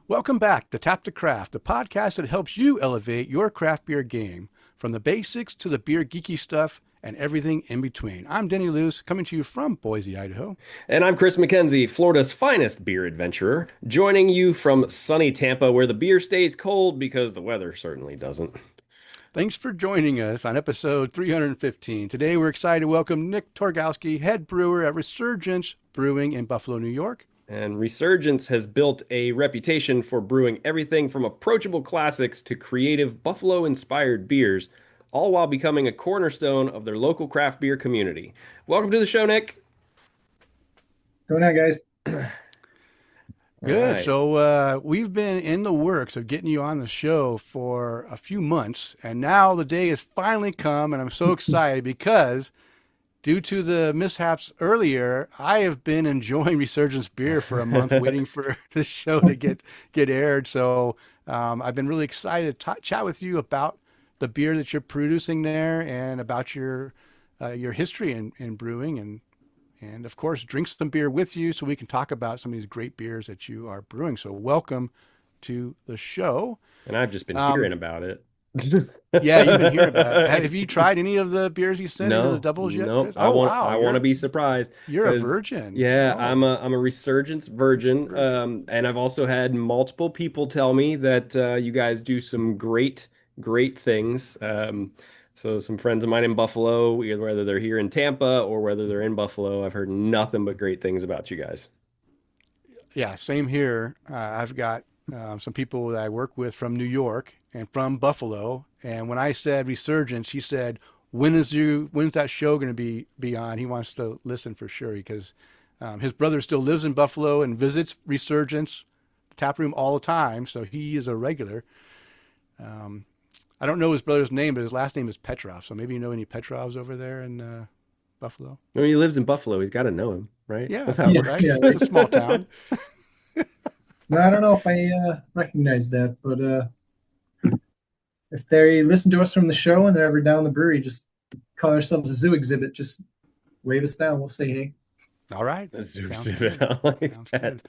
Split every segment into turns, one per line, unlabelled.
Welcome back to Tap to Craft, the podcast that helps you elevate your craft beer game from the basics to the beer geeky stuff and everything in between. I'm Denny Luce, coming to you from Boise, Idaho.
And I'm Chris McKenzie, Florida's finest beer adventurer, joining you from sunny Tampa, where the beer stays cold because the weather certainly doesn't.
Thanks for joining us on episode 315. Today we're excited to welcome Nick Torgalski, head brewer at Resurgence Brewing in Buffalo, New York.
And Resurgence has built a reputation for brewing everything from approachable classics to creative Buffalo-inspired beers, all while becoming a cornerstone of their local craft beer community. Welcome to the show, Nick.
Going on, guys.
All
Good.
right.
So we've been in the works of getting you on the show for a few months, and now the day has finally come, and I'm so excited because due to the mishaps earlier, I have been enjoying Resurgence beer for a month, waiting for the show to get aired. So I've been really excited to chat with you about the beer that you're producing there and about your history in brewing and of course drink some beer with you so we can talk about some of these great beers that you are brewing. So welcome to the show.
And I've just been hearing about it.
Yeah, you've been hearing about it. Have you tried any of the beers you sent into the
No,
doubles yet,
no.
Chris? Oh, wow.
I want to be surprised
You're a
'cause,
virgin.
yeah,
Oh,
I'm a Resurgence virgin.
virgin.
And I've also had multiple people tell me that you guys do some great things. So some friends of mine in Buffalo, whether they're here in Tampa or whether they're in Buffalo, I've heard nothing but great things about you guys.
Yeah, same here. I've got some people that I work with from New York and from Buffalo. And when I said Resurgence, he said, when's that show going to be on? He wants to listen for sure because his brother still lives in Buffalo and visits Resurgence tap room all the time. So he is a regular. I don't know his brother's name, but his last name is Petrov. So maybe you know any Petrovs over there in Buffalo?
When he lives in Buffalo, he's got to know him, right?
Yeah,
That's how it
Yeah,
right.
yeah.
works.
It's a small town.
No, I don't know if I recognize that, but if they listen to us from the show and they're ever down the brewery, just call ourselves a zoo exhibit. Just wave us down. We'll say hey.
All right.
That's super
Sounds
stupid.
good.
I like
Sounds
that.
good.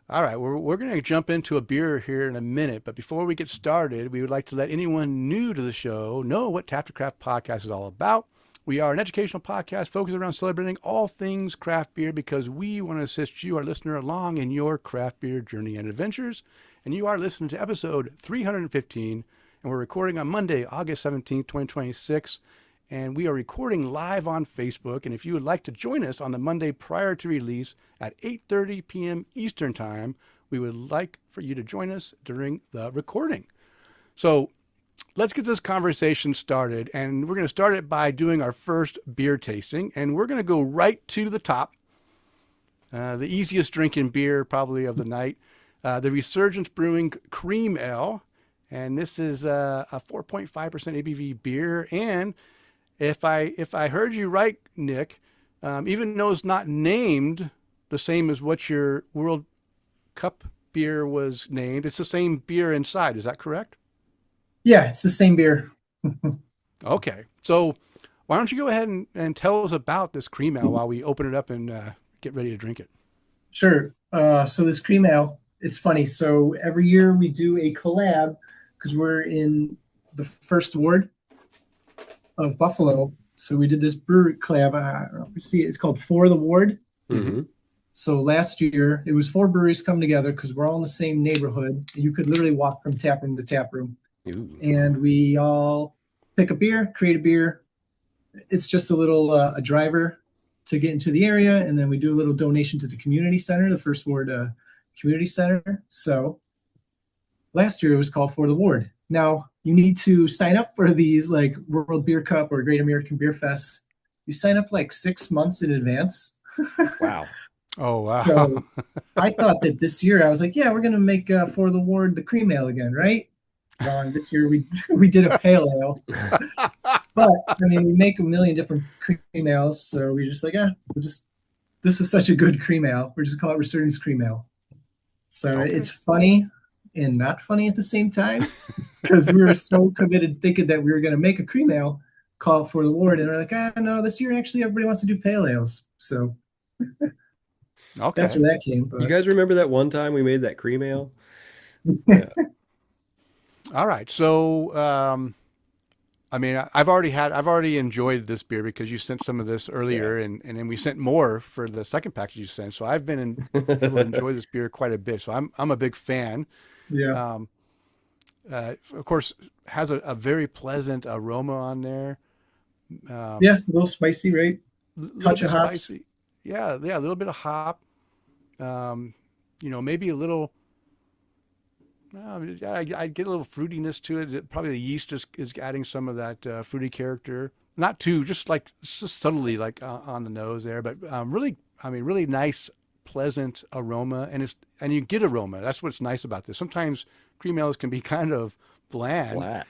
All right, we're going to jump into a beer here in a minute, but before we get started, we would like to let anyone new to the show know what Tap to Craft podcast is all about. We are an educational podcast focused around celebrating all things craft beer because we want to assist you, our listener, along in your craft beer journey and adventures. And you are listening to episode 315, and we're recording on Monday, August 17th, 2026. And we are recording live on Facebook. And if you would like to join us on the Monday prior to release at 8:30 p.m. Eastern Time, we would like for you to join us during the recording. So let's get this conversation started. And we're going to start it by doing our first beer tasting. And we're going to go right to the top, the easiest drinking beer probably of the night, the Resurgence Brewing Cream Ale. And this is a 4.5% ABV beer. And if I heard you right, Nick, even though it's not named the same as what your World Cup beer was named, it's the same beer inside. Is that correct?
Yeah, it's the same beer.
Okay. So why don't you go ahead and tell us about this cream ale while we open it up and get ready to drink it?
Sure. So this cream ale, it's funny. So every year we do a collab because we're in the first ward of Buffalo. So we did this brewery collab. I don't know if you see it. It's called For the Ward.
hmm
So last year it was four breweries come together because we're all in the same neighborhood. You could literally walk from tap room to tap room,
Ooh.
and we all pick a beer, create a beer. It's just a little a driver to get into the area, and then we do a little donation to the community center, the first ward community center. So last year it was called For the Ward. Now you need to sign up for these like World Beer Cup or Great American Beer Fest. You sign up like 6 months in advance.
Wow.
Oh, wow.
So I thought that this year I was like, yeah, we're gonna make For the Ward the cream ale again, right? Wrong. This year we did a pale ale, but I mean we make a million different cream ales, so we're just like, this is such a good cream ale. We're just call it Resurgence Cream Ale. So
Okay.
it's funny and not funny at the same time because we were so committed thinking that we were gonna make a cream ale, call it For the Ward, and we're like, no, this year actually everybody wants to do pale ales. So that's
Okay.
where that came.
You
But
guys remember that one time we made that cream ale? Yeah.
All right. So, I mean, I've already enjoyed this beer because you sent some of this
Yeah.
earlier, and then we sent more for the second package you sent. So I've been able to enjoy this beer quite a bit. So I'm a big fan.
Yeah.
Um, of course, has a very pleasant aroma on there. Um,
Yeah. A little spicy, right?
little
Touch
bit
of hops.
spicy. Yeah, a little bit of hop. Um, maybe a little. I get a little fruitiness to it. Probably the yeast is adding some of that fruity character. Not too, just subtly, like on the nose there, but really, I mean, really nice, pleasant aroma, and you get aroma. That's what's nice about this. Sometimes cream ales can be kind of bland
Flat.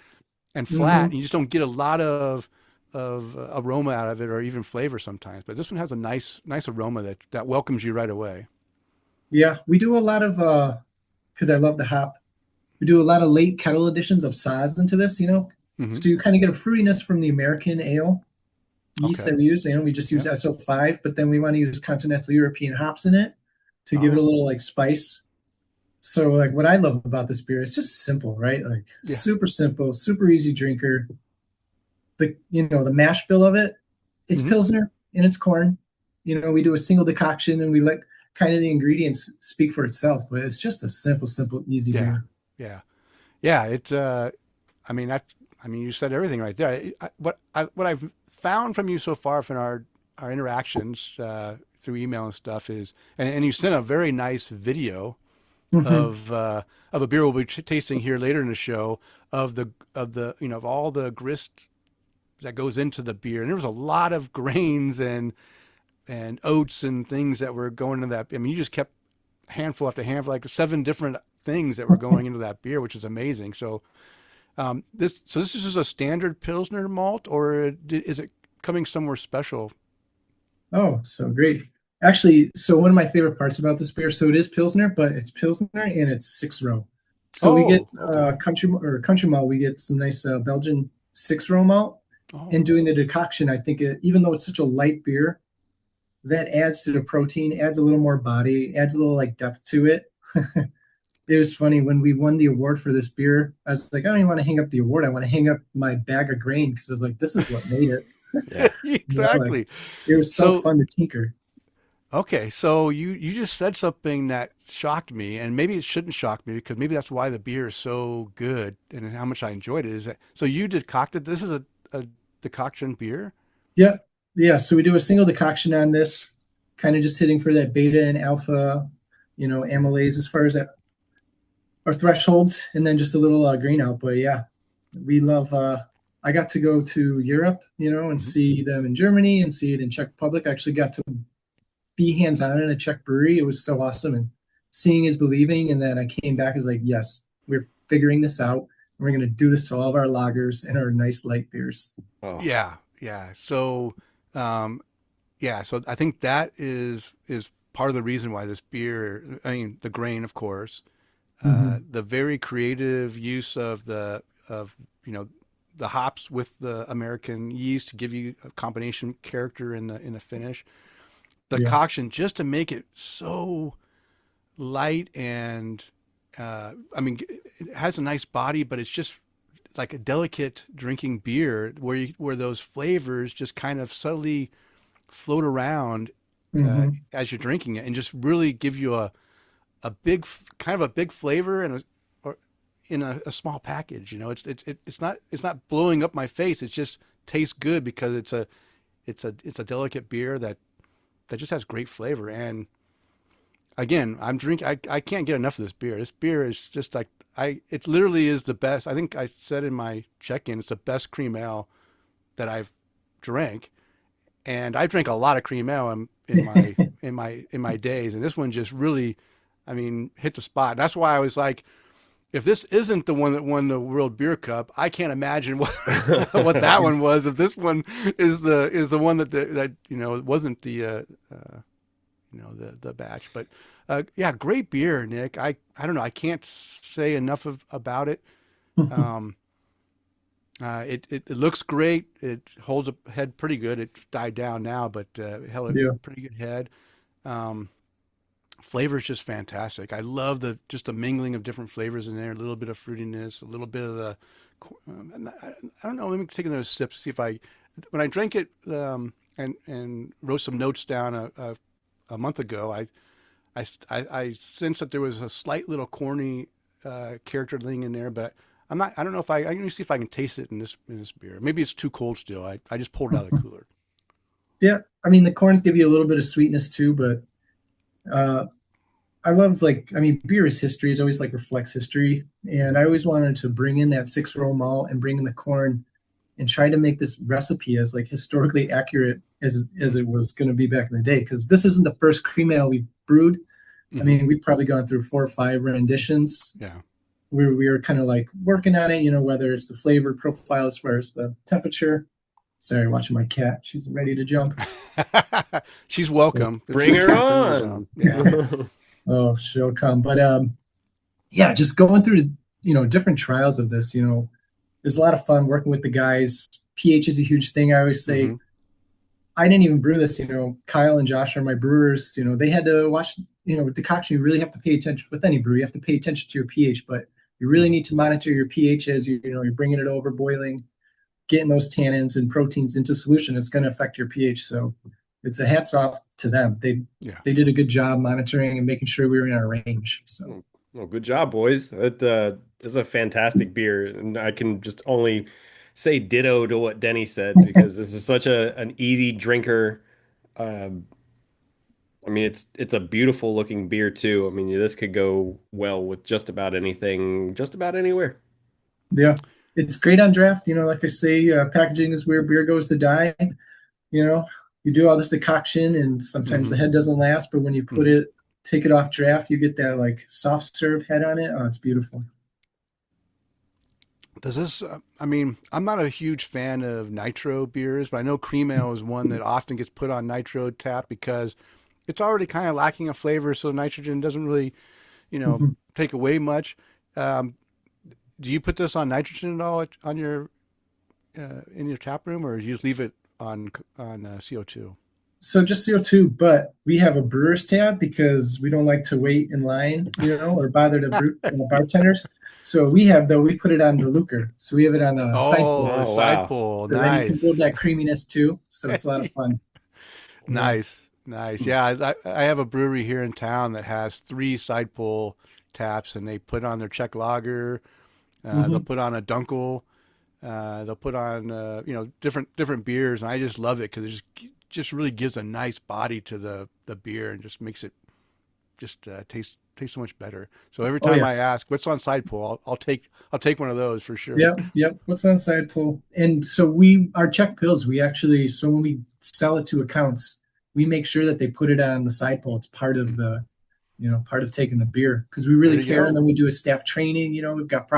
and flat,
Hmm.
and you just don't get a lot of aroma out of it, or even flavor sometimes. But this one has a nice aroma that welcomes you right away.
Yeah. We do a lot of, because I love the hop, we do a lot of late kettle additions of Saaz into this,
Hmm.
So you kind of get a fruitiness from the American ale yeast
Okay.
that we use. We just use
Yep.
SO5, but then we want to use continental European hops in it to give it a
Oh,
little like spice. So like what I love about this beer, it's just simple, right? Like
yeah.
super simple, super easy drinker. The mash bill of it, it's
Hmm.
Pilsner and it's corn. We do a single decoction and we let kind of the ingredients speak for itself, but it's just a simple, easy
Yeah.
beer.
Yeah. Yeah. It's I mean, you said everything right there. What I've found from you so far from our interactions through email and stuff is, and you sent a very nice video
Hmm.
of a beer we'll be tasting here later in the show of all the grist that goes into the beer, and there was a lot of grains and oats and things that were going into that. I mean, you just kept handful after handful, like 7 different things that were going into that beer, which is amazing. So this is just a standard Pilsner malt, or is it coming somewhere special?
Oh, so great. Actually, so one of my favorite parts about this beer, so it is Pilsner, but it's Pilsner and it's 6 row. So we get
Oh, okay.
country malt, we get some nice Belgian 6 row malt. And
Oh,
doing the decoction, I think even though it's such a light beer, that adds to the protein, adds a little more body, adds a little like depth to it. It was funny when we won the award for this beer. I was like, I don't even want to hang up the award. I want to hang up my bag of grain because I was like, this is what made it.
Yeah.
Like
exactly.
it was so
So
fun to tinker.
okay, so you just said something that shocked me, and maybe it shouldn't shock me because maybe that's why the beer is so good and how much I enjoyed it. Is that so? You decocted this is a decoction beer?
Yeah. Yeah. So we do a single decoction on this, kind of just hitting for that beta and alpha, amylase as far as our thresholds, and then just a little green out. But yeah, we love, I got to go to Europe, and
Hmm.
see them in Germany and see it in Czech Republic. I actually got to be hands on in a Czech brewery. It was so awesome. And seeing is believing. And then I came back as like, yes, we're figuring this out. We're going to do this to all of our lagers and our nice light beers.
Oh,
Yeah, yeah. So, um, yeah. So I think that is part of the reason why this beer. I mean, the grain, of course,
Mm-hmm.
the very creative use of the hops with the American yeast to give you a combination character in the finish. The
Yeah.
concoction just to make it so light and I mean it has a nice body, but it's just like a delicate drinking beer where those flavors just kind of subtly float around
Mm-hmm.
as you're drinking it and just really give you a big kind of a big flavor or in a small package. It's not blowing up my face. It just tastes good because it's a delicate beer that just has great flavor. And again, I can't get enough of this beer. This beer is just like it literally is the best. I think I said in my check-in, it's the best cream ale that I've drank. And I drank a lot of cream ale in my days, and this one just really, I mean, hit the spot. That's why I was like, if this isn't the one that won the World Beer Cup, I can't imagine what what that one was. If this one is the one that wasn't the batch. But yeah, great beer, Nick. I don't know. I can't say enough about it. Um, it looks great. It holds a head pretty good. It died down now, but held a
Yeah.
pretty good head. Um, Flavor is just fantastic. I love the mingling of different flavors in there. A little bit of fruitiness, a little bit of the. I don't know. Let me take another sip to see if when I drank it and wrote some notes down a month ago. I sensed that there was a slight little corny character thing in there, but I'm not. I don't know if I'm going to see if I can taste it in this beer. Maybe it's too cold still. I just pulled it out of the cooler.
Yeah, I mean the corns give you a little bit of sweetness too, but I love beer is history. It always reflects history, and I always wanted to bring in that 6-row malt and bring in the corn, and try to make this recipe as historically accurate as it was going to be back in the day. Because this isn't the first cream ale we've brewed. I mean, we've probably gone through 4 or 5 renditions.
Yeah,
we were kind of working on it, whether it's the flavor profile as far as the temperature. Sorry, watching my cat. She's ready to jump.
She's welcome.
Bring her on.
Yeah.
Oh, she'll come. But yeah, just going through different trials of this. There's a lot of fun working with the guys. pH is a huge thing. I always say, I didn't even brew this. Kyle and Josh are my brewers. They had to watch. With decoction, you really have to pay attention. With any brew, you have to pay attention to your pH, but you really need to monitor your pH as you're bringing it over, boiling, getting those tannins and proteins into solution. It's going to affect your pH. So it's a hats off to them. They did a good job monitoring and making sure we were in our range. So,
well, good job, boys. That is a fantastic beer, and I can just only say ditto to what Denny said, because this is such an easy drinker. I mean, it's a beautiful looking beer too. I mean, this could go well with just about anything, just about anywhere.
Yeah, it's great on draft. Like I say, packaging is where beer goes to die. You do all this decoction, and sometimes the head doesn't last. But when you take it off draft, you get that soft serve head on it. Oh, it's beautiful.
Does this? I mean, I'm not a huge fan of nitro beers, but I know cream ale is one that often gets put on nitro tap because it's already kind of lacking a flavor, so nitrogen doesn't really, take away much. Do you put this on nitrogen at all on your in your tap room, or do you just leave it on CO2?
So just CO2, but we have a brewer's tab because we don't like to wait in line, or bother the bartenders. So we put it on the Luker. So we have it on the side pull.
Oh, side pull.
So
nice.
Then you can build that creaminess too. So it's a lot of fun.
Nice. Yeah, I have a brewery here in town that has 3 side pull taps, and they put on their Czech lager. They'll put on a Dunkel. They'll put on different beers, and I just love it because it just really gives a nice body to the beer and just makes it just taste so much better. So every time I ask what's on side pull, I'll take one of those for sure.
Yep. What's on side pull? And so our Czech pills, so when we sell it to accounts, we make sure that they put it on the side pull. It's part of part of taking the beer, because we really care. And then we do a staff training. We've got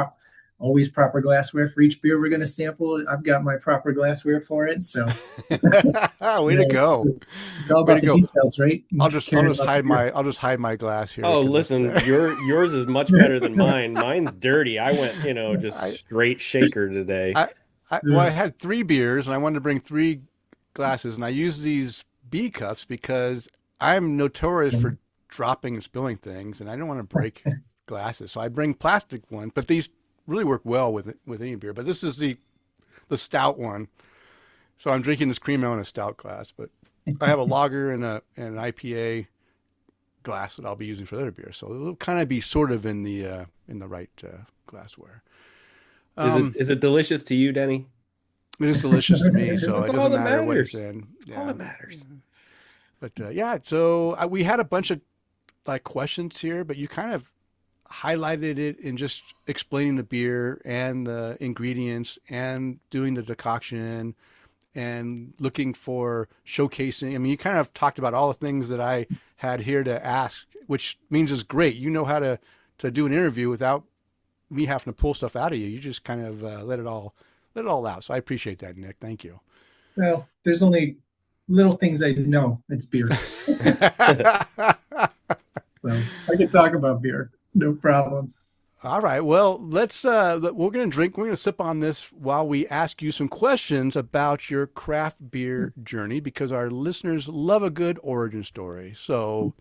always proper glassware for each beer we're going to sample. I've got my proper glassware for it. So
way to go.
It's all about the details, right?
I'll just hide my glass here.
Oh, listen, yours is much better than mine. Mine's dirty. I went, straight shaker today.
I had 3 beers and I wanted to bring 3 glasses, and I used these B cups because I'm notorious for dropping and spilling things, and I don't want to break glasses. So I bring plastic ones, but these really work well with any beer. But this is the stout one. So I'm drinking this cream ale in a stout glass, but I have a lager and an IPA glass that I'll be using for the other beer. So it'll kind of be sort of in the right glassware.
Is it delicious to you, Denny?
It is delicious to me, so it doesn't matter what it's in.
All that matters.
But so we had a bunch of questions here, but you kind of highlighted it in just explaining the beer and the ingredients and doing the decoction and looking for showcasing. I mean, you kind of talked about all the things that I had here to ask, which means it's great. You know how to do an interview without me having to pull stuff out of you. You just kind of let it all out. So I appreciate that, Nick. Thank you.
Well, there's only little things I know. It's beer. So I can talk about beer. No problem.
All right. Well, let's, we're going to sip on this while we ask you some questions about your craft beer journey, because our listeners love a good origin story. So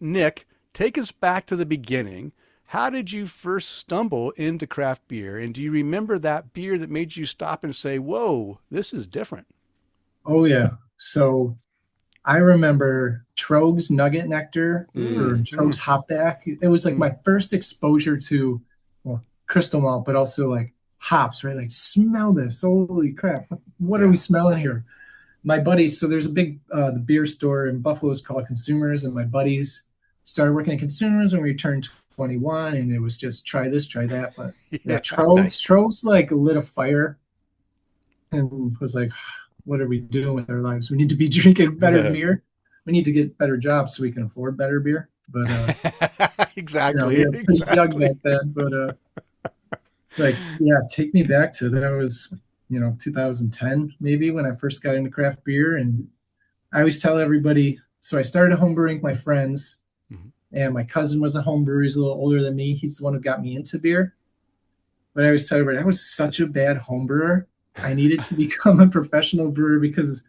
Nick, take us back to the beginning. How did you first stumble into craft beer? And do you remember that beer that made you stop and say, whoa, this is different?
Oh yeah. So I remember Trogues Nugget Nectar or
Mm,
Trogues Hopback. It was like
mm.
my first exposure to, well, crystal malt, but also like hops, right? Like, smell this. Holy crap. What are
Yeah.
we smelling here? My buddies, so there's a big the beer store in Buffalo is called Consumers, and my buddies started working at Consumers when we turned 21, and it was just try this, try that. But yeah,
Yeah.
Trogues like lit a fire and was like, what are we doing with our lives? We need to be drinking better beer. We need to get better jobs so we can afford better beer. But
Exactly.
we were pretty young
Exactly.
back then. But like, yeah, take me back to that was 2010 maybe when I first got into craft beer. And I always tell everybody, so I started homebrewing with my friends,
Mhm.
and my cousin was a home brewer. He's a little older than me. He's the one who got me into beer. But I always tell everybody I was such a bad home brewer. I needed to become a professional brewer because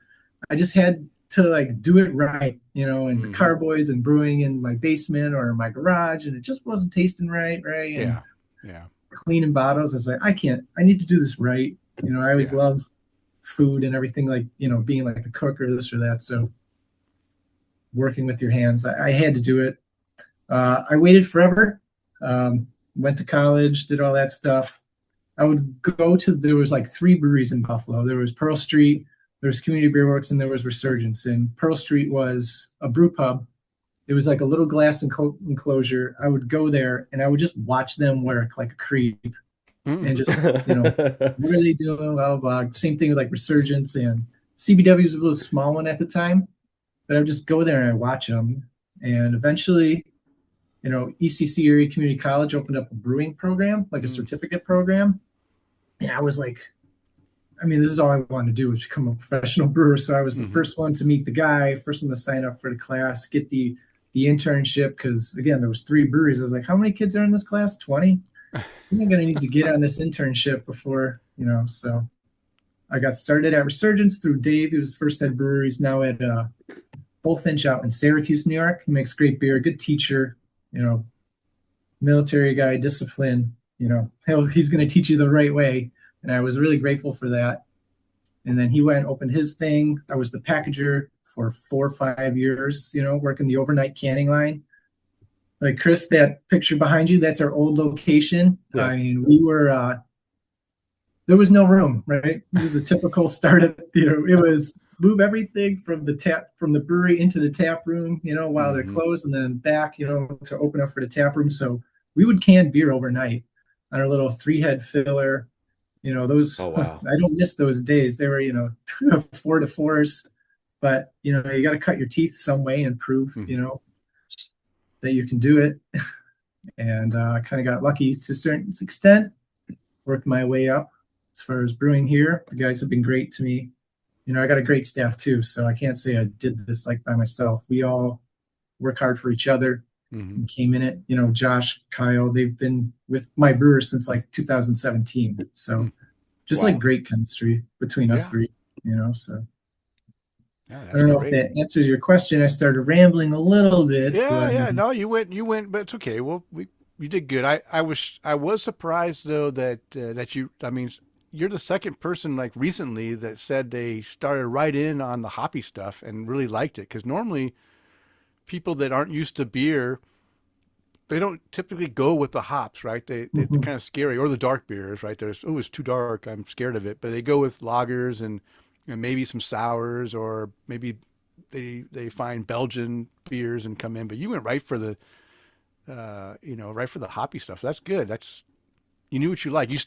I just had to like do it right, and the
Mhm.
carboys and brewing in my basement or in my garage, and it just wasn't tasting right. And
Yeah. Yeah.
cleaning bottles, I was like, I need to do this right. I always
Yeah.
love food and everything, like, being like a cook or this or that. So working with your hands, I had to do it. I waited forever, went to college, did all that stuff. I would go to, there was like three breweries in Buffalo. There was Pearl Street, there was Community Beer Works, and there was Resurgence. And Pearl Street was a brew pub. It was like a little glass enclosure. I would go there and I would just watch them work like a creep and
Mm.
just, what are they doing? Blah, blah, blah. Same thing with like Resurgence, and CBW was a little small one at the time, but I would just go there and I watch them. And eventually, ECC Area Community College opened up a brewing program, like a certificate program. And I was like, this is all I wanted to do was become a professional brewer. So I was the first one to meet the guy, first one to sign up for the class, get the internship. Because again, there was three breweries. I was like, how many kids are in this class? 20. I'm going to need to get on this internship before, So I got started at Resurgence through Dave. He was the first head brewer. He's now at Bullfinch out in Syracuse, New York. He makes great beer, good teacher, military guy, discipline. He's going to teach you the right way. And I was really grateful for that. And then he went and opened his thing. I was the packager for 4 or 5 years, working the overnight canning line. Like, Chris, that picture behind you, that's our old location.
Yeah.
We were, there was no room, right? This is a typical startup, it was move everything from the brewery into the tap room, while they're closed, and then back, to open up for the tap room. So we would can beer overnight on our little 3-head filler. Those,
Oh, wow.
I don't miss those days. They were, 4 to 4s, but you got to cut your teeth some way and prove, that you can do it. And I kind of got lucky to a certain extent, worked my way up as far as brewing here. The guys have been great to me. I got a great staff too, so I can't say I did this like by myself. We all work hard for each other. And came in it. Josh, Kyle, they've been with my brewers since like 2017. So just like great chemistry between us three, So
Yeah,
I don't know if that answers your question. I started rambling a little bit.
Yeah. No, you went, but it's okay. Well, you did good. I was surprised though that you're the second person like recently that said they started right in on the hoppy stuff and really liked it. Because normally people that aren't used to beer, they don't typically go with the hops, right? They're kind of scary, or the dark beers, right? It's too dark, I'm scared of it. But they go with lagers and maybe some sours, or maybe they find Belgian beers and come in. But you went right for the right for the hoppy stuff. So that's good. You knew what you like. Are you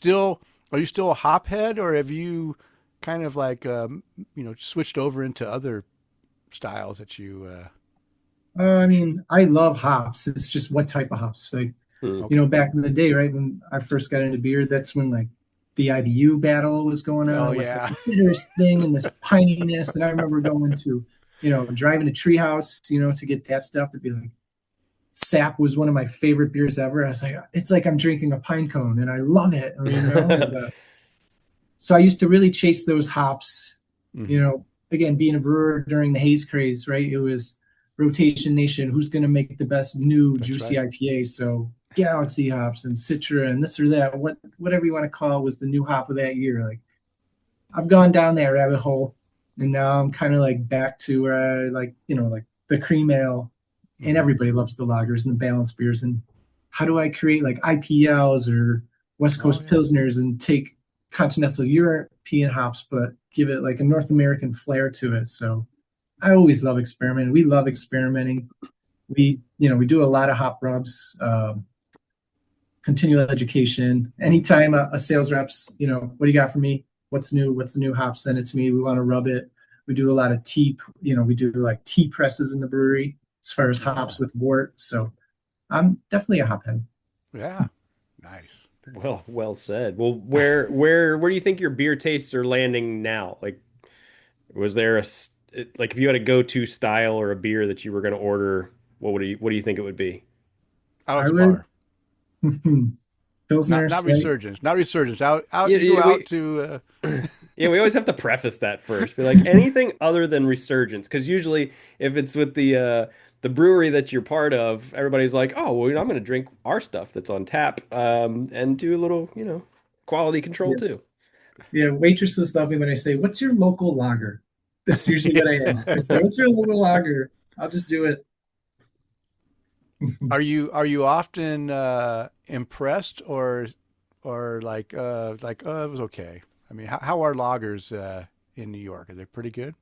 still a hop head, or have you kind of like switched over into other styles that you?
I love hops. It's just what type of hops. Like, back in the day, right, when I first got into beer, that's when like the IBU battle was going on.
Oh,
What's
yeah.
the bitterest thing and this pininess. And I remember going to, driving to Treehouse, to get that stuff to be like, Sap was one of my favorite beers ever. I was like, it's like I'm drinking a pine cone and I love it. So I used to really chase those hops, again, being a brewer during the haze craze, right? It was rotation nation, who's going to make the best new
That's
juicy
right.
IPA. So Galaxy hops and Citra and this or that, whatever you want to call it, was the new hop of that year. Like I've gone down that rabbit hole, and now I'm kind of like back to where I like, like the cream ale, and
Hmm.
everybody loves the lagers and the balanced beers. And how do I create like IPLs or West
Oh
Coast
yeah.
Pilsners and take continental European hops, but give it like a North American flair to it? So I always love experimenting. We love experimenting. We do a lot of hop rubs, continual education. Anytime a sales reps, what do you got for me? What's new? What's the new hop? Send it to me. We want to rub it. We do a lot of tea, we do like tea presses in the brewery as far as hops
Yeah.
with wort. So I'm definitely a hop head.
Yeah. Nice.
Well said. Well, where do you think your beer tastes are landing now? Like, was there like if you had a go-to style or a beer that you were going to order, what do you think it would be?
Out at
I
the
would
bar. Not
Pilsners, right?
resurgence. Not resurgence. Out.
Yeah,
You go
yeah,
out to.
yeah, we always have to preface that first. Be like anything other than Resurgence, because usually if it's with the brewery that you're part of, everybody's like, oh, well, I'm going to drink our stuff that's on tap, and do a little, quality control
Yeah.
too.
Yeah. Waitresses love me when I say, "What's your local lager?" That's usually what I ask. I say,
Yeah.
"What's your local lager?" I'll just do it.
Are you often impressed or like it was okay? I mean, how are lagers in New York? Are they pretty good?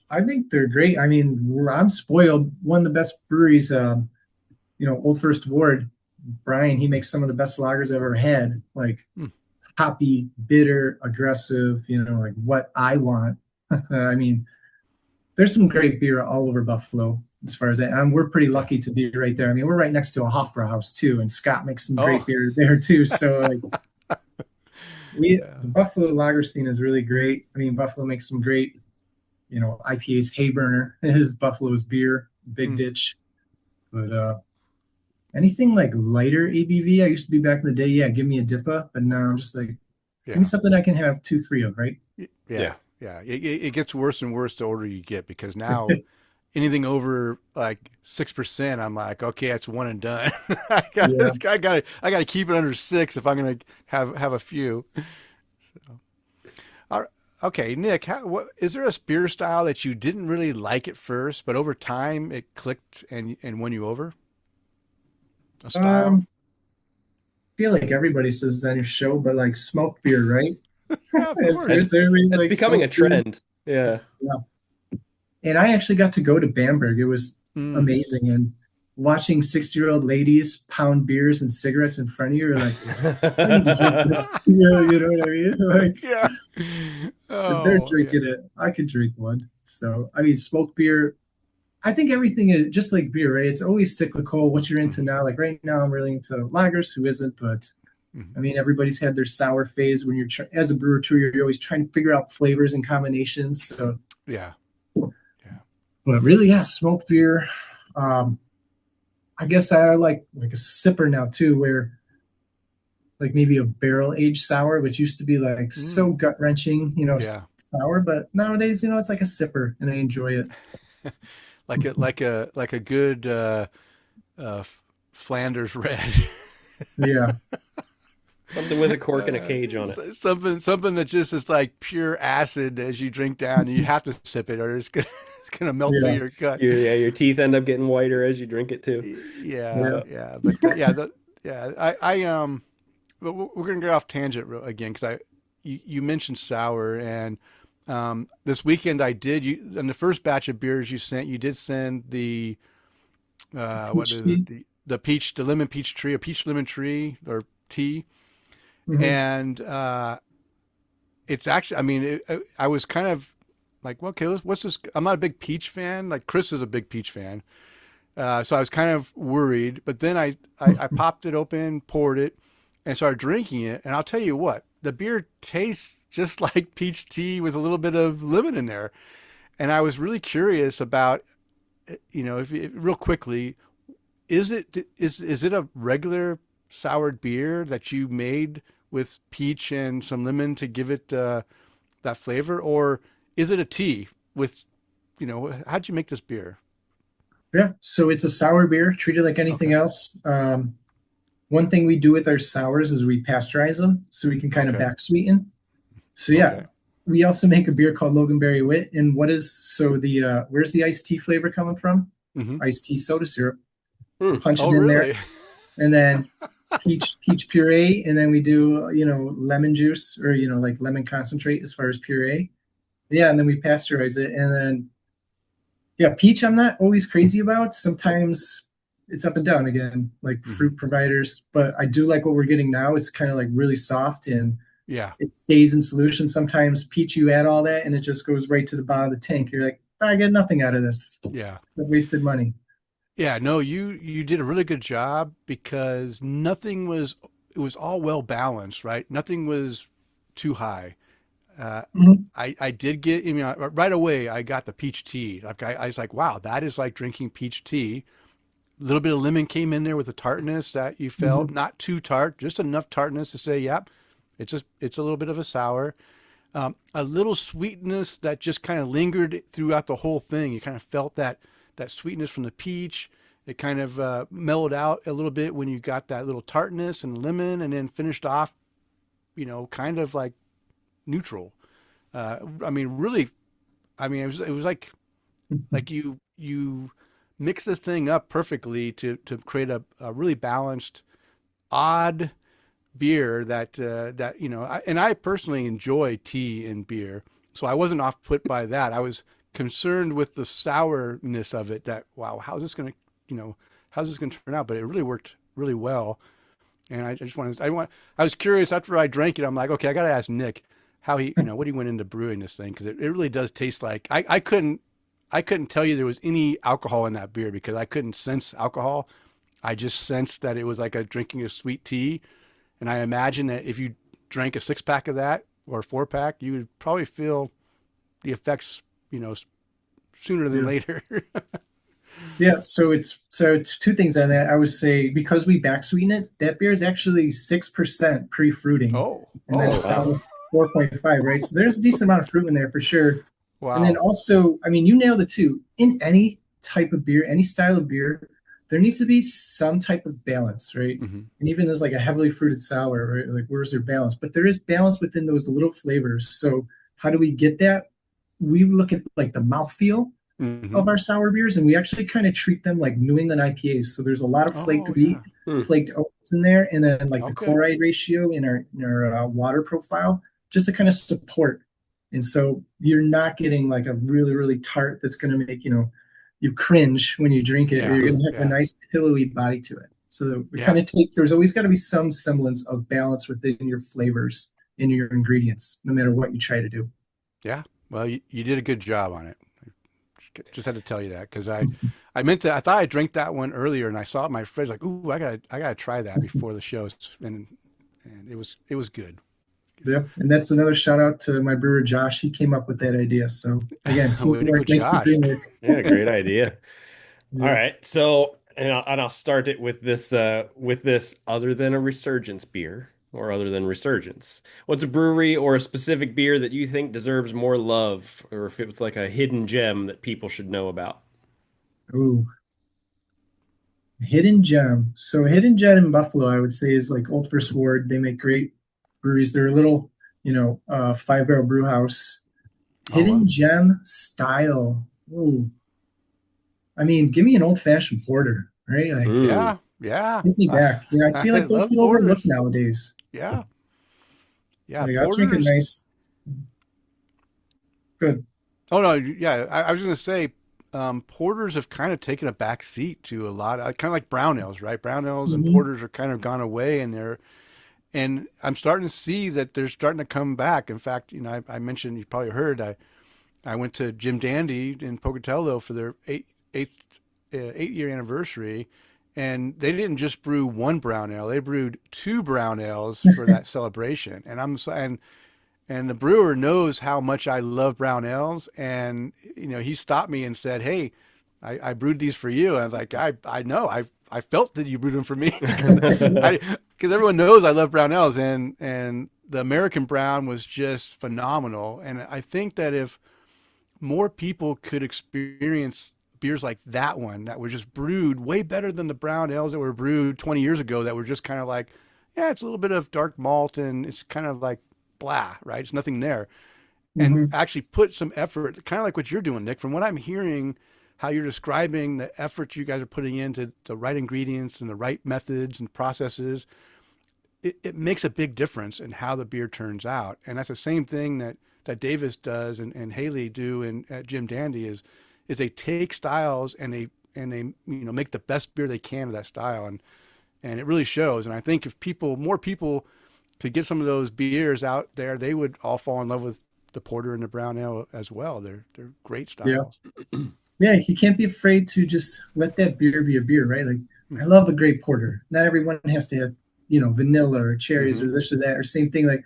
I think they're great. I mean, I'm spoiled. One of the best breweries, Old First Ward, Brian, he makes some of the best lagers I've ever had. Like
Hmm.
hoppy, bitter, aggressive, like what I want. I mean, there's some great beer all over Buffalo as far as that. And we're pretty
Yeah.
lucky to be right there. I mean, we're right next to a Hofbrauhaus too, and Scott makes some great
Oh.
beer there too. So like
Yeah.
the Buffalo lager scene is really great. I mean, Buffalo makes some great, IPAs. Hayburner is Buffalo's beer, Big
Mm.
Ditch. But anything like lighter ABV, I used to be back in the day, yeah, give me a DIPA, but now I'm just like, give me
Yeah.
something I can have two, three of, right?
Yeah.
Yeah.
Yeah. It gets worse and worse the older you get because now anything over like 6%, I'm like, okay, that's one and done.
Yeah.
I got to keep it under 6 if I'm gonna have a few. So, all right. Okay, Nick, what is there a beer style that you didn't really like at first, but over time it clicked and won you over? A style?
Um, feel like everybody says that on your show, but like smoked beer, right?
Yeah, of
At
course.
It's
first, everybody's
it's
like
becoming a
smoked beer.
trend. Yeah.
Yeah. And I actually got to go to Bamberg. It was
Mm.
amazing. And watching 60-year-old ladies pound beers and cigarettes in front of you, you're like, I need to drink this. You know what I mean? Like,
Yeah.
if they're
Oh, yeah.
drinking it, I could drink one. So, I mean, smoked beer, I think everything is just like beer, right? It's always cyclical. What you're into
Hmm.
now, like right now, I'm really into lagers. Who isn't? But
Hmm.
I mean, everybody's had their sour phase. When as a brewer too, you're always trying to figure out flavors and combinations. So,
Yeah. Yeah.
but really, yeah, smoked beer. Um, I guess I like a sipper now too, where like maybe a barrel aged sour, which used to be like
Mm.
so gut wrenching,
Yeah.
sour. But nowadays, it's like a sipper, and I enjoy it.
Like a good Flanders red.
Yeah,
Something with a cork and a cage on it.
Something that just is like pure acid as you drink down, and you have to sip it, or it's gonna melt through
yeah,
your gut.
Your teeth end up getting whiter as you drink it too.
Yeah,
yeah.
Yeah.
yeah, but yeah, but we're gonna get off tangent again because you mentioned sour, and this weekend I did you in the first batch of beers you did send the what
Peach
is
tea.
it the lemon peach tree, a peach lemon tree or tea,
Hmm.
and it's actually, I mean, I was kind of like, well, okay, what's this? I'm not a big peach fan. Like Chris is a big peach fan. So I was kind of worried, but then I popped it open, poured it, and started drinking it. And I'll tell you what, the beer tastes just like peach tea with a little bit of lemon in there. And I was really curious about, if real quickly, is it a regular soured beer that you made with peach and some lemon to give it that flavor, or is it a tea with, how'd you make this beer?
Yeah, so it's a sour beer, treated like anything
Okay.
else. One thing we do with our sours is we pasteurize them so we can kind of
Okay.
back sweeten. So yeah,
Okay.
we also make a beer called Loganberry Wit. And what is so the where's the iced tea flavor coming from?
Mm-hmm.
Iced tea soda syrup.
Hmm.
Punch
Oh,
it in there,
really?
and then peach puree, and then we do lemon juice or like lemon concentrate as far as puree. Yeah, and then we pasteurize it, and then yeah, peach I'm not always crazy about. Sometimes it's up and down again, like
Mm-hmm.
fruit providers. But I do like what we're getting now. It's kind of like really soft and
Yeah.
it stays in solution. Sometimes peach, you add all that and it just goes right to the bottom of the tank. You're like, I get nothing out of this.
Yeah.
I wasted money.
Yeah. No, you did a really good job because it was all well balanced, right? Nothing was too high. Uh,
Mhm.
I did get, right away, I got the peach tea. Like I was like, wow, that is like drinking peach tea. A little bit of lemon came in there with the tartness that you felt,
Mhm.
not too tart, just enough tartness to say, yep, it's a little bit of a sour. A little sweetness that just kind of lingered throughout the whole thing. You kind of felt that sweetness from the peach. It kind of mellowed out a little bit when you got that little tartness and lemon, and then finished off, kind of like neutral. I mean, really, it was like you mix this thing up perfectly to create a really balanced, odd beer and I personally enjoy tea and beer, so I wasn't off put by that. I was concerned with the sourness of it. That wow, how's this gonna turn out? But it really worked really well. And I was curious after I drank it. I'm like, okay, I got to ask Nick how what he went into brewing this thing because it really does taste like I couldn't tell you there was any alcohol in that beer because I couldn't sense alcohol. I just sensed that it was like drinking a sweet tea, and I imagine that if you drank a 6 pack of that or a 4 pack, you would probably feel the effects, sooner than
Yeah.
later.
Yeah, so it's two things on that. I would say because we back sweeten it, that beer is actually 6% pre-fruiting,
Oh,
and
Oh
that's
oh,
down
wow.
to 4.5, right? So there's a decent amount of fruit in there for sure. And then
wow.
also, I mean, you nailed it too. In any type of beer, any style of beer, there needs to be some type of balance, right?
Hmm.
And even as like a heavily fruited sour, right? Like where's their balance? But there is balance within those little flavors. So how do we get that? We look at like the mouthfeel
Hmm.
of our sour beers, and we actually kind of treat them like New England IPAs. So there's a lot of flaked
Oh
wheat,
yeah.
Hmm.
flaked oats in there, and then like the
Okay.
chloride ratio in our water profile, just to kind of support. And so you're not getting like a really really tart that's going to make you cringe when you drink it.
Yeah.
You're going to have a
Yeah.
nice pillowy body to it. So we kind
Yeah.
of take. There's always got to be some semblance of balance within your flavors and your ingredients, no matter what you try to do.
Yeah. Well, you did a good job on it. Just had to tell you that because I thought I drank that one earlier and I saw it in my fridge like, ooh, I gotta try that before the show. And it was good.
Yeah, and that's another shout out to my brewer Josh. He came up with that idea. So again,
Way to go,
teamwork makes the
Josh.
dream work.
Yeah, great idea. All
Yeah.
right. So, and I'll start it with this other than a Resurgence beer or other than Resurgence. What's a brewery or a specific beer that you think deserves more love, or if it was like a hidden gem that people should know about?
Ooh, hidden gem. So hidden gem in Buffalo, I would say, is like Old First Ward. They make great breweries. They're a little, 5 barrel brew house.
Oh
Hidden
well.
gem style. Ooh, I mean, give me an old fashioned porter, right? Like,
Hmm.
Yeah. Yeah.
take me back. Yeah, I feel
I
like those
love
get overlooked
porters.
nowadays.
Yeah. Yeah.
Like, I'll drink a
Porters.
nice, good.
Oh no. Yeah. I was gonna say, porters have kind of taken a back seat to a lot. Kind of like brown ales, right? Brown ales and
Mhm.
porters are kind of gone away, and I'm starting to see that they're starting to come back. In fact, I mentioned you probably heard I went to Jim Dandy in Pocatello for their eighth 8 year anniversary, and they didn't just brew one brown ale; they brewed two brown ales for that celebration. And the brewer knows how much I love brown ales, and he stopped me and said, "Hey, I brewed these for you." And I was like, I know, I felt that you brewed them for me because everyone knows I love brown ales, and the American brown was just phenomenal. And I think that if more people could experience beers like that one that were just brewed way better than the brown ales that were brewed 20 years ago that were just kind of like, yeah, it's a little bit of dark malt and it's kind of like blah, right? It's nothing there. And
Hmm.
actually put some effort, kind of like what you're doing, Nick, from what I'm hearing, how you're describing the effort you guys are putting into the right ingredients and the right methods and processes. It makes a big difference in how the beer turns out. And that's the same thing that Davis does and Haley do at Jim Dandy is they take styles and they make the best beer they can of that style and it really shows. And I think if more people could get some of those beers out there, they would all fall in love with the porter and the brown ale as well. They're great
Yeah.
styles.
Yeah, you can't be afraid to just let that beer be a beer, right? Like, I
Mm-hmm.
love a great porter. Not everyone has to have, vanilla or cherries
Mm-hmm.
or this or that, or same thing. Like,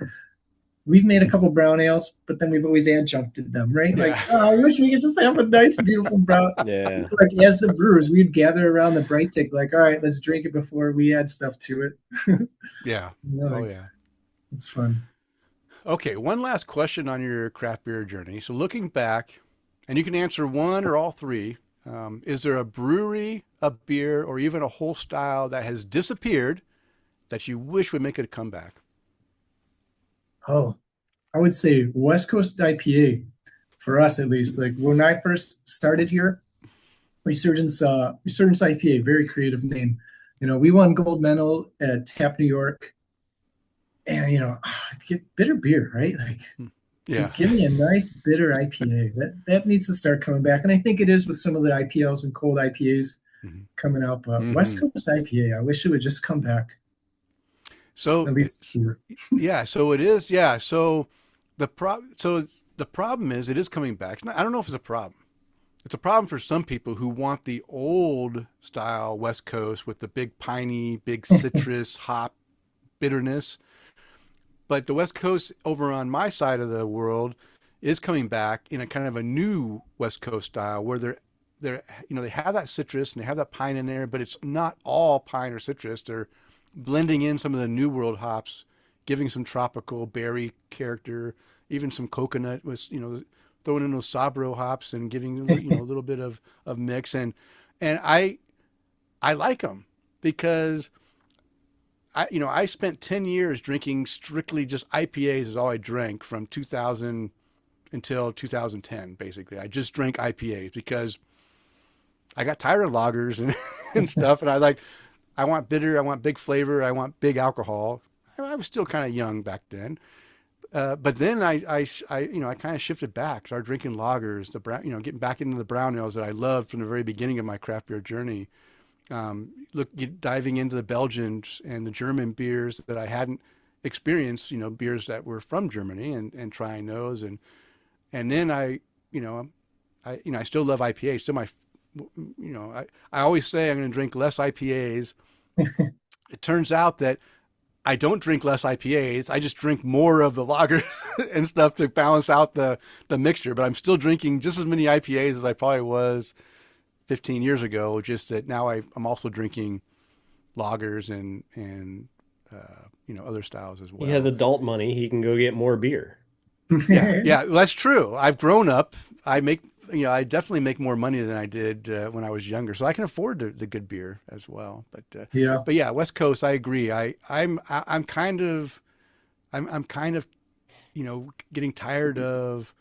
we've made a couple brown ales, but then we've always adjuncted them, right? Like,
Yeah.
oh, I wish we could just have a nice, beautiful brown.
Yeah.
Like, as the brewers, we'd gather around the bright tick, like, all right, let's drink it before we add stuff to it.
Yeah. Oh
Like,
yeah.
it's fun.
Okay, one last question on your craft beer journey. So looking back, and you can answer one or all three, is there a brewery, a beer, or even a whole style that has disappeared that you wish would make it a comeback?
Oh, I would say West Coast IPA for us at least. Like when I first started here, Resurgence IPA, very creative name. We won gold medal at Tap New York, and get bitter beer, right? Like
Yeah.
just give me a nice bitter IPA. That needs to start coming back, and I think it is with some of the IPLs and cold IPAs
Mhm.
coming out. But West
Mhm.
Coast IPA, I wish it would just come back
So,
at least here.
yeah, so it is. Yeah, so the problem is it is coming back. I don't know if it's a problem. It's a problem for some people who want the old style West Coast with the big piney, big citrus, hop bitterness. But the West Coast over on my side of the world is coming back in a kind of a new West Coast style where they have that citrus and they have that pine in there, but it's not all pine or citrus. They're blending in some of the New World hops, giving some tropical berry character, even some coconut with throwing in those Sabro hops and giving a little bit of mix and I like them because I spent 10 years drinking strictly just IPAs is all I drank from 2000 until 2010 basically. I just drank IPAs because I got tired of lagers and and stuff and I want bitter, I want big flavor, I want big alcohol. I was still kind of young back then. But then I kind of shifted back, started drinking lagers, the brown, getting back into the brown ales that I loved from the very beginning of my craft beer journey. Diving into the Belgians and the German beers that I hadn't experienced, beers that were from Germany and trying those. And then I still love IPA. Still I always say I'm going to drink less IPAs. It turns out that I don't drink less IPAs. I just drink more of the lagers and stuff to balance out the mixture. But I'm still drinking just as many IPAs as I probably was 15 years ago. Just that now I'm also drinking lagers and other styles as
He has
well.
adult money. He can go get more beer.
Yeah, yeah, well, that's true. I've grown up. I definitely make more money than I did when I was younger, so I can afford the good beer as well.
Yeah.
But yeah, West Coast, I agree. I'm kind of getting tired of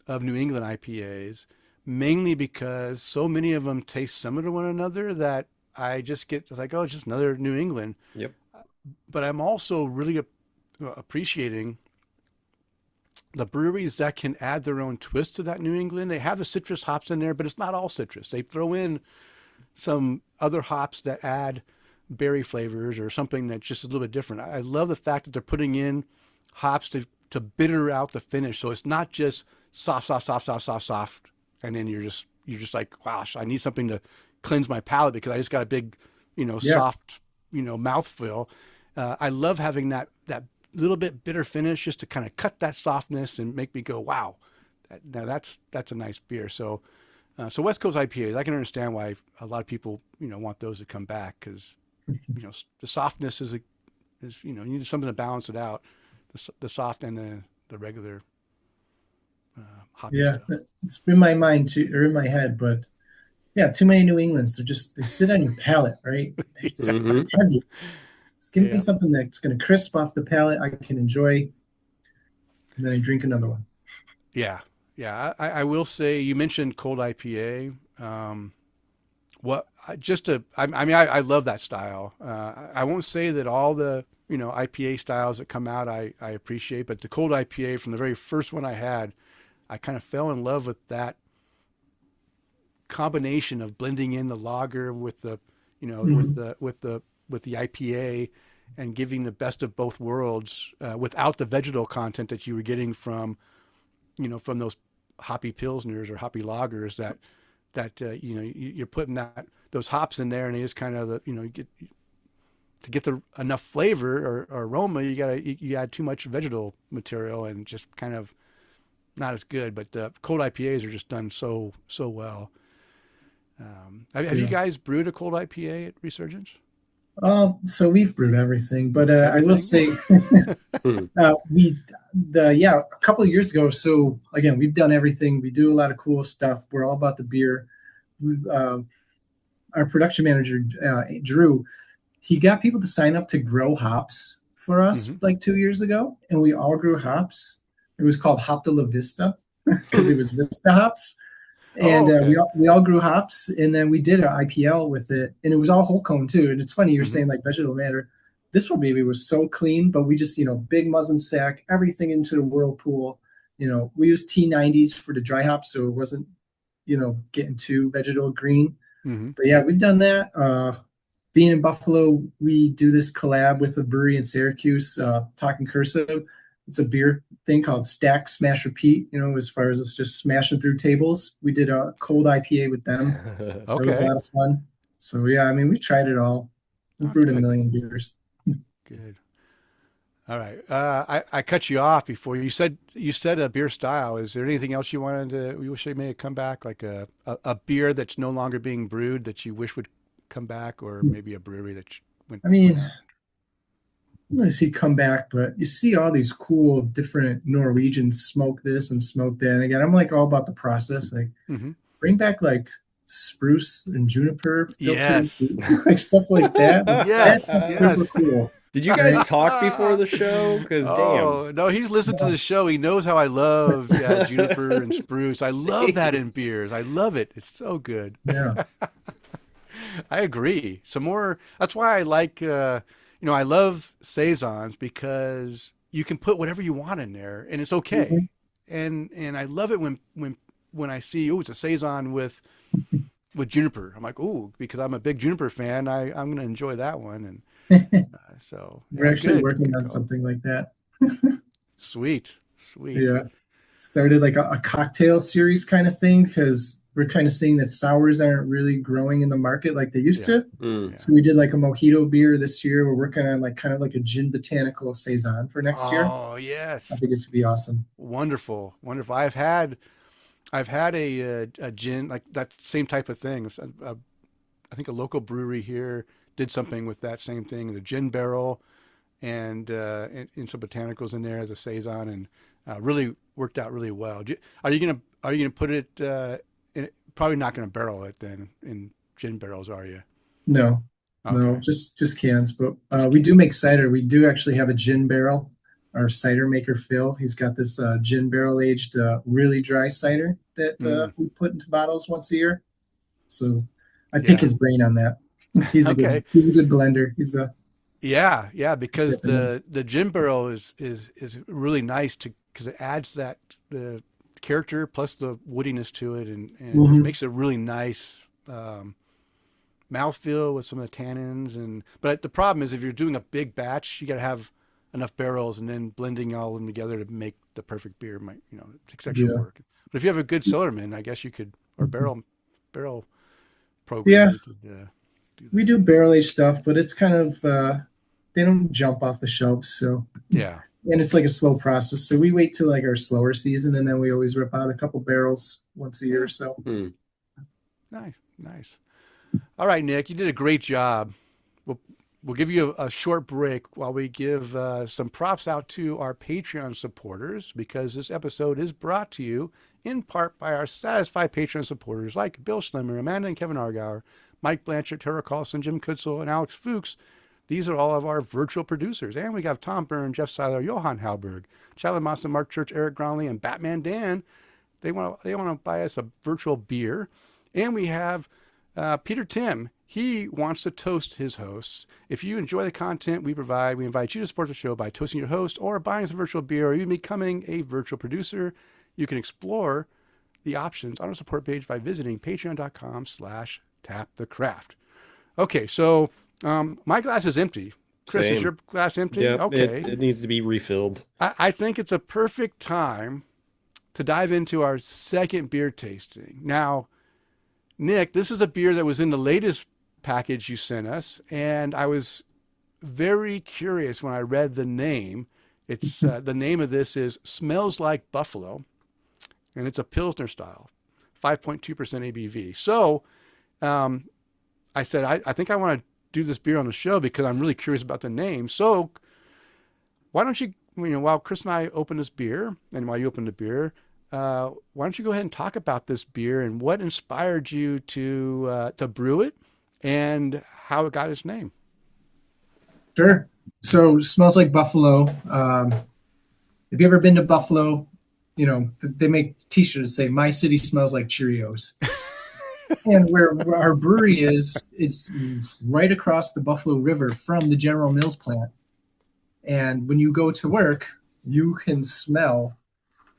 New England IPAs, mainly because so many of them taste similar to one another that I just get like, oh, it's just another New England.
Yep.
But I'm also really appreciating the breweries that can add their own twist to that New England. They have the citrus hops in there, but it's not all citrus. They throw in some other hops that add berry flavors or something that's just a little bit different. I love the fact that they're putting in hops to bitter out the finish. So it's not just soft, soft, soft, soft, soft, soft. And then you're just like, gosh, I need something to cleanse my palate because I just got a big,
Yeah.
soft, mouthfeel. I love having that little bit bitter finish just to kind of cut that softness and make me go, wow, now that's a nice beer. So West Coast IPAs, I can understand why a lot of people want those to come back because the softness is you need something to balance it out, the soft and the regular hoppy
Yeah.
stuff.
It's in my mind too, or in my head, but Yeah, too many New Englands. They sit on your palate, right? They're just heavy. Just give me something that's going to crisp off the palate I can enjoy, and then I drink another one.
Yeah, yeah. I will say you mentioned cold IPA. I love that style. I won't say that all the IPA styles that come out I appreciate, but the cold IPA from the very first one I had, I kind of fell in love with that combination of blending in the lager with the with the IPA and giving the best of both worlds without the vegetal content that you were getting from from those hoppy pilsners or hoppy lagers that you're putting those hops in there and they just kind of get the enough flavor or aroma you add too much vegetal material and just kind of not as good. But the cold IPAs are just done so well. Have you guys brewed a cold IPA at Resurgence?
So we've brewed everything, but I will say a couple of years ago. So again, we've done everything. We do a lot of cool stuff. We're all about the beer. Our production manager, Drew, he got people to sign up to grow hops for us like 2 years ago, and we all grew hops. It was called Hop de la Vista because it was Vista hops. And we all grew hops, and then we did an IPL with it, and it was all whole cone too. And it's funny you're saying like vegetable matter. This one maybe was so clean, but we just big muslin sack, everything into the whirlpool. We used T90s for the dry hops, so it wasn't getting too vegetal green. But yeah, we've done that. Being in Buffalo, we do this collab with a brewery in Syracuse, Talking Cursive. It's a beer thing called Stack, Smash, Repeat. As far as it's just smashing through tables. We did a cold IPA with them. That was a lot of fun. So yeah, I mean, we tried it all. We brewed a million beers.
Good. All right. I cut you off before you said a beer style. Is there anything else you wish they may have come back, like a beer that's no longer being brewed that you wish would come back, or maybe a brewery that went?
I mean, I'm going to see come back, but you see all these cool different Norwegians smoke this and smoke that. And again, I'm like all about the process. Like bring back like spruce and juniper filters, like stuff like that.
Yes,
that's super cool.
Did you guys talk before the show? Because damn.
No, he's listened to the show. He knows how I love juniper and spruce. I love that in beers. I love it. It's so good.
Yeah.
I agree. Some more. That's why I like. I love saisons because you can put whatever you want in there and it's okay. And I love it when I see it's a saison with juniper. I'm like, because I'm a big juniper fan. I'm going to enjoy that one. And so
we're actually working on something like that.
Sweet.
Yeah, started like a cocktail series kind of thing because we're kind of seeing that sours aren't really growing in the market like they used to. So we did like a mojito beer this year. We're working on like kind of like a gin botanical saison for next year.
Oh yes,
I think it's gonna be awesome.
Wonderful. I've had a gin like that same type of thing. I think a local brewery here did something with that same thing, the gin barrel and some botanicals in there as a saison, and really worked out really well. Are you gonna put it? Probably not going to barrel it then in gin barrels, are you?
No, no, just cans. But we do make cider. We do actually have a gin barrel. Our cider maker Phil, he's got this gin barrel aged, really dry cider that we put into bottles once a year. So I pick his brain on that. He's a good blender.
Because the gin barrel is really nice because it adds the character plus the woodiness to it and it makes a really nice mouthfeel with some of the tannins. But the problem is if you're doing a big batch, you got to have enough barrels and then blending all of them together to make the perfect beer might it takes extra work. But if you have a good cellarman, I guess you could, or barrel program.
We do barrel aged stuff, but it's kind of they don't jump off the shelves, so and it's like a slow process. So we wait till like our slower season, and then we always rip out a couple barrels once a year or so.
Nice. All right, Nick, you did a great job. we'll give you a short break while we give some props out to our Patreon supporters, because this episode is brought to you in part by our satisfied Patreon supporters like Bill Schlemmer, Amanda and Kevin Argauer, Mike Blanchard, Tara Carlson, Jim Kutzel, and Alex Fuchs. These are all of our virtual producers. And we got Tom Byrne, Jeff Seiler, Johan Halberg, Charlie Massa, Mark Church, Eric Gronley, and Batman Dan. They want to buy us a virtual beer. And we have Peter Tim. He wants to toast his hosts. If you enjoy the content we provide, we invite you to support the show by toasting your host or buying us a virtual beer or even becoming a virtual producer. You can explore the options on our support page by visiting patreon.com/tapthecraft. Okay, so my glass is empty. Kris,
Same.
is your glass empty?
Yep,
Okay.
it needs to be refilled.
I think it's a perfect time to dive into our second beer tasting. Now, Nick, this is a beer that was in the latest package you sent us, and I was very curious when I read the name. It's the name of this is Smells Like Buffalo, and it's a Pilsner style, 5.2% ABV. So I said, I think I want to do this beer on the show because I'm really curious about the name. So why don't you, while Kris and I open this beer, and while you open the beer, why don't you go ahead and talk about this beer and what inspired you to brew it and how it got its name?
Sure. So Smells Like Buffalo. Have you ever been to Buffalo? They make t-shirts that say "My city smells like Cheerios." And where our brewery is, it's right across the Buffalo River from the General Mills plant. And when you go to work, you can smell,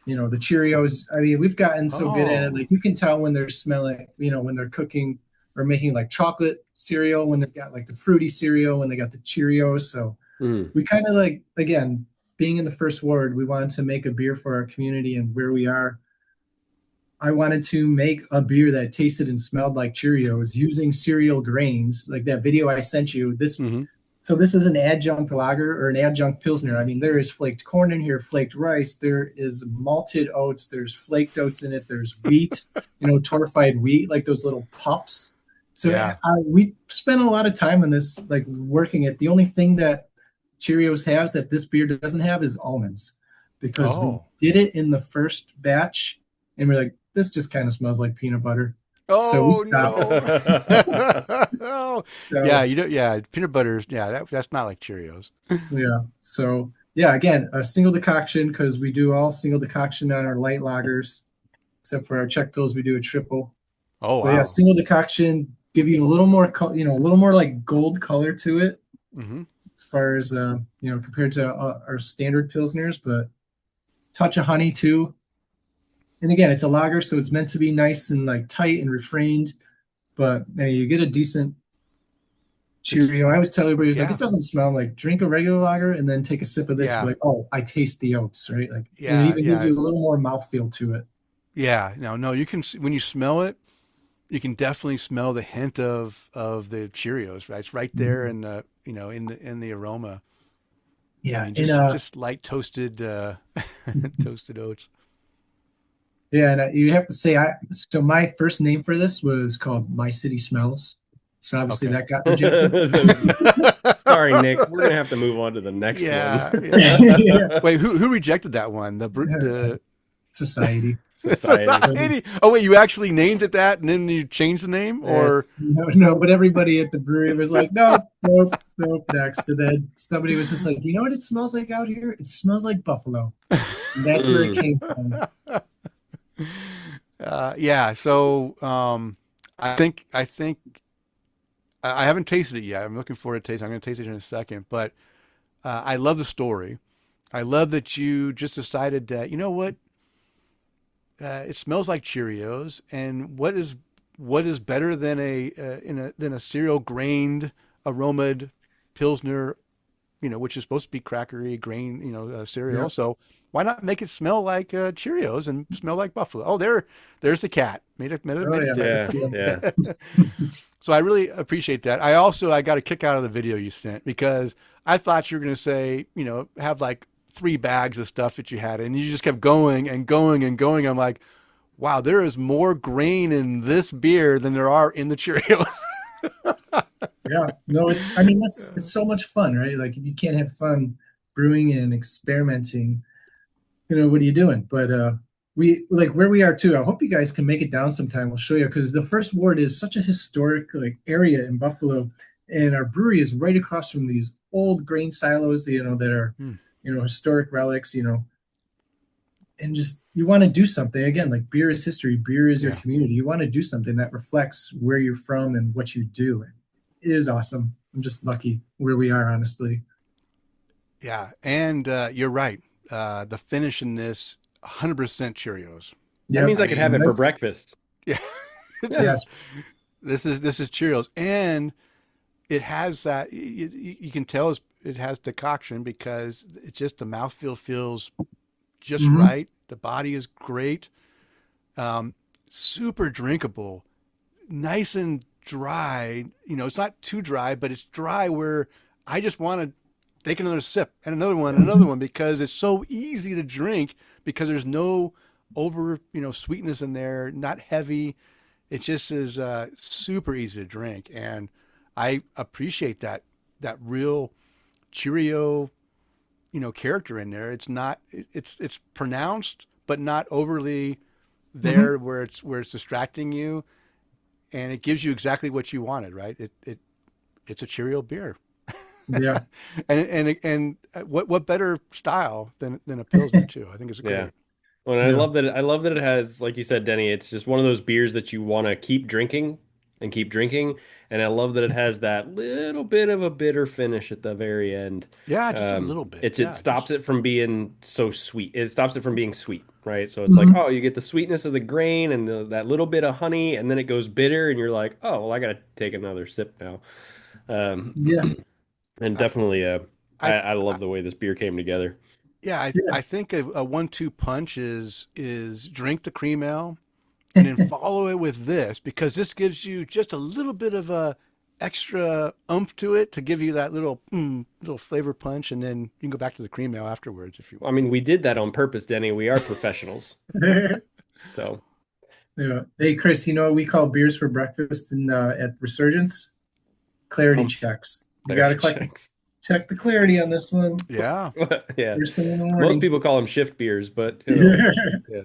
the Cheerios. I mean, we've gotten so good at it. Like, you can tell when they're smelling, when they're cooking or making like chocolate cereal, when they've got like the fruity cereal, when they got the Cheerios. So we kind of like, again, being in the first ward, we wanted to make a beer for our community and where we are. I wanted to make a beer that tasted and smelled like Cheerios using cereal grains, like that video I sent you. So this is an adjunct lager or an adjunct Pilsner. I mean, there is flaked corn in here, flaked rice. There is malted oats. There's flaked oats in it. There's wheat, torrefied wheat, like those little pups. So yeah. We spent a lot of time on this, like working it. The only thing that Cheerios has that this beer doesn't have is almonds, because we did it in the first batch and we're like, this just kind of smells like peanut butter. So we stopped.
No. So, peanut butter. Yeah, that's not like Cheerios.
Yeah. So again, a single decoction, because we do all single decoction on our light lagers, except for our Czech pills, we do a triple.
Oh, wow.
But yeah, single decoction, give you a little more, a little more like gold color to it, as far as compared to our standard pilsners, but touch of honey too. And again, it's a lager, so it's meant to be nice and like tight and refrained, but you get a decent Cheerio. I always tell everybody, like, it doesn't smell like, drink a regular lager and then take a sip of this. Yeah. Like, I taste the oats, right? Like, and it even gives you a little more mouthfeel to it. Yeah,
no, you can, when you smell it, you can definitely smell the hint of the Cheerios, right? It's right there in the, in the aroma.
Yeah,
and just light toasted, toasted oats.
Yeah, and you have to say, so my first name for this was called My City Smells. So obviously that got rejected.
Sorry, Nick. We're going to have to move on to the next one.
Yeah. Wait, who rejected that one? The
Society.
Society. Oh, wait, you actually named it that and then you changed the name? Or
No, but everybody at the brewery was like, nope, next. And then somebody was just like, you know what it smells like out here? It smells like buffalo. And that's where it came from.
So I think I haven't tasted it yet. I'm looking forward to tasting. I'm going to taste it in a second, but I love the story. I love that you just decided that, you know what, it smells like Cheerios, and what is better than a cereal grained aromaed Pilsner, which is supposed to be crackery grain, cereal. Yeah. So why not make it smell like Cheerios and smell like buffalo? Oh, there's the cat. Made it.
Yeah.
So I really appreciate that. I got a kick out of the video you sent, because I thought you were going to say, have like 3 bags of stuff that you had, and you just kept going and going and going. I'm like, wow, there is more grain in this beer than there are in the Cheerios.
Yeah. No, it's so much fun, right? Like if you can't have fun brewing and experimenting, what are you doing? But we like where we are too. I hope you guys can make it down sometime. We'll show you because the first ward is such a historic like area in Buffalo, and our brewery is right across from these old grain silos, that are,
Hmm.
historic relics, and just you want to do something again, like beer is history, beer is your
Yeah.
community. You want to do something that reflects where you're from and what you do. It is awesome. I'm just lucky where we are, honestly.
Yeah. And you're right. The finish in this 100% Cheerios.
That
Yep.
means
I
I could have
mean,
it for
Nice.
breakfast.
yeah. this
Yeah.
is this is Cheerios, and it has that you can tell it has decoction because it's just the mouthfeel feels just
Hmm.
right. The body is great, um, super drinkable, nice and dry. It's not too dry, but it's dry where I just want to take another sip and another one because it's so easy to drink because there's no over sweetness in there, not heavy. It just is super easy to drink, and I appreciate that real Cheerio character in there. It's not it's pronounced but not overly
Hmm.
there where it's distracting you, and it gives you exactly what you wanted, right? It's a Cheerio beer.
Yeah.
And what better style than a pilsner too? I think it's
Yeah.
great.
Well, and
Yeah.
I love that it has, like you said, Denny, it's just one of those beers that you want to keep drinking and keep drinking. And I love that it has that little bit of a bitter finish at the very end.
Yeah, just a little bit.
It
Yeah,
stops
just
it from being so sweet. It stops it from being sweet, right? So it's like,
Hmm.
oh, you get the sweetness of the grain and that little bit of honey, and then it goes bitter, and you're like, oh, well, I gotta take another sip now. Um,
Yeah.
and
I
definitely,
I,
I
I
love the way this beer came together.
yeah,
Yeah.
I think a 1-2 punch is drink the cream ale and then follow it with this because this gives you just a little bit of a extra oomph to it to give you that little flavor punch, and then you can go back to the cream ale afterwards if you
I
want.
mean, we did that on purpose, Denny. We are professionals. So,
Yeah. Hey, Chris, what we call beers for breakfast at Resurgence? Clarity
um,
checks. You got
clarity
to
checks.
check the clarity on this one.
Yeah.
Yeah.
First thing in the
Most
morning.
people call them shift beers, but yeah.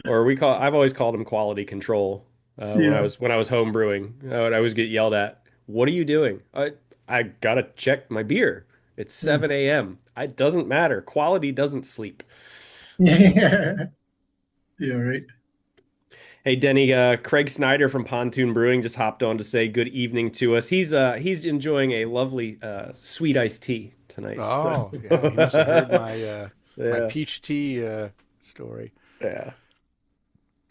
Or I've always called them quality control.
Yeah.
When I was home brewing, I would always get yelled at. What are you doing? I gotta check my beer. It's
Yeah.
7 a.m. It doesn't matter. Quality doesn't sleep.
Yeah. Yeah. Right.
Hey Denny, Craig Snyder from Pontoon Brewing just hopped on to say good evening to us. He's enjoying a lovely sweet iced tea tonight. So
Oh, yeah. He must have heard my
yeah,
peach tea story.
yeah.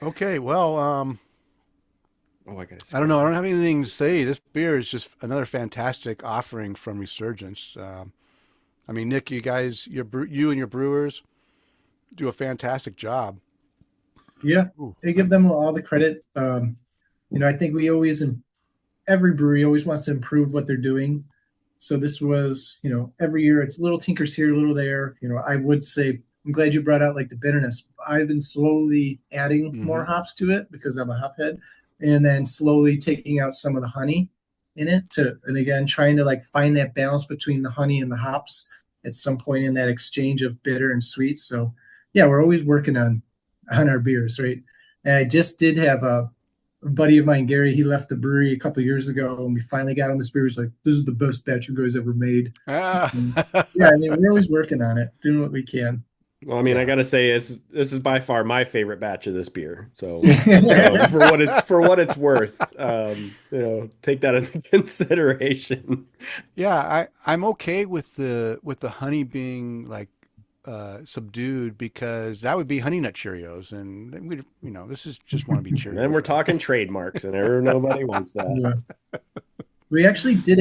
Okay, well,
Oh, I gotta
I don't
scroll
know. I
down.
don't have anything to say. This beer is just another fantastic offering from Resurgence. I mean, Nick, you guys, you and your brewers do a fantastic job.
Yeah.
Ooh,
They give them all the credit. I think every brewery always wants to improve what they're doing. So this was, every year it's little tinkers here, little there. I would say, I'm glad you brought out like the bitterness. I've been slowly adding
mm-hmm.
more hops to it because I'm a hophead, and then slowly taking out some of the honey in it and again, trying to like find that balance between the honey and the hops at some point in that exchange of bitter and sweet. So yeah, we're always working on our beers, right? And I just did have a buddy of mine, Gary, he left the brewery a couple of years ago, and we finally got him this beer. He's like, "This is the best batch you guys ever made."
Ah.
Yeah, I mean, we're always working on it, doing what we can.
Well, I mean, I
Yeah.
gotta say, this is by far my favorite batch of this beer. So,
Yeah.
for what it's worth, take that into consideration.
Yeah, I'm okay with the honey being like subdued because that would be honey nut Cheerios, and this is just want to be
And then
Cheerios,
we're
right?
talking trademarks, and nobody wants that.
Yeah. We actually did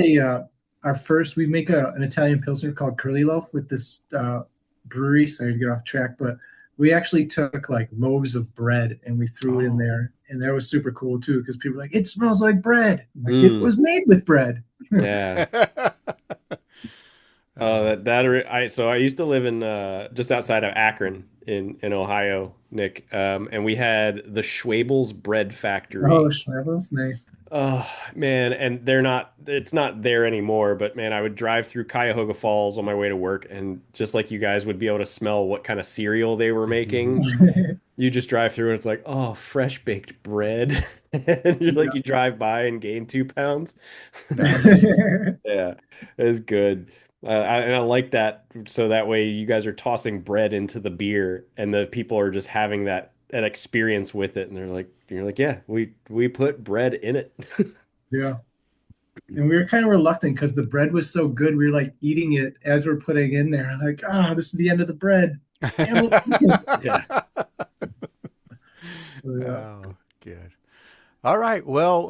our first. We make an Italian pilsner called Curly Loaf with this brewery. Sorry to get off track, but we actually took like loaves of bread and we threw it in
Oh,
there, and that was super cool too because people were like, "It smells like bread." I'm like, it
Mm,
was made with bread.
yeah. So I used to live in just outside of Akron in Ohio, Nick, and we had the Schwabel's Bread
Oh,
Factory.
Schwebel's nice.
Oh man, and it's not there anymore, but man, I would drive through Cuyahoga Falls on my way to work, and just like you guys would be able to smell what kind of cereal they were making. You just drive through and it's like, oh, fresh baked bread. And you're like, you drive by and gain 2 pounds.
Nice.
Yeah, it's good. And I like that. So that way you guys are tossing bread into the beer and the people are just having that experience with it. And you're like, yeah, we put bread in it.
Yeah. And we were kind of reluctant because the bread was so good. We were like eating it as we're putting in there. Like, this is the end of the bread. Damn it.
Yeah.
Yeah.
Oh, good. All right. Well,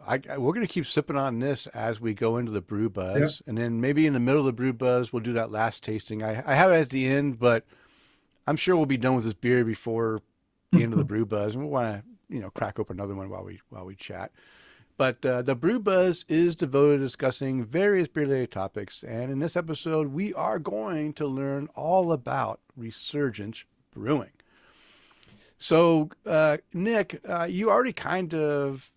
we're going to keep sipping on this as we go into the brew
Yep.
buzz, and then maybe in the middle of the brew buzz, we'll do that last tasting. I have it at the end, but I'm sure we'll be done with this beer before the end of the brew buzz, and we'll want to, crack open another one while we chat. But the brew buzz is devoted to discussing various beer-related topics, and in this episode, we are going to learn all about Resurgence Brewing. So, Nick, you already kind of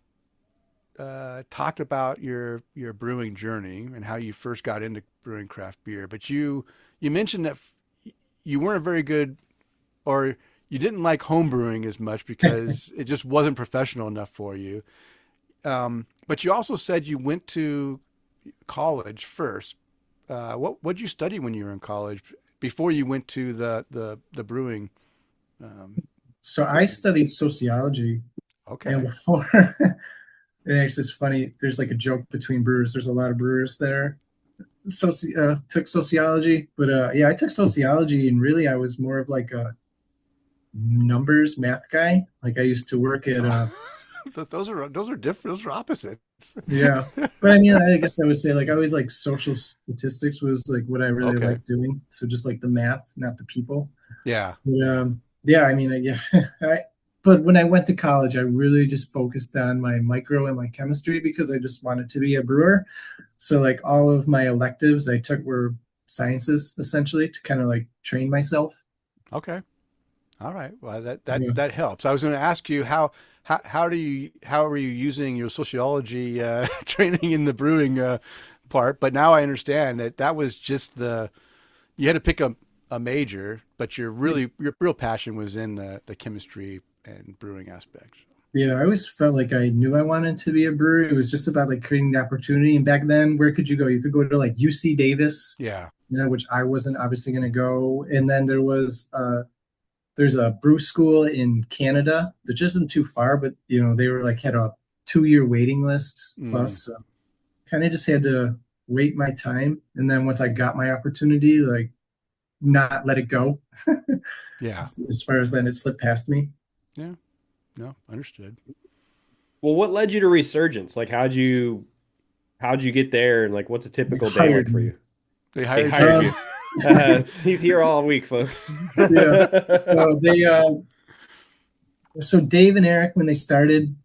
talked about your brewing journey and how you first got into brewing craft beer, but you mentioned that you weren't very good, or you didn't like home brewing as much because it just wasn't professional enough for you. But you also said you went to college first. What did you study when you were in college before you went to the brewing?
So I studied sociology,
Okay.
and before, and it's just funny. There's like a joke between brewers. There's a lot of brewers there. Took sociology, but yeah, I took sociology, and really, I was more of like a numbers math guy. Like I used to work at
Those are different. Those are opposites.
yeah. But I mean, I guess I would say like I always like social statistics was like what I really
Okay.
liked doing. So just like the math, not the people.
Yeah.
But yeah, I mean, yeah. But when I went to college, I really just focused on my micro and my chemistry because I just wanted to be a brewer. So like all of my electives I took were sciences essentially to kind of like train myself.
Okay. All right. Well,
Yeah.
that helps. I was going to ask you how are you using your sociology training in the brewing part? But now I understand that was just you had to pick a major, but your real passion was in the chemistry and brewing aspects.
Yeah, I always felt like I knew I wanted to be a brewer. It was just about like creating the opportunity. And back then, where could you go? You could go to like UC Davis,
Yeah.
which I wasn't obviously going to go. And then there's a brew school in Canada that isn't too far, but they were like had a 2-year waiting list
Mm,
plus. So kind of just had to wait my time. And then once I got my opportunity, like not let it go.
yeah.
As far as letting it slip past me.
Yeah. No, understood.
Well, what led you to Resurgence? Like how'd you get there and like what's a
They
typical day like
hired
for
me.
you?
They
They
hired
hired
you.
you. He's here all week, folks.
Yeah. So so Dave and Eric, when they started,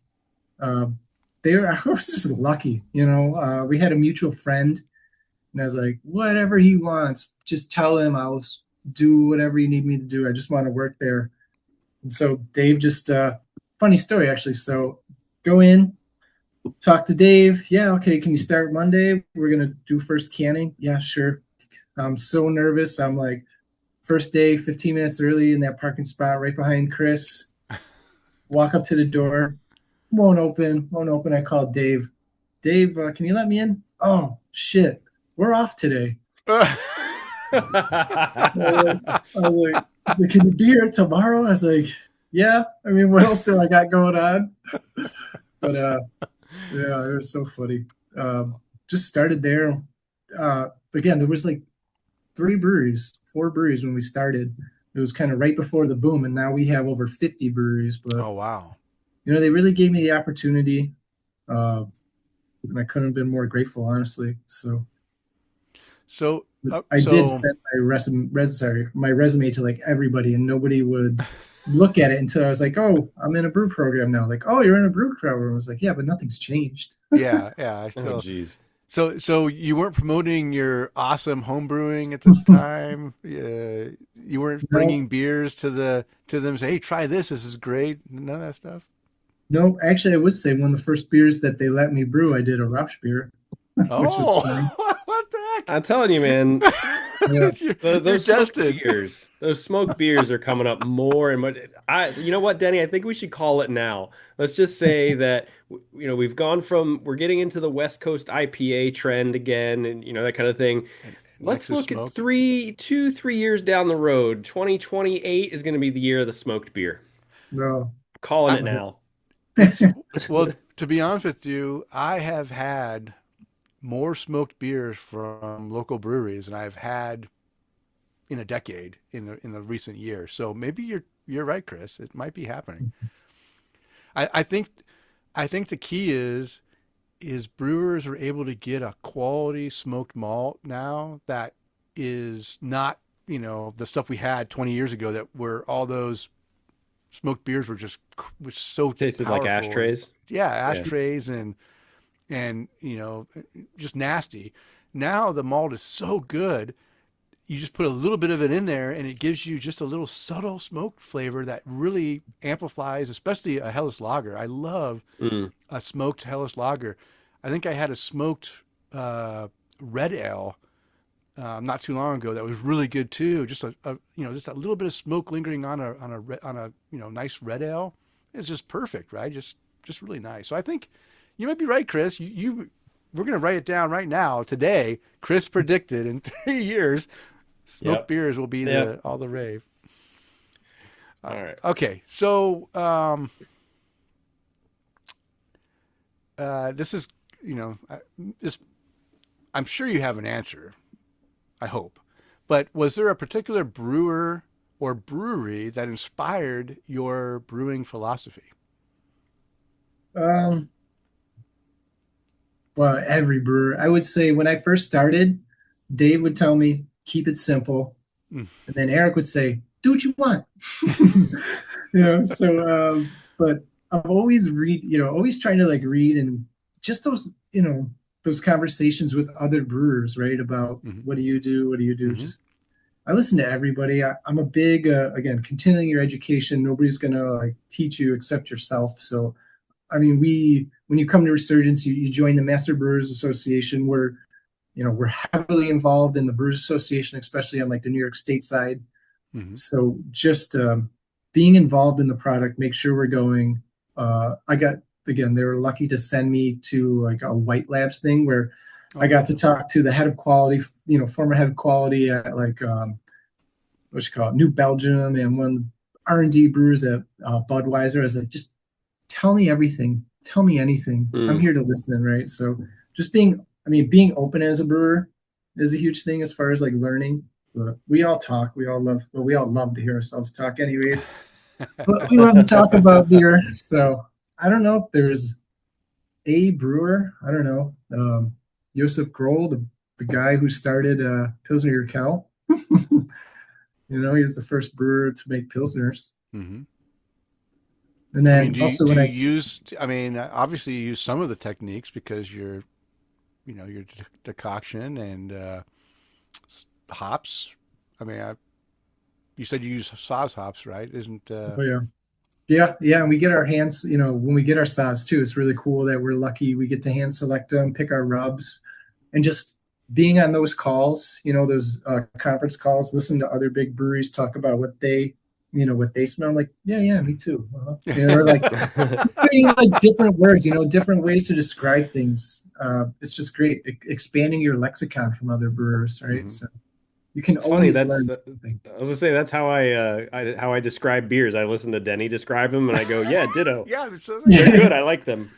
uh, I was just lucky, we had a mutual friend, and I was like, whatever he wants, just tell him do whatever you need me to do. I just want to work there. And so Dave just, funny story actually. So go in, talk to Dave. Yeah, okay. Can you start Monday? We're gonna do first canning. Yeah, sure. I'm so nervous. I'm like, first day, 15 minutes early in that parking spot right behind Chris. Walk up to the door, won't open. I called Dave. Dave, can you let me in? Oh shit, we're off today. I was like, can you be here tomorrow? I was like, yeah. I mean, what else do I got going on? But yeah, it was so funny. Just started there. Again, there was like 4 breweries when we started. It was kind of right before the boom, and now we have over 50 breweries. But
Oh, wow.
they really gave me the opportunity, and I couldn't have been more grateful, honestly. So
So,
I did send my resume to like everybody, and nobody would look at it until I was like, "Oh, I'm in a brew program now." Like, "Oh, you're in a brew program." I was like, "Yeah, but nothing's changed."
yeah, I
Oh,
still,
geez.
So you weren't promoting your awesome home brewing at this time. You weren't
No,
bringing beers to them. Say, hey, try this. This is great. None of that stuff.
no, actually, I would say one of the first beers that they let me brew, I did a Rauch beer, which was
Oh,
funny.
what the
I'm telling you, man,
Yeah.
heck? You're
those smoked
destined.
beers, those smoked beers are coming up more and more. You know what, Denny? I think we should call it now. Let's just say that, we've gone from, we're getting into the West Coast IPA trend again, and that kind of thing.
And next
Let's
is
look at
smoked.
3 years down the road. 2028 is going to be the year of the smoked beer.
No,
Calling
I,
it now.
it's well, to be honest with you, I have had more smoked beers from local breweries than I've had in a decade in the recent years. So maybe you're right, Chris. It might be happening. I think the key is brewers are able to get a quality smoked malt now that is not the stuff we had 20 years ago that were all those smoked beers were so
Tasted like
powerful and
ashtrays.
yeah,
Yeah.
ashtrays and just nasty. Now the malt is so good, you just put a little bit of it in there and it gives you just a little subtle smoked flavor that really amplifies, especially a Helles lager. I love
Mm.
a smoked Helles lager. I think I had a smoked uh, red ale not too long ago that was really good too. Just just a little bit of smoke lingering on a nice red ale. It's just perfect, right? Just really nice. So I think you might be right, Chris. You we're gonna write it down right now today. Chris predicted in 3 years, smoked
Yep.
beers will be
Yep.
the all the rave.
All right.
Okay, so this is this. I'm sure you have an answer. I hope. But was there a particular brewer or brewery that inspired your brewing philosophy?
um, well, every brewer. I would say when I first started, Dave would tell me, keep it simple.
Mm.
And then Eric would say, do what you want. But I'm always always trying to like read and just those conversations with other brewers, right? About
Hmm.
what do you do? What do you do?
Hmm.
Just I listen to everybody. I'm a big again continuing your education. Nobody's gonna like teach you except yourself. So I mean, we when you come to Resurgence, you join the Master Brewers Association. We're heavily involved in the Brewers Association, especially on like the New York State side.
Hmm.
So just being involved in the product, make sure we're going. I got again, they were lucky to send me to like a White Labs thing where
Oh,
I got
cool.
to talk to the head of quality, former head of quality at like what you call it, New Belgium, and one R&D brewers at Budweiser. I was like, just tell me everything, tell me anything. I'm
Mm.
here to listen, right? So just being open as a brewer is a huge thing as far as like learning. But we all talk, we all love to hear ourselves talk, anyways. But we love to talk about beer. So I don't know if there's a brewer. I don't know. Josef Grohl, the guy who started Pilsner Urquell. He was the first brewer to make Pilsners.
Hmm.
And
I mean,
then also
do
when
you
I,
use? I mean, obviously you use some of the techniques because your decoction and hops. I mean, you said you use Saaz hops, right? Isn't
oh yeah. Yeah, and we get our hands, when we get our saws too, it's really cool that we're lucky we get to hand select them, pick our rubs, and just being on those calls, those conference calls, listen to other big breweries talk about what they smell like. Yeah, yeah, me too. Or like creating like different words, different ways to describe things. It's just great expanding your lexicon from other brewers, right?
Mhm.
So you can
It's funny.
always
That's
learn
I
something.
was gonna say that's how I describe beers. I listen to Denny describe them, and I go, yeah, ditto.
Yeah, it's
They're good. I like them.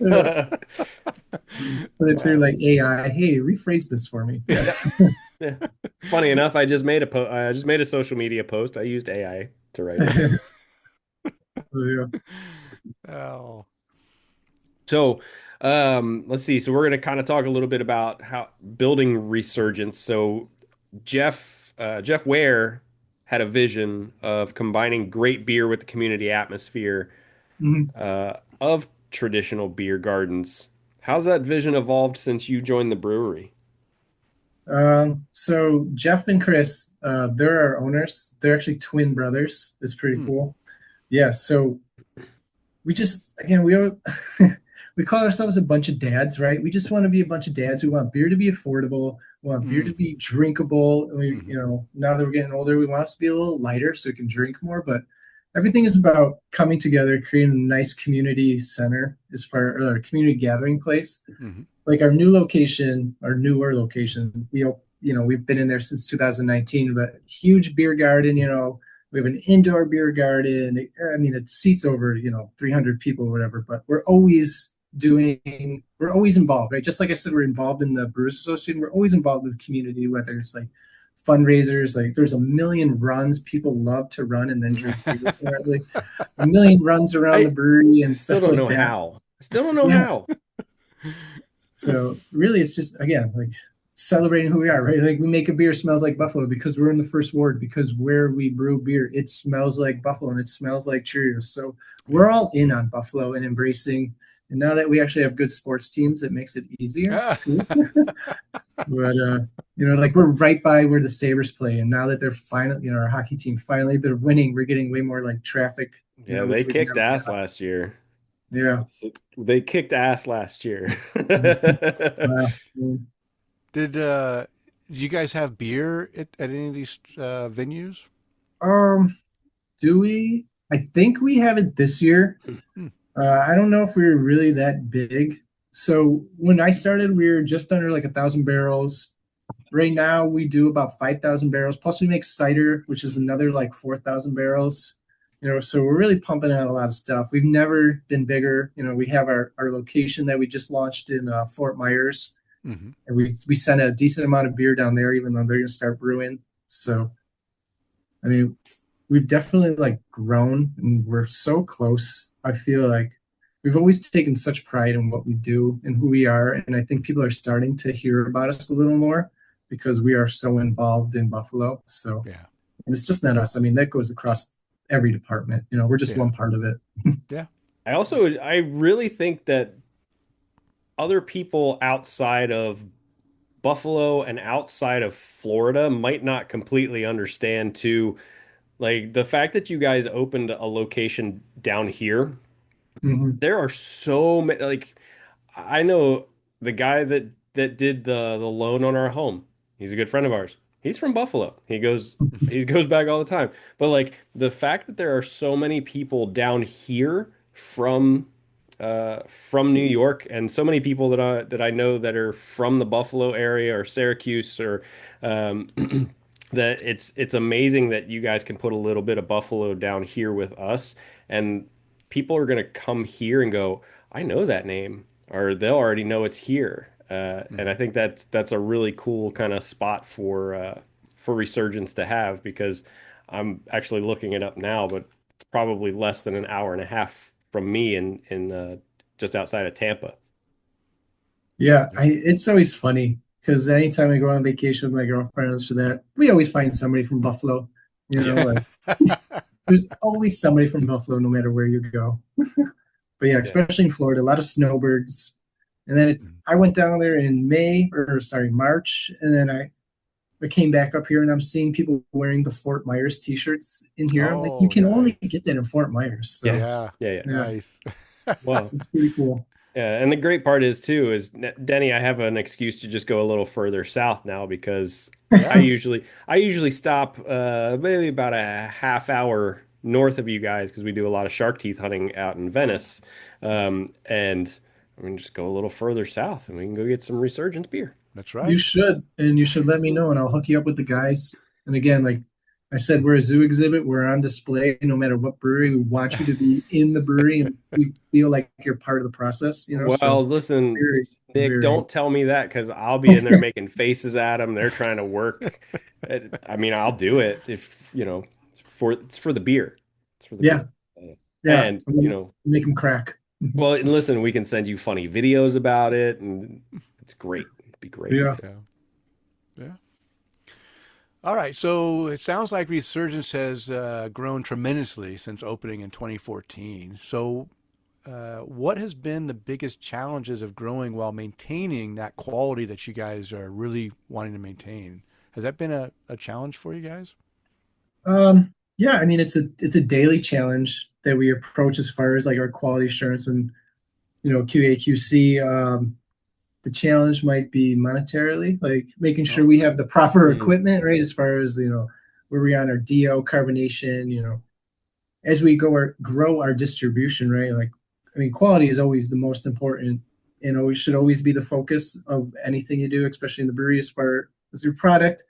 Yeah. Put it through
wow.
like AI. Hey, rephrase this for me. Yeah.
Yeah. Yeah. Funny enough, I just made a social media post. I used AI to write it.
Yeah.
Oh.
So, let's see. So we're going to kind of talk a little bit about how building Resurgence. So Jeff Ware had a vision of combining great beer with the community atmosphere
Mhm.
of traditional beer gardens. How's that vision evolved since you joined the brewery?
So Jeff and Chris, they're our owners. They're actually twin brothers. It's pretty
Hmm.
cool. Yeah. So we just, again, we all, we call ourselves a bunch of dads, right? We just want to be a bunch of dads. We want beer to be affordable. We want beer to
Mm.
be drinkable. And we,
Hmm.
now that we're getting older, we want it to be a little lighter so we can drink more. But everything is about coming together, creating a nice community center as far, or our community gathering place.
Hmm.
Like our new location, our newer location, we've been in there since 2019, but huge beer garden, we have an indoor beer garden. I mean, it seats over, 300 people or whatever, but we're always involved, right? Just like I said, we're involved in the Brewers Association. We're always involved with the community, whether it's like fundraisers, like there's a million runs. People love to run and then drink beer. Like a million runs around the
I
brewery
I
and
still
stuff
don't
like
know
that.
how. I still don't know
Yeah.
how.
So really, it's just again like celebrating who we are, right? Like we make a beer smells like Buffalo because we're in the first ward. Because where we brew beer, it smells like Buffalo and it smells like Cheerios. So we're all in on Buffalo and embracing. And now that we actually have good sports teams, it makes it easier too. But like we're right by where the Sabres play, and now that they're finally, our hockey team finally they're winning, we're getting way more like traffic,
Yeah, they
which we've
kicked
never
ass
got.
last year.
Yeah.
They kicked ass last year.
Wow.
Did you guys have beer at any of these venues?
Um, do we? I think we have it this year.
Hmm.
I don't know if we were really that big. So when I started, we were just under like 1,000 barrels. Right now, we do about 5,000 barrels. Plus, we make cider, which is another like 4,000 barrels. So we're really pumping out a lot of stuff. We've never been bigger. We have our location that we just launched in Fort Myers,
Hmm.
and we sent a decent amount of beer down there, even though they're going to start brewing. So I mean, we've definitely like grown and we're so close. I feel like we've always taken such pride in what we do and who we are. And I think people are starting to hear about us a little more because we are so involved in Buffalo. So,
Yeah.
and it's just not us. I mean, that goes across every department. We're just
Yeah.
one part of it.
Yeah.
I really think that other people outside of Buffalo and outside of Florida might not completely understand too, like the fact that you guys opened a location down here.
Hmm.
There are so many, like I know the guy that did the loan on our home. He's a good friend of ours. He's from Buffalo. He goes back all the time. But like the fact that there are so many people down here from New York and so many people that I know that are from the Buffalo area or Syracuse or um, that it's amazing that you guys can put a little bit of Buffalo down here with us and people are going to come here and go, I know that name, or they'll already know it's here. And I
Hmm.
think that's a really cool kind of spot for Resurgence to have because I'm actually looking it up now, but it's probably less than an hour and a half from me in just outside of Tampa.
Yeah, it's always funny because anytime I go on vacation with my girlfriend and for that, we always find somebody from Buffalo.
Yeah.
Like there's always somebody from Buffalo no matter where you go. But yeah,
Yeah.
especially in Florida, a lot of snowbirds. And then I went down there in March, and then I came back up here and I'm seeing people wearing the Fort Myers t-shirts in here. I'm like, you
Oh,
can only
nice.
get that in Fort Myers. So
Yeah.
Yeah.
Yeah. Yeah.
yeah,
Nice.
Well,
it's pretty cool.
yeah, and the great part is too is Denny, I have an excuse to just go a little further south now because I
Yeah.
usually I usually stop maybe about a half hour north of you guys because we do a lot of shark teeth hunting out in Venice, and we can just go a little further south and we can go get some Resurgence beer.
That's
You
right.
should, and you should let me know, and I'll hook you up with the guys. And again, like I said, we're a zoo exhibit. We're on display no matter what brewery. We want you to be in the brewery, and we feel like you're part of the process. So
Well, listen,
very,
Nick,
very.
don't tell me that because I'll be in there making faces at them. They're trying to work. I mean, I'll do it if, it's for the beer. It's for the
Yeah,
beer.
yeah.
And,
I'm gonna make them crack.
well, and listen, we can send you funny videos about it and it's great. It'd be great.
Yeah.
Yeah. Yeah. All right. So it sounds like Resurgence has grown tremendously since opening in 2014. So what has been the biggest challenges of growing while maintaining that quality that you guys are really wanting to maintain? Has that been a challenge for you guys?
Yeah, I mean it's a daily challenge that we approach as far as like our quality assurance and QA QC. The challenge might be monetarily, like making sure
Oh,
we have the proper
Mm.
equipment, right? As far as where we are on our DO carbonation, as we grow our distribution, right? Like, I mean, quality is always the most important, and always should always be the focus of anything you do, especially in the brewery as far as your product.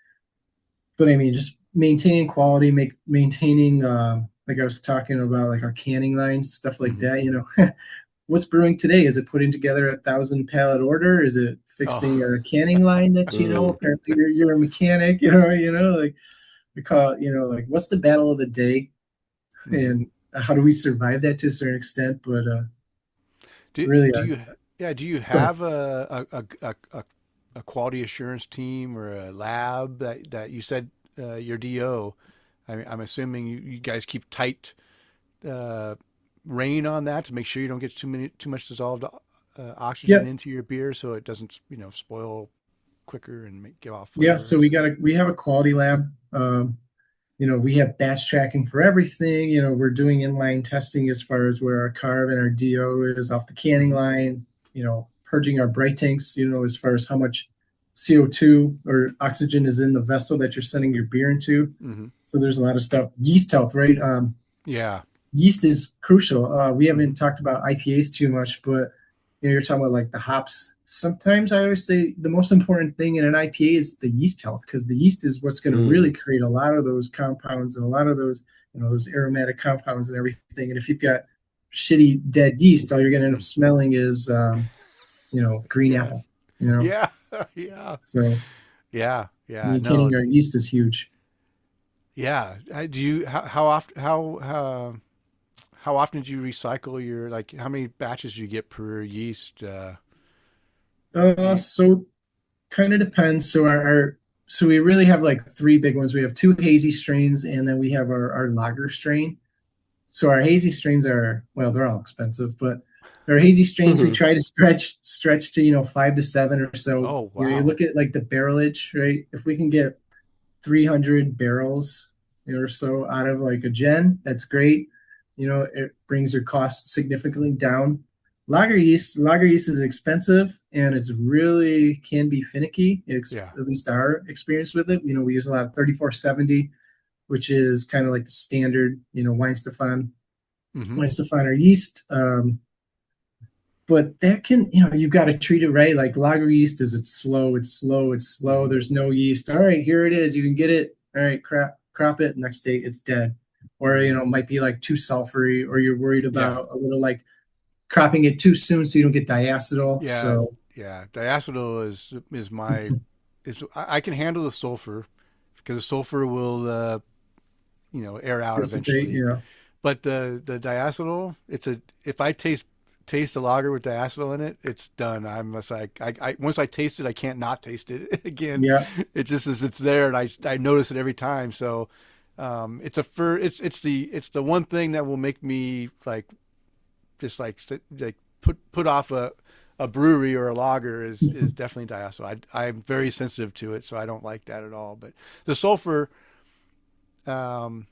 But I mean, just maintaining quality, maintaining like I was talking about, like our canning line, stuff like
hmm.
that. What's brewing today? Is it putting together 1,000 pallet order? Is it fixing
Oh,
a canning line that
Mm.
apparently you're a mechanic? Like we call it, like what's the battle of the day,
hmm.
and how do we survive that to a certain extent? But
Do
really,
do you yeah, do you
go ahead.
have a quality assurance team or a lab that you said your DO? I'm assuming you guys keep tight uh, rein on that to make sure you don't get too much dissolved oxygen
Yep.
into your beer, so it doesn't spoil quicker and give off
Yeah.
flavor
So
and stuff.
we have a quality lab. We have batch tracking for everything. We're doing inline testing as far as where our carb and our DO is off the canning
Hmm.
line, purging our bright tanks, as far as how much CO2 or oxygen is in the vessel that you're sending your beer into.
Hmm.
So there's a lot of stuff. Yeast health, right?
Yeah.
Yeast is crucial. We
Hmm.
haven't talked about IPAs too much, but you're talking about like the hops. Sometimes I always say the most important thing in an IPA is the yeast health, because the yeast is what's going to really
Mm.
create a lot of those compounds and a lot of those, those aromatic compounds and everything. And if you've got shitty dead yeast, all you're going to end up smelling is, green apple.
Yes.
You know,
Yeah. Yeah.
so
Yeah. Yeah. No.
maintaining our yeast is huge.
Yeah. Do you how often how often do you recycle your like how many batches do you get per yeast? You,
So kind of depends. So so we really have like three big ones. We have two hazy strains, and then we have our lager strain. So our hazy strains are, well, they're all expensive, but our hazy strains we try to stretch to 5 to 7 or so.
oh
You
wow.
look at like the barrelage, right? If we can get 300 barrels or so out of like a gen, that's great. It brings your cost significantly down. Lager yeast is expensive, and it's really can be finicky.
Yeah.
At least our experience with it. We use a lot of 3470, which is kind of like the standard,
Hmm.
Weinstefan yeast. But that can, you've got to treat it right. Like lager yeast is it's slow, it's slow, it's slow.
Hmm.
There's no yeast. All right, here it is. You can get it. All right, crop it. Next day it's dead. Or,
Hmm.
it might be like too sulfury, or you're worried
Yeah.
about a little like cropping it too soon so you don't get diacetyl.
Yeah.
So
Yeah. Diacetyl is my is I can handle the sulfur because the sulfur will air out
dissipate,
eventually. But the diacetyl, it's a if I taste a lager with diacetyl in it, it's done. I'm just like I once I taste it, I can't not taste it again.
yeah.
It just is it's there, and I notice it every time. So it's the one thing that will make me like just like put off a brewery or a lager is definitely diacetyl. I'm very sensitive to it, so I don't like that at all. But the sulfur, um,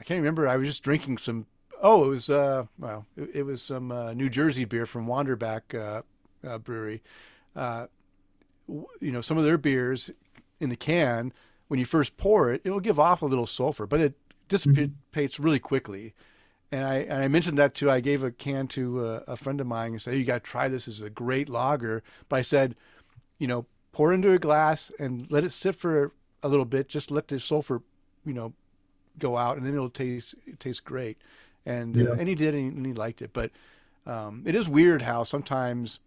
I can't remember. I was just drinking some. Oh, it was it was some New Jersey beer from Wanderback Brewery. Uh, some of their beers in the can, when you first pour it, it'll give off a little sulfur, but it
Mhm.
dissipates really quickly. And I mentioned that too. I gave a can to a friend of mine and said, hey, "You got to try this. This is a great lager." But I said, pour it into a glass and let it sit for a little bit. Just let the sulfur, you know, go out, and then it tastes great.
Yeah.
And he did, and he liked it. But it is weird how sometimes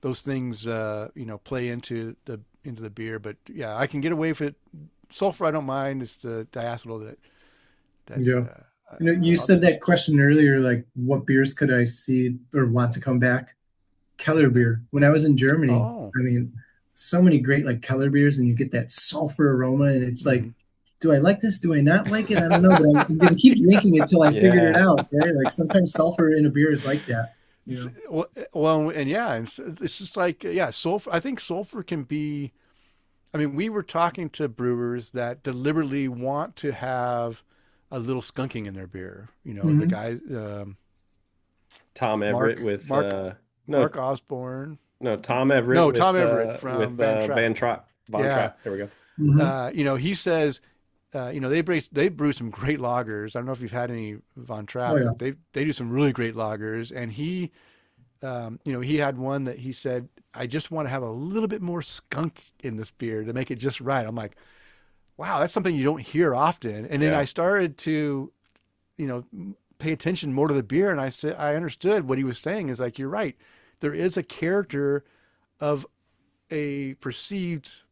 those things play into the beer. But yeah, I can get away with it. Sulfur, I don't mind. It's the diacetyl that
Yeah. You
I'll
said that
just
question earlier, like what beers could I see or want to come back? Keller
yeah.
beer. When I was in Germany,
Oh.
I mean, so many great like Keller beers, and you get that sulfur aroma, and it's like,
Mhm.
do I like this? Do I not like it? I don't know, but I'm going to keep drinking it until I figure it
Yeah.
out, right? Like sometimes sulfur in a beer is like that.
Well, and yeah, and it's just like, yeah, sulfur. I think sulfur can be. I mean, we were talking to brewers that deliberately want to have a little skunking in their beer. You know, the
Mhm.
guys,
Tom Everett
Mark,
with
Mark,
no
Mark Osborne.
no Tom Everett
No, Tom Everett from Van Trapp.
Van Trott Von
Yeah,
Trapp. There we go.
Mhm.
you know, he says, you know, they brew some great lagers. I don't know if you've had any Von
Oh
Trapp,
yeah.
but they do some really great lagers. And he, you know, he had one that he said, I just want to have a little bit more skunk in this beer to make it just right. I'm like, wow, that's something you don't hear often. And then
Yeah.
I started to, you know, pay attention more to the beer, and I understood what he was saying is like, you're right. There is a character of a perceived,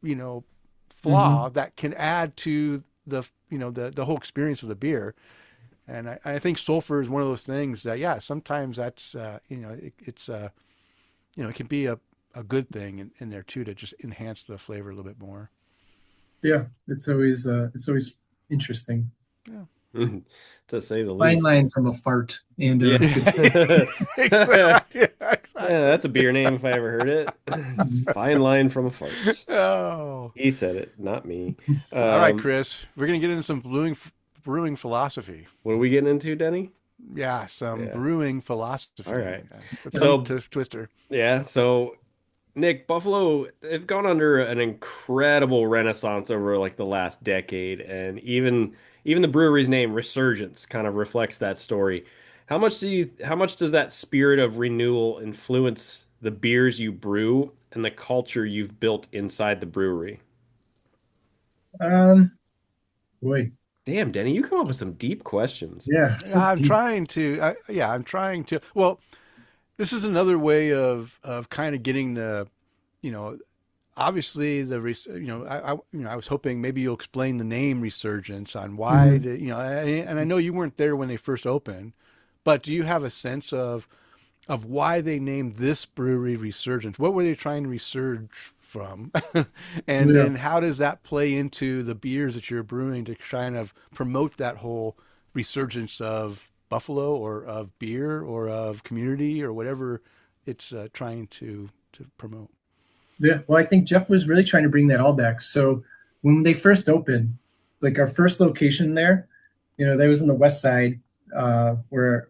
you know, flaw
Mhm.
that can add to the, you know, the whole experience of the beer. And I think sulfur is one of those things that, yeah, sometimes that's, you know, it's, you know, it can be a good thing in there too, to just enhance the flavor a little bit more.
Yeah, it's always interesting.
Yeah.
To say the
Fine
least.
line from a fart and
Yeah.
a good.
Yeah,
Exactly. Exactly.
that's a beer name if I ever heard it. Fine line from a fart.
Oh.
He said it, not me.
All right,
Um,
Chris. We're gonna get into some brewing philosophy.
what are we getting into, Denny?
Yeah, some
Yeah.
brewing
All
philosophy.
right.
It's a tongue
So
twister.
yeah, so Nick, Buffalo, they've gone under an incredible renaissance over like the last decade, and even the brewery's name, Resurgence, kind of reflects that story. How much does that spirit of renewal influence the beers you brew and the culture you've built inside the brewery?
Um, Boy,
Damn, Denny, you come up with some deep questions.
yeah, so
I'm
deep.
trying to. Yeah, I'm trying to. Well, this is another way of kind of getting the, you know, obviously you know, you know, I was hoping maybe you'll explain the name Resurgence on why
Mhm.
the, you know, and I know you weren't there when they first opened, but do you have a sense of why they named this brewery Resurgence? What were they trying to resurge from? And
Yeah.
then how does that play into the beers that you're brewing to kind of promote that whole resurgence of Buffalo or of beer or of community or whatever it's trying to promote?
Yeah, well, I think Jeff was really trying to bring that all back. So when they first opened, like our first location there, that was in the west side, where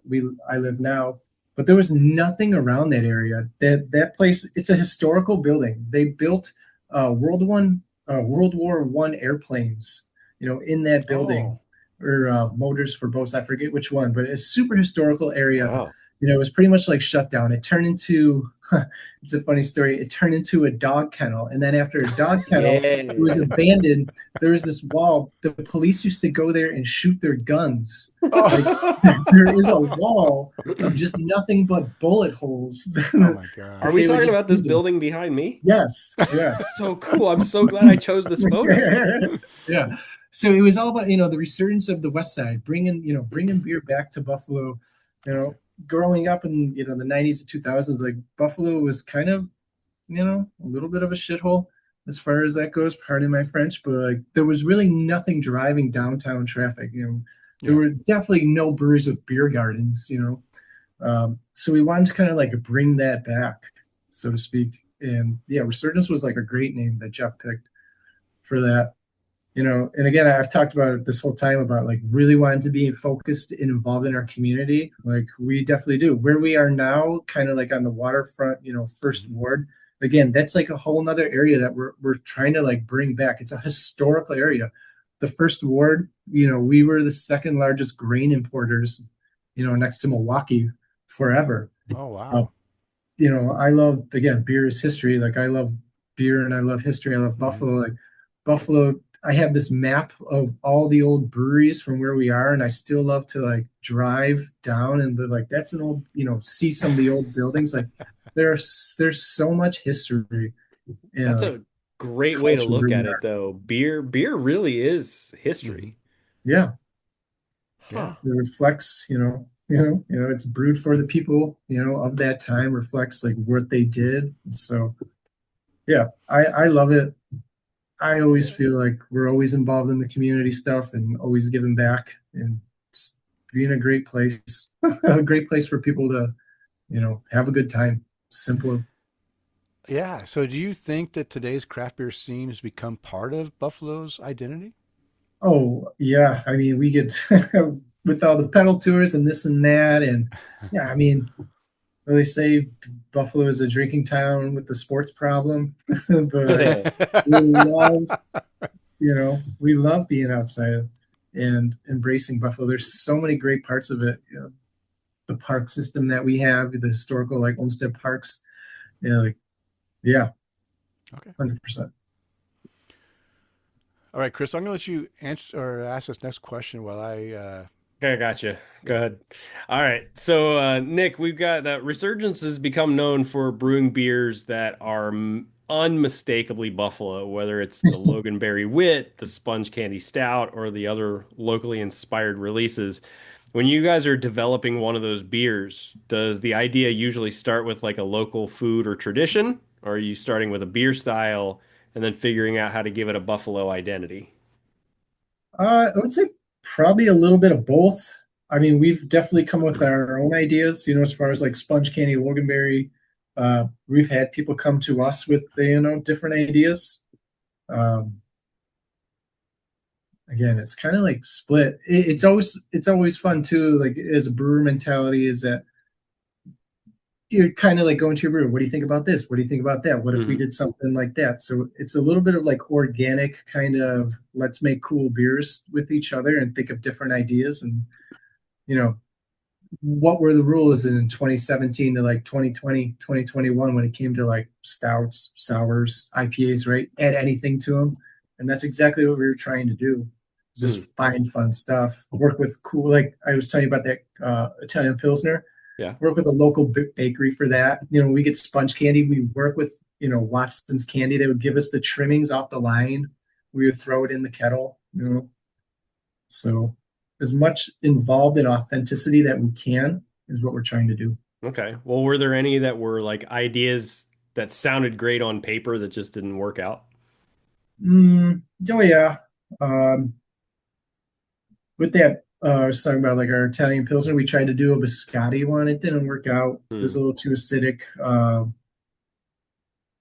I live now, but there was nothing around that area. That place, it's a historical building. They built World War One airplanes, in that building,
Oh,
or motors for boats. I forget which one, but it's a super historical area.
Wow.
It was pretty much like shut down. It turned into it's a funny story. It turned into a dog kennel. And then after a dog kennel, it was
Yeah.
abandoned. There was this wall. The police used to go there and shoot their guns. Like
oh,
there is a wall of just nothing but bullet holes
oh my
Are
that
God.
we
they would
talking
just
about this
use them.
building behind me?
Yes, yes.
So cool. I'm so glad I chose this photo.
Yeah. So it was all about, the resurgence of the West Side, bringing beer back to Buffalo. You know, growing up in, the 90s to 2000s, like Buffalo was kind of, a little bit of a shithole as far as that goes, pardon my French, but like there was really nothing driving downtown traffic. There
Yeah.
were definitely no breweries with beer gardens. So we wanted to kind of like bring that back, so to speak. And yeah, Resurgence was like a great name that Jeff picked for that. And again, I've talked about it this whole time about like really wanting to be focused and involved in our community. Like we definitely do. Where we are now, kind of like on the waterfront, First Ward. Again, that's like a whole nother area that we're trying to like bring back. It's a historical area. The First Ward, we were the second largest grain importers, next to Milwaukee forever.
Oh
Uh,
wow.
I love, again, beer is history. Like I love beer and I love history. I love
Hmm.
Buffalo. Like Buffalo, I have this map of all the old breweries from where we are, and I still love to like drive down and like that's an old, see some of the old buildings. Like there's so much history and
That's
like
a great way to
culture where
look
we
at it,
are.
though. Beer really is
Hmm.
history.
Yeah,
Yeah.
Huh.
it reflects, it's brewed for the people, of that time, reflects like what they did. So yeah, I love it. I always feel like we're always involved in the community stuff and always giving back and being a great place, a great place for people to, have a good time. Simple.
Yeah. So do you think that today's craft beer scene has become part of Buffalo's identity?
Oh, yeah. I mean, we get with all the pedal tours and this and that. And yeah, I mean, well, they say Buffalo is a drinking town with the sports problem, but we love, we love being outside and embracing Buffalo. There's so many great parts of it. The park system that we have, the historical like Olmsted parks, like yeah,
Okay.
100%.
All right, Kris, I'm going to let you answer or ask this next question while
Okay, I got you. Go
yeah.
ahead. All right. So, Nick, we've got Resurgence has become known for brewing beers that are unmistakably Buffalo, whether it's the Loganberry Wit, the Sponge Candy Stout, or the other locally inspired releases. When you guys are developing one of those beers, does the idea usually start with like a local food or tradition, or are you starting with a beer style and then figuring out how to give it a Buffalo identity?
I would say probably a little bit of both. I mean, we've definitely come with our own ideas, as far as like sponge candy, loganberry. We've had people come to us with different ideas. Um, Again, it's kind of like split. It's always fun too. Like as a brewer mentality is that you're kind of like going to your brewer. What do you think about this? What do you think about that? What if we
Mhm.
did something like that? So it's a little bit of like organic kind of let's make cool beers with each other and think of different ideas. And you know what were the rules in 2017 to like 2020, 2021 when it came to like stouts, sours, IPAs, right? Add anything to them. And that's exactly what we were trying to do. Just
Mm.
find fun stuff, work with cool, like I was telling you about that Italian Pilsner,
Yeah.
work with a local bakery for that. We get sponge candy. We work with, Watson's Candy. They would give us the trimmings off the line. We would throw it in the kettle. So as much involved in authenticity that we can is what we're trying to do.
Okay. Well, were there any that were like ideas that sounded great on paper that just didn't work out?
Oh yeah. Um, with that, I was talking about like our Italian Pilsner. We tried to do a biscotti one. It didn't work out. It was
Hmm.
a little too acidic.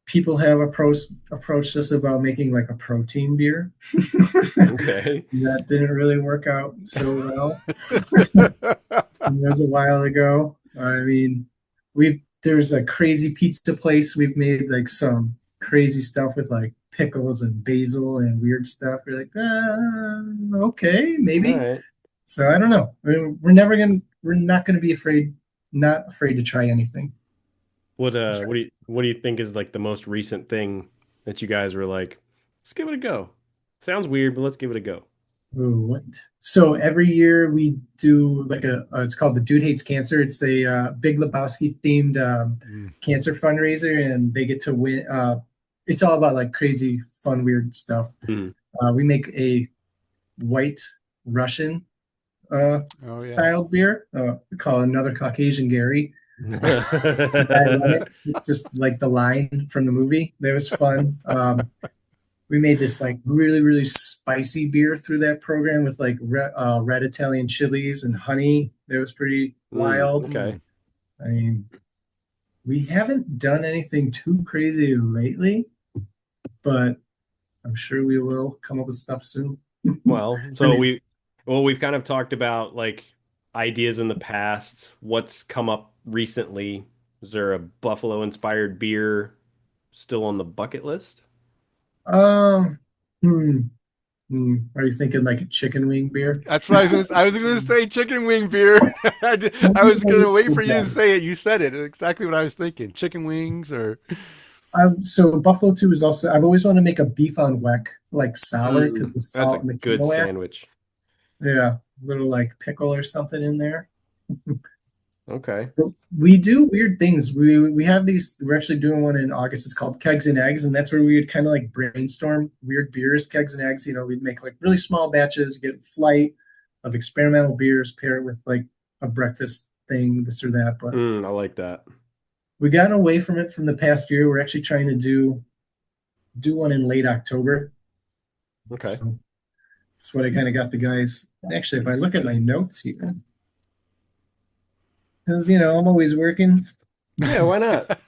People have approached us about making like a protein beer.
Okay.
That didn't really work out so well. It was a while ago. I mean, there's a crazy pizza place. We've made like some crazy stuff with like pickles and basil and weird stuff. We're like, okay,
All
maybe.
right.
So I don't know. I mean, we're not gonna be not afraid to try anything.
What
That's right.
what do you think is like the most recent thing that you guys were like, let's give it a go. Sounds weird, but let's give it a go.
Ooh, what? So every year we do like it's called the Dude Hates Cancer. It's a Big Lebowski themed
Mm.
cancer fundraiser, and they get to win. It's all about like crazy, fun, weird stuff.
Hmm.
We make a white Russian
Oh yeah.
styled beer. We call it Another Caucasian Gary. I run it. It's just like the line from the movie. That was fun. We made this like really, really spicy beer through that program with like red Italian chilies and honey. That was pretty wild.
Okay.
Mm.
I mean, we haven't done anything too crazy lately, but I'm sure we will come up with stuff soon.
Well,
I mean,
we've kind of talked about like ideas in the past. What's come up recently? Is there a Buffalo inspired beer still on the bucket list?
um, hmm, are you thinking like a chicken wing beer?
That's what I was going to say chicken wing beer. I was going to wait for you to say it. You said it. Exactly what I was thinking. Chicken wings or
So Buffalo 2 is also, I've always wanted to make a beef on weck, like sour, because the
That's a
salt and the
good
quinoa.
sandwich.
Yeah, little like pickle or something in there.
Okay.
But we do weird things. We have these. We're actually doing one in August. It's called Kegs and Eggs, and that's where we would kind of like brainstorm weird beers. Kegs and Eggs. We'd make like really small batches, get a flight of experimental beers, pair it with like a breakfast thing, this or that. But
I like that.
we got away from it from the past year. We're actually trying to do one in late October.
Okay.
So that's what I kind of got the guys. Actually, if I look at my notes here, because I'm always working.
Yeah, why not?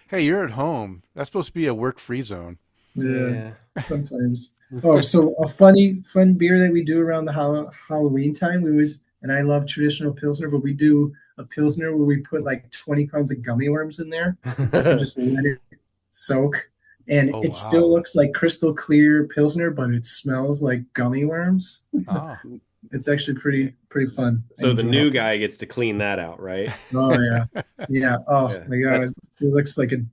Hey, you're at home. That's supposed to be a work-free zone.
Yeah,
Yeah.
sometimes. Oh, so a fun beer that we do around the Halloween time. And I love traditional Pilsner, but we do a Pilsner where we put like 20 pounds of gummy worms in there and just let it soak. And
Oh,
it still
wow.
looks like crystal clear Pilsner, but it smells like gummy worms.
Oh,
It's actually pretty fun. I
So the
enjoy
new
it.
guy gets to clean that out, right?
Oh yeah. Yeah. Oh
Yeah.
my God. It looks like a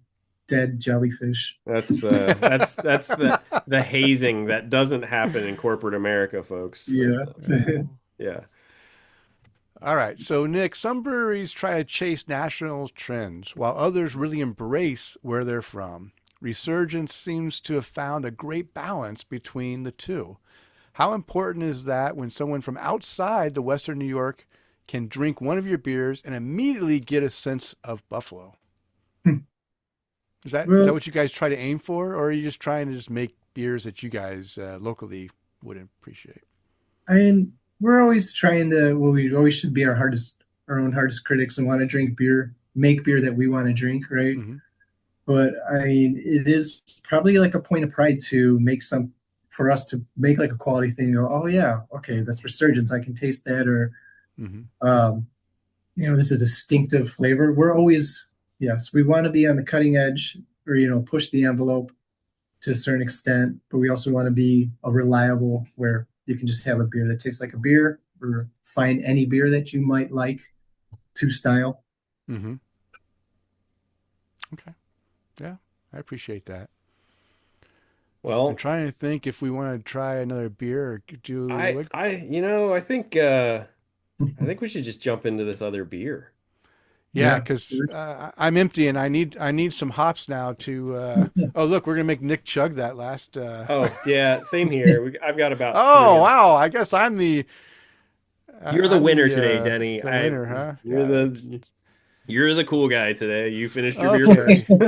dead jellyfish.
That's the hazing that doesn't happen in corporate America, folks.
Yeah.
Yeah.
all right. So, Nick, some breweries try to chase national trends while others really embrace where they're from. Resurgence seems to have found a great balance between the two. How important is that when someone from outside the Western New York can drink one of your beers and immediately get a sense of Buffalo? Is that
Well,
what you guys try to aim for, or are you just trying to just make beers that you guys locally would appreciate?
I mean, we're always trying to, well, we always should be our own hardest critics and want to make beer that we want to drink, right?
Hmm.
But I mean, it is probably like a point of pride to for us to make like a quality thing. Go, oh yeah, okay, that's Resurgence. I can taste that, or
Hmm.
um, there's a distinctive flavor. We're always, yes, we want to be on the cutting edge, or push the envelope to a certain extent, but we also want to be a reliable where you can just have a beer that tastes like a beer, or find any beer that you might like to style.
Hmm. Okay. Yeah, I appreciate that. I'm
Well,
trying to think if we want to try another beer or do
I
what.
I you know, I think we should just jump into this other beer.
Yeah,
Yeah.
because I'm empty and I need some hops now to. Oh, look, we're gonna make Nick chug that last.
Oh, yeah, same here. I've got about three
Oh
of
wow! I guess I'm the
You're the
I'm
winner today, Denny.
the winner, huh?
You're
Yeah.
the cool guy today. You finished your beer
Okay.
first.
Okay.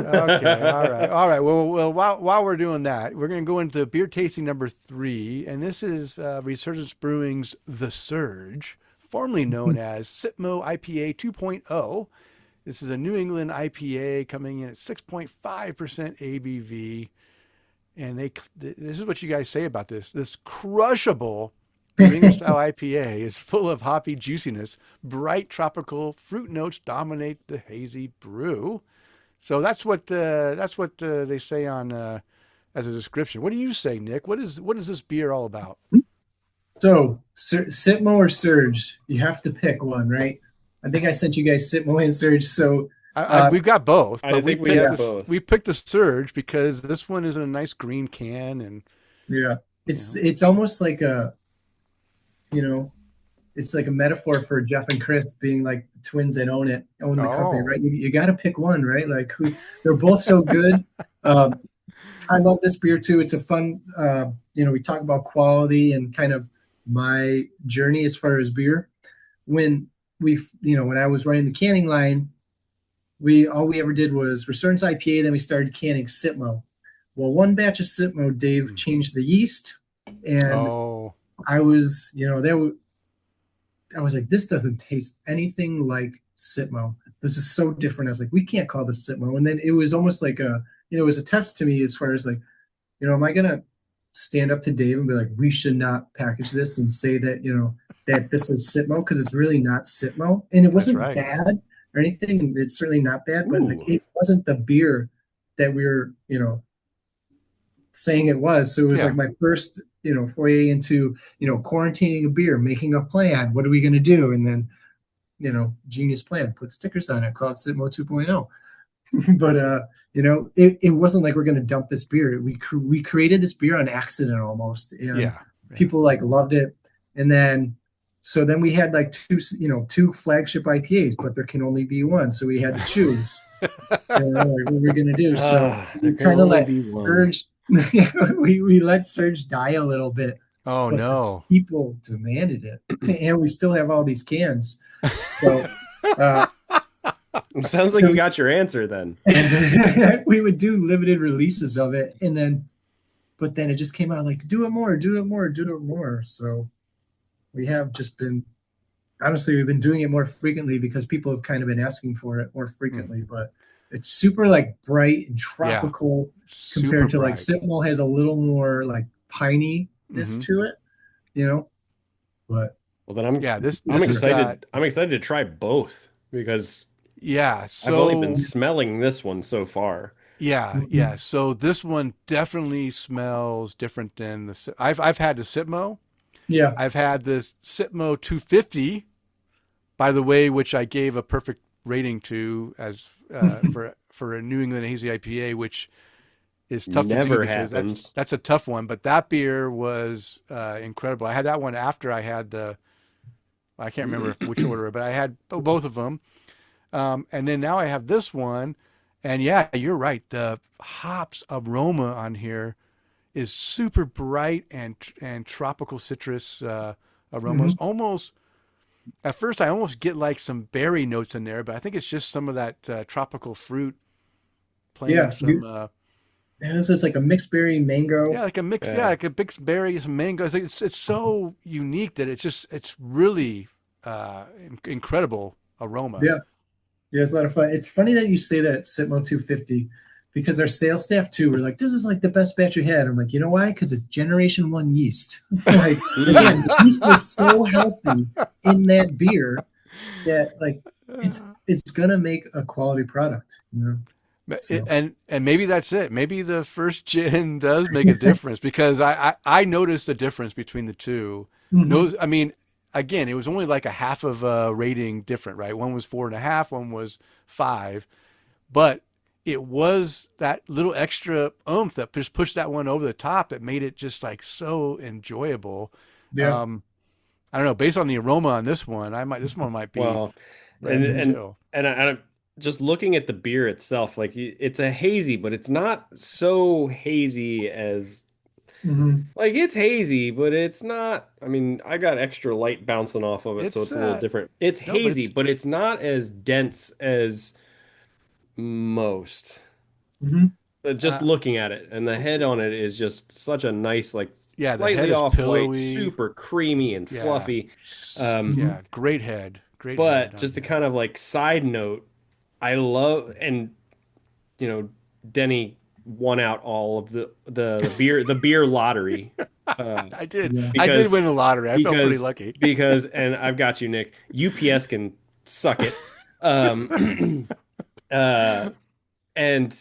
All right. All right. Well. While we're doing that, we're going to go into beer tasting number 3, and this is Resurgence Brewing's The Surge, formerly known as Sitmo IPA 2.0. This is a New England IPA coming in at 6.5% ABV, and this is what you guys say about this. This crushable New England style IPA is full of hoppy juiciness. Bright tropical fruit notes dominate the hazy brew. So that's what they say on as a description. What do you say, Nick? What is this beer all about?
So, Sitmo or Surge? You have to pick one, right? I think I sent you guys Sitmo and Surge. So,
We've got both,
I
but we
think we
picked
have
yeah,
this.
both.
We picked the Surge because this one is in a nice green can, and
yeah,
you
it's
know.
it's almost like you know, it's like a metaphor for Jeff and Chris being like the twins that own the company,
Oh.
right? You got to pick one, right? Like they're both so good. Um, I love this beer too. It's a fun, we talk about quality and kind of my journey as far as beer. When when I was running the canning line, all we ever did was Resurgence IPA. Then we started canning Sitmo. Well, one batch of Sitmo, Dave
Mm.
changed the yeast, and
Oh.
I was, I was like, this doesn't taste anything like Sitmo. This is so different. I was like, we can't call this Sitmo. And then it was almost like it was a test to me as far as like, am I gonna stand up to Dave and be like, we should not package this and say that, that this is Sitmo, because it's really not Sitmo. And it
That's
wasn't
right.
bad or anything. It's certainly not bad, but like
Ooh.
it wasn't the beer that we were, saying it was. So it was
Yeah.
like my first, foray into, quarantining a beer, making a plan. What are we going to do? And then, genius plan, put stickers on it, call it Sitmo 2.0. But, it wasn't like we're going to dump this beer. We created this beer on accident almost. And
Yeah. Yeah.
people like loved it. And then, so then we had like two flagship IPAs, but there can only be one. So we had to choose. Like, what we're going to do. So
There
we
can
kind of
only
let
be one.
Surge we let Surge die a little bit,
Oh
but the
no.
people demanded it, and we still have all these cans. So,
It sounds like
so
you got your answer then.
we would do limited releases of it, and then, but then it just came out like, do it more, do it more, do it more. So we have just been honestly, we've been doing it more frequently because people have kind of been asking for it more
Mm.
frequently. But it's super like bright and
Yeah.
tropical
Super
compared to like
bright.
Sitmo has a little more like pininess
Mm-hmm.
to it, you know. But
Well, then I'm
Yeah, this
I'm
has got,
excited. I'm excited to try both because
yeah,
I've only been
so
smelling this one so far.
yeah. So this one definitely smells different than I've had the Sitmo.
yeah,
I've had this Sitmo 250, by the way, which I gave a perfect rating to as for a New England hazy IPA, which is tough to do
Never
because
happens.
that's a tough one. But that beer was incredible. I had that one after I had I can't remember which order, but I had both of them. And then now I have this one, and yeah, you're right. The hops aroma on here is super bright and tropical citrus aromas.
Mhm.
Almost at first, I almost get like some berry notes in there, but I think it's just some of that tropical fruit playing
Yeah.
some.
And this is like a mixed berry mango.
Yeah, like a mix. Yeah,
Yeah.
like a mixed berry, some mangoes. It's so unique that it's really incredible aroma.
Yeah. Yeah, it's a lot of fun. It's funny that you say that Sitmo 250 because our sales staff too were like, this is like the best batch we had. I'm like, you know why? Because it's generation one yeast. Like, again, the yeast was so healthy in that beer that like it's gonna make a quality product, you know. So
And maybe that's it. Maybe the first gin does make a difference because I noticed a difference between the two.
mhm.
No, I mean, again, it was only like a half of a rating different, right? One was 4.5, one was 5, but it was that little extra oomph that just pushed that one over the top that made it just like so enjoyable.
Yeah.
Um, I don't know. Based on the aroma on this one might be
Well,
right up there
and
too.
I'm just looking at the beer itself, like it's a hazy, but it's not so hazy as
Mhm.
like it's hazy, but it's not. I mean, I got extra light bouncing off of it, so
It's
it's a little different. It's
no, but
hazy, but it's not as dense as most.
Mhm.
Just
uh,
looking at it, and the head on it is just such a nice, like
yeah, the head
slightly
is
off white,
pillowy.
super creamy and
Yeah.
fluffy. Um,
Mhm.
Yeah. Great head
but
on
just to
here.
kind of like side note, I love and you know, Denny won out all of the beer lottery.
I did.
Yeah.
I did
Because
win the lottery. I felt pretty
because
lucky.
and I've got you, Nick. UPS can suck it. Uh and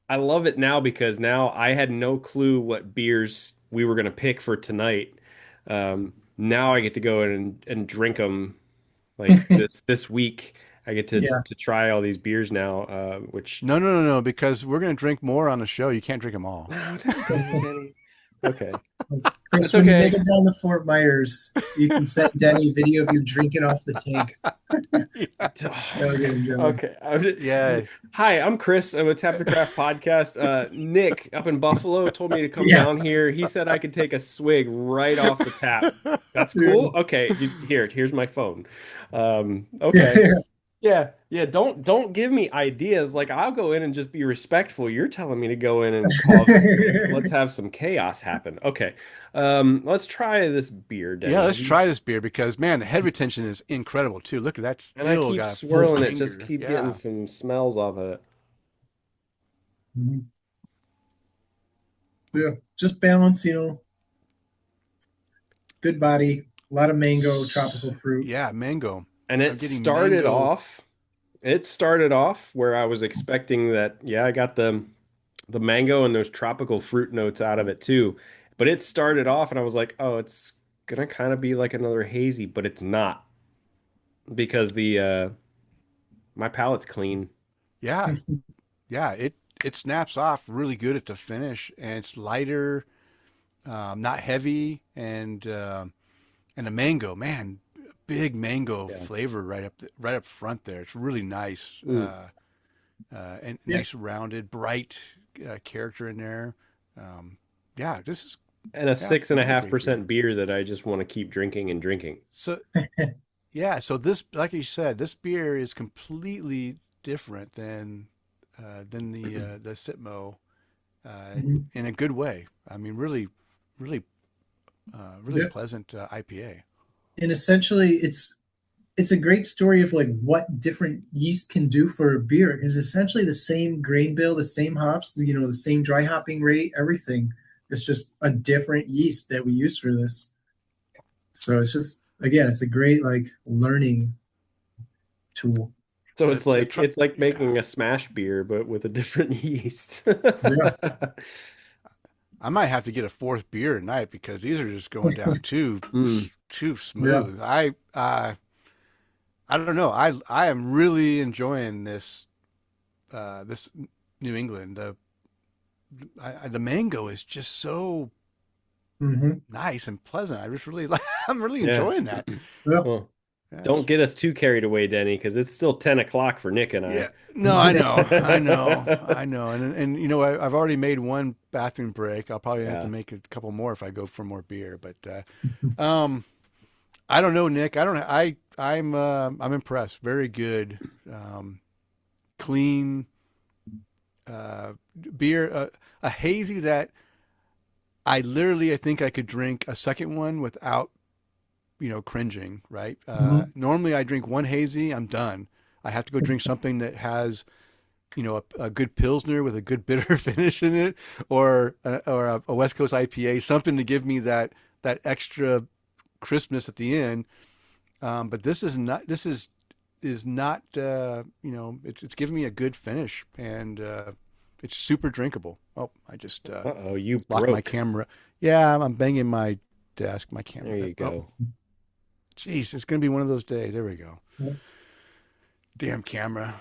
I love it now because now I had no clue what beers we were going to pick for tonight. Now I get to go in and drink them like this week. I get
Yeah.
to try all these beers now, which
No, because we're gonna drink more on the show. You can't drink them all.
no, dang it, Denny. Okay,
Chris,
that's
when you make
okay.
it down to Fort Myers, you can send Denny a video of you drinking off the tank.
Yeah.
That'll get him going.
Okay.
Yeah.
Hi, I'm Chris. I'm with Tap the Craft podcast. Nick up in Buffalo told me to come
Yeah.
down here. He said I could take a swig right off the tap. That's
Yeah.
cool. Okay, here's my phone. Okay.
Yeah.
Yeah. Don't give me ideas. Like I'll go in and just be respectful. You're telling me to go in and cause let's have some chaos happen. Okay. Let's try this beer,
Yeah,
Denny.
let's try this beer because man, the head retention is incredible too. Look at that,
And I
still
keep
got a full
swirling it, just
finger.
keep getting
Yeah.
some smells off of it.
Mhm. Yeah. Just balance, good body, a lot of mango, tropical fruit.
Yeah, mango.
And
I'm getting mango.
it started off where I was expecting that, yeah, I got the mango and those tropical fruit notes out of it too. But it started off and I was like, oh, it's gonna kind of be like another hazy, but it's not because the my palate's clean.
Yeah, yeah. It snaps off really good at the finish, and it's lighter, not heavy, and a mango, man, big mango
Yeah.
flavor right up front there. It's really nice,
Mm.
and
Yeah.
nice rounded, bright character in there. Um, yeah, this is
And a
yeah,
six and a
another
half
great
percent
beer.
beer that I just want to keep drinking and drinking.
So yeah, so this, like you said, this beer is completely different than the Sitmo
Mhm.
in a good way. I mean, really
Yeah.
pleasant IPA.
And essentially, it's it's a great story of like what different yeast can do for a beer. It's essentially the same grain bill, the same hops, the same dry hopping rate, everything. It's just a different yeast that we use for this. So it's just, again, it's a great like learning tool.
So
The
it's like
yeah.
making a smash beer, but with a different yeast.
Yeah.
I might have to get a fourth beer tonight because these are just going down
Mm.
too
Yeah.
smooth. I don't know. I am really enjoying this New England. The mango is just so
Hmm.
nice and pleasant. I just really like. I'm really
Yeah.
enjoying that.
Yeah.
Well, don't
Yes.
get us too carried away, Denny, because it's still 10 o'clock for Nick and I.
Yeah. No, I know. And you know, I've already made one bathroom break. I'll probably have to
Yeah.
make a couple more if I go for more beer. But I don't know, Nick. I don't. I'm impressed. Very good, clean beer. A hazy that I think I could drink a second one without cringing. Right.
Hmm.
Normally I drink one hazy. I'm done. I have to go drink something that has a good pilsner with a good bitter finish in it, or a West Coast IPA, something to give me that extra crispness at the end. But this is not. Is not. It's giving me a good finish, and it's super drinkable. Oh, I just
Uh-oh, you
locked my
broke.
camera. Yeah, I'm banging my desk. My
There
camera.
you
Oh,
go.
geez, it's gonna be one of those days. There we go. Damn camera.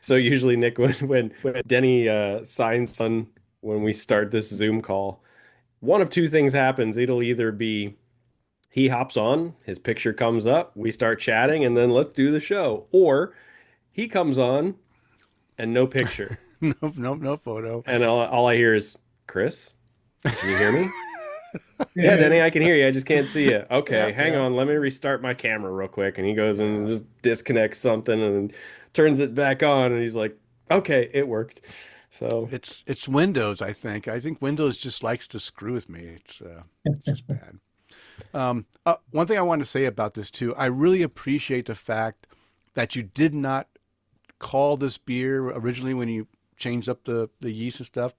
So usually, Nick, when Denny signs on when we start this Zoom call, one of two things happens. It'll either be he hops on, his picture comes up, we start chatting, and then let's do the show. Or he comes on and no picture.
No, no, no photo.
And all I hear is, Kris, can you hear me? Yeah,
Yeah.
Denny, I can hear you. I just can't see you.
Yeah,
Okay, hang
yeah,
on. Let me restart my camera real quick. And he goes and
yeah.
just disconnects something and turns it back on. And he's like, okay, it worked. So,
It's Windows. I think. I think Windows just likes to screw with me. It's just bad. One thing I wanted to say about this too, I really appreciate the fact that you did not call this beer originally when you changed up the yeast and stuff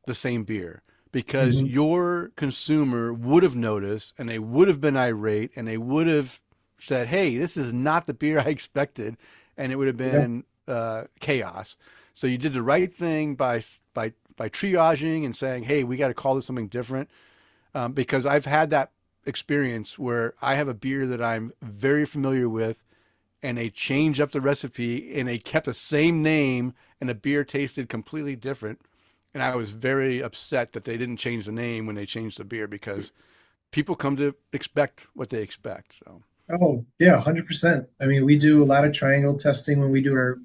the same beer because
Hmm.
your consumer would have noticed and they would have been irate and they would have said, "Hey, this is not the beer I expected," and it would have
Yeah.
been chaos. So you did the right thing by triaging and saying, "Hey, we got to call this something different." Because I've had that experience where I have a beer that I'm very familiar with, and they changed up the recipe and they kept the same name, and the beer tasted completely different. And I was very upset that they didn't change the name when they changed the beer because people come to expect what they expect. So
Oh, yeah, 100%. I mean, we do a lot of triangle testing when we do our,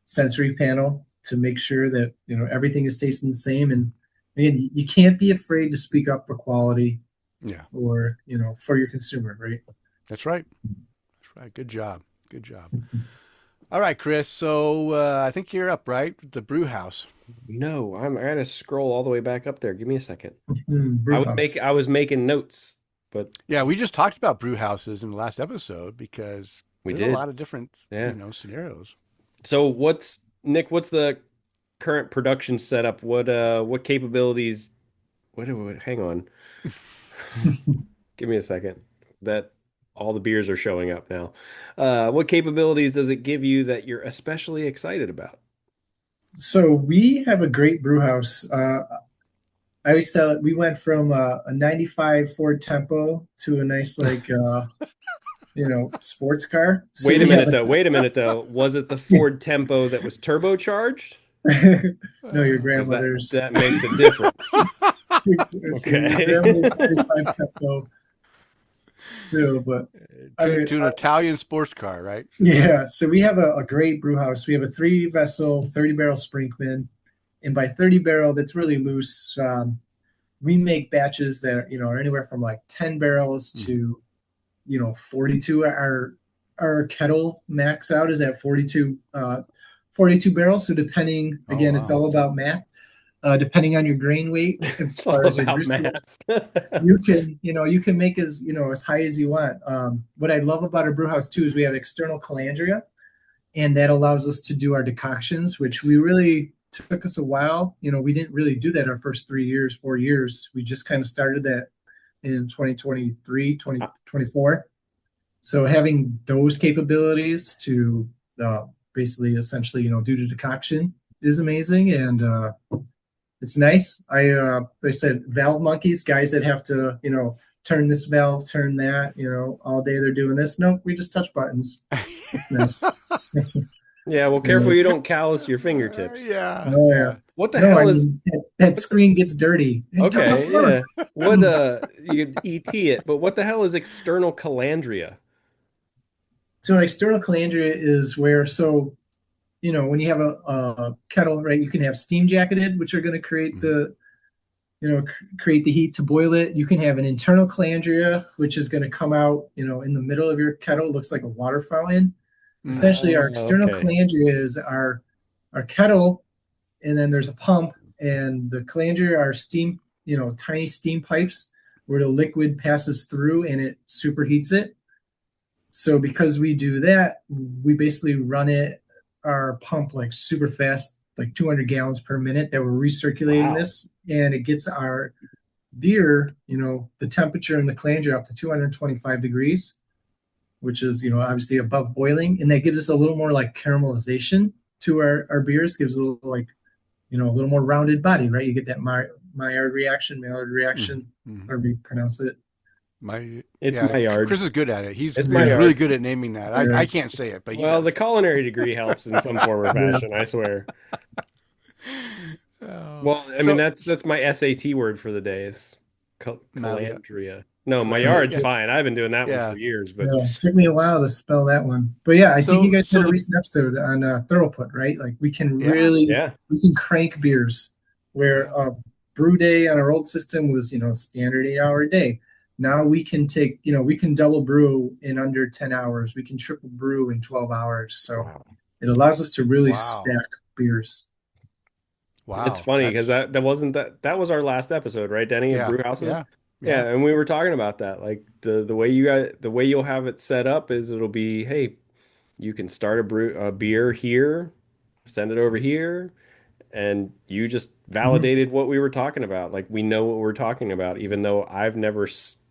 sensory panel to make sure that, everything is tasting the same. And again, you can't be afraid to speak up for quality
yeah,
or, for your consumer, right?
that's right. That's right. Good job. Good job. All right, Kris. So I think you're up, right? The brew house.
no, I gotta scroll all the way back up there. Give me a second.
Brew house.
I was making notes, but
Yeah, we just talked about brew houses in the last episode because
we
there's a
did.
lot of different,
Yeah.
scenarios.
So what's the current production setup? What capabilities hang on. Give me a second. That all the beers are showing up now. What capabilities does it give you that you're especially excited about?
So we have a great brew house. I always tell it we went from a 95 Ford Tempo to a nice sports car. So
Wait a
we have
minute though. Wait a minute though. Was it the Ford Tempo that was turbocharged?
no, your
Because
grandmother's.
that makes a difference.
So your
Okay.
grandmother's 95 Tempo too, but I
to
mean,
to an Italian sports car, right?
yeah. So we have a great brew house. We have a 3 vessel, 30 barrel Sprinkman, and by 30 barrel, that's really loose. We make batches that are anywhere from like 10 barrels
Mm.
to 42. Our kettle max out is at 42 barrels. So depending,
Oh
again, it's
wow.
all about math. depending on your grain weight, as
It's
far
all
as your
about
grist weight,
math.
you can make as high as you want. What I love about our brew house too is we have external calandria, and that allows us to do our decoctions, which we really took us a while. We didn't really do that our first 3 years, 4 years. We just kind of started that in 2023, 2024. So having those capabilities to basically essentially, do the decoction is amazing. And it's nice. I said valve monkeys, guys that have to, turn this valve, turn that, all day they're doing this. No, we just touch buttons. Nice.
Yeah, well, careful you don't callus your fingertips.
Yeah.
Oh,
Yeah.
What the
No,
hell
I
is
mean, that screen gets dirty. It
okay?
doesn't work.
Yeah, what you could ET it, but what the hell is external calandria?
So an external calandria is where, when you have a kettle, right, you can have steam jacketed, which are going to create create the heat to boil it. You can have an internal calandria, which is going to come out, in the middle of your kettle. It looks like a water fountain. Essentially, our external
Okay.
calandria is our kettle, and then there's a pump, and the calandria are steam, tiny steam pipes where the liquid passes through and it superheats it. So because we do that, we basically run our pump like super fast, like 200 gallons per minute that we're recirculating
Wow.
this, and it gets our beer, the temperature in the calandria up to 225 degrees, which is, obviously above boiling. And that gives us a little more like caramelization to our beers, gives a little like, a little more rounded body, right? You get that Maillard reaction, however you pronounce it.
It's Maillard.
Chris is good at it. He's
Maillard.
really good at naming that. I can't say it, but
well, the culinary degree helps in some form or fashion, I swear. Well, I mean that's my SAT word for the day is calandria. No, Maillard's fine. I've been doing that one for years, but
it took me a while to spell that one. But yeah, I think you guys had a recent episode on throughput, right? Like we can we can crank beers where a brew day on our old system was, standard 8-hour day. Now we can take, we can double brew in under 10 hours. We can triple brew in 12 hours. So it allows us to really stack beers.
Wow. It's funny because that was our last episode, right, Denny, at Brew Houses? Yeah, and we were talking about that. Like the way you'll have it set up is it'll be, hey, you can start a beer here, send it over here, and you just validated what we were talking about. Like we know what we're talking about, even though I've never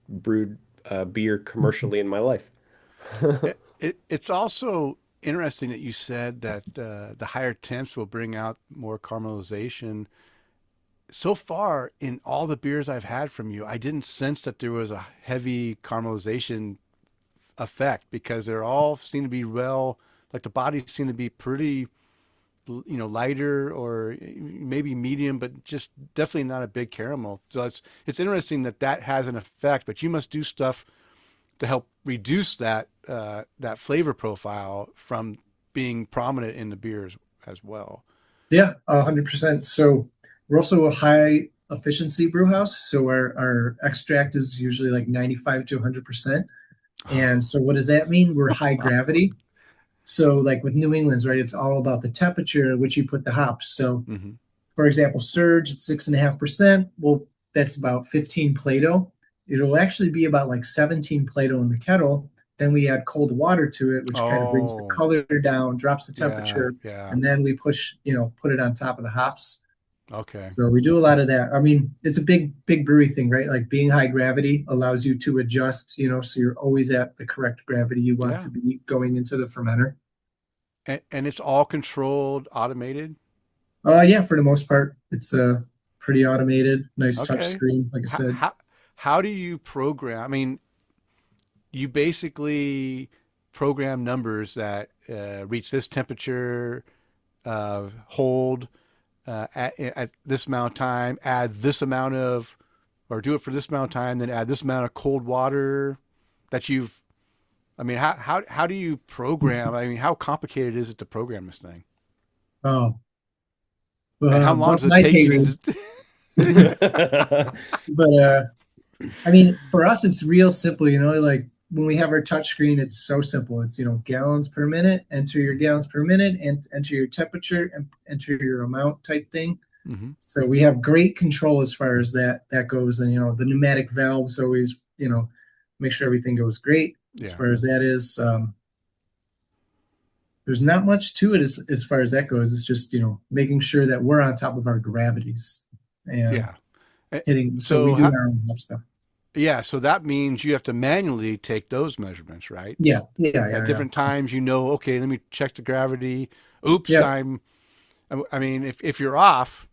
brewed beer commercially in my life.
It's also interesting that you said that the higher temps will bring out more caramelization. So far, in all the beers I've had from you, I didn't sense that there was a heavy caramelization effect because they're all seem to be like the bodies seem to be pretty, lighter or maybe medium, but just definitely not a big caramel. So it's interesting that has an effect, but you must do stuff to help reduce that flavor profile from being prominent in the beers as well.
Yeah, 100%. So we're also a high efficiency brew house. So our extract is usually like 95 to 100%. And so what does that mean? We're high gravity. So like with New England's, right, it's all about the temperature at which you put the hops. So for example, Surge at 6.5%. Well, that's about 15 Plato. It'll actually be about like 17 Plato in the kettle. Then we add cold water to it, which kind of brings the color down, drops the temperature, and then we put it on top of the hops.
Okay.
So we do a lot of that. I mean, it's a big brewery thing, right? Like being high gravity allows you to adjust, so you're always at the correct gravity you want to be going into the fermenter.
And it's all controlled, automated?
Yeah, for the most part. It's pretty automated, nice touch screen, like I said.
How do you program? I mean, you basically program numbers that reach this temperature, hold at this amount of time, add this amount of, or do it for this amount of time, then add this amount of cold water that you've. I mean, how do you program? I mean, how complicated is it to program this thing?
Oh,
and how long does it take you
to? But I mean, for us, it's real simple. Like when we have our touch screen, it's so simple. It's gallons per minute. Enter your gallons per minute, and enter your temperature, and enter your amount type thing.
Mm-hmm.
So we have great control as far as that goes. And, the pneumatic valves always, make sure everything goes great as
Yeah.
far as that is. There's not much to it as far as that goes. It's just, making sure that we're on top of our gravities and
Yeah.
hitting. So
So
we do our own lab stuff.
yeah, so that means you have to manually take those measurements, right?
Yeah.
At different times, okay, let me check the gravity. Oops,
Yep.
I mean, if you're off,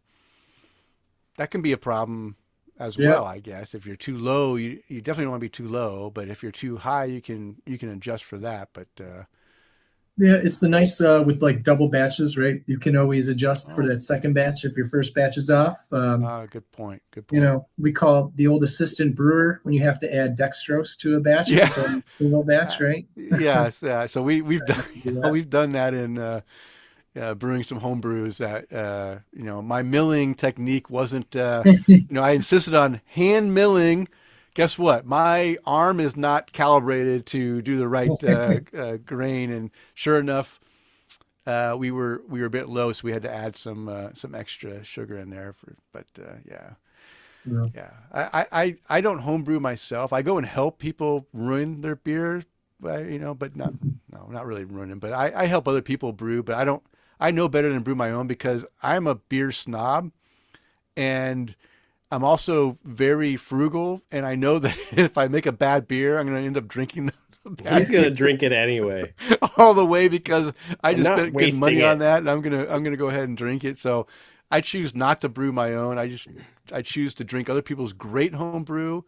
that can be a problem as
Yep.
well, I guess. If you're too low, you definitely don't want to be too low, but if you're too high, you can adjust for that. But
Yeah, it's the nice with like double batches, right? You can always adjust for
oh,
that second batch if your first batch is off.
good point. Good point.
We call the old assistant brewer when you have to add dextrose to a batch if
Yeah.
it's only a single batch, right?
Yes. So we've done
Do that.
we've done that in brewing some home brews that my milling technique wasn't I insisted on hand milling. Guess what? My arm is not calibrated to do the right grain, and sure enough, we were a bit low, so we had to add some extra sugar in there. Yeah. I don't homebrew myself. I go and help people ruin their beer, but not really ruin them. But I help other people brew, but I don't. I know better than brew my own because I'm a beer snob, and I'm also very frugal, and I know that if I make a bad beer, I'm going to end up drinking the bad
He's gonna drink it anyway.
all the way because I
I'm
just
not
spent good
wasting
money
it.
on that, and I'm gonna go ahead and drink it. So I choose not to brew my own. I choose to drink other people's great home brew,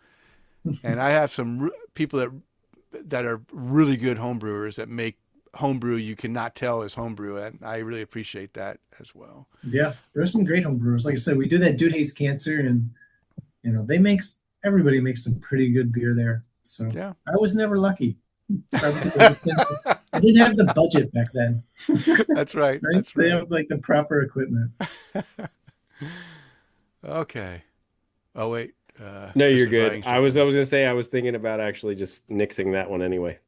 and I have some people that are really good home brewers that make homebrew you cannot tell is homebrew, and I really appreciate that as well.
Yeah, there's some great home brewers. Like I said, we do that Dude Hates Cancer, and everybody makes some pretty good beer there. So
Yeah.
I was never lucky. Probably I didn't have the budget back then.
That's right.
Right?
That's
They
right.
have like the proper equipment.
Okay. Oh wait.
No,
Chris
you're
is
good.
writing
I was
something.
gonna say I was thinking about actually just nixing that one anyway.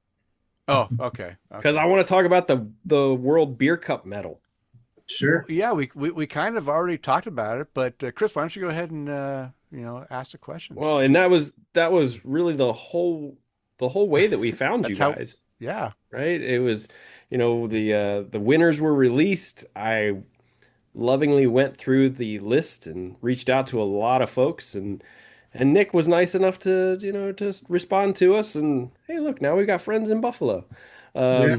Oh, okay.
Because I want to talk about the World Beer Cup medal.
Sure.
Yeah, we kind of already talked about it, but Chris, why don't you go ahead and ask the questions?
Well, and that was really the whole way that we found you
That's how.
guys,
Yeah.
right? It was, the winners were released. I lovingly went through the list and reached out to a lot of folks, and Nick was nice enough to respond to us, and hey, look, now we got friends in Buffalo.
Yeah.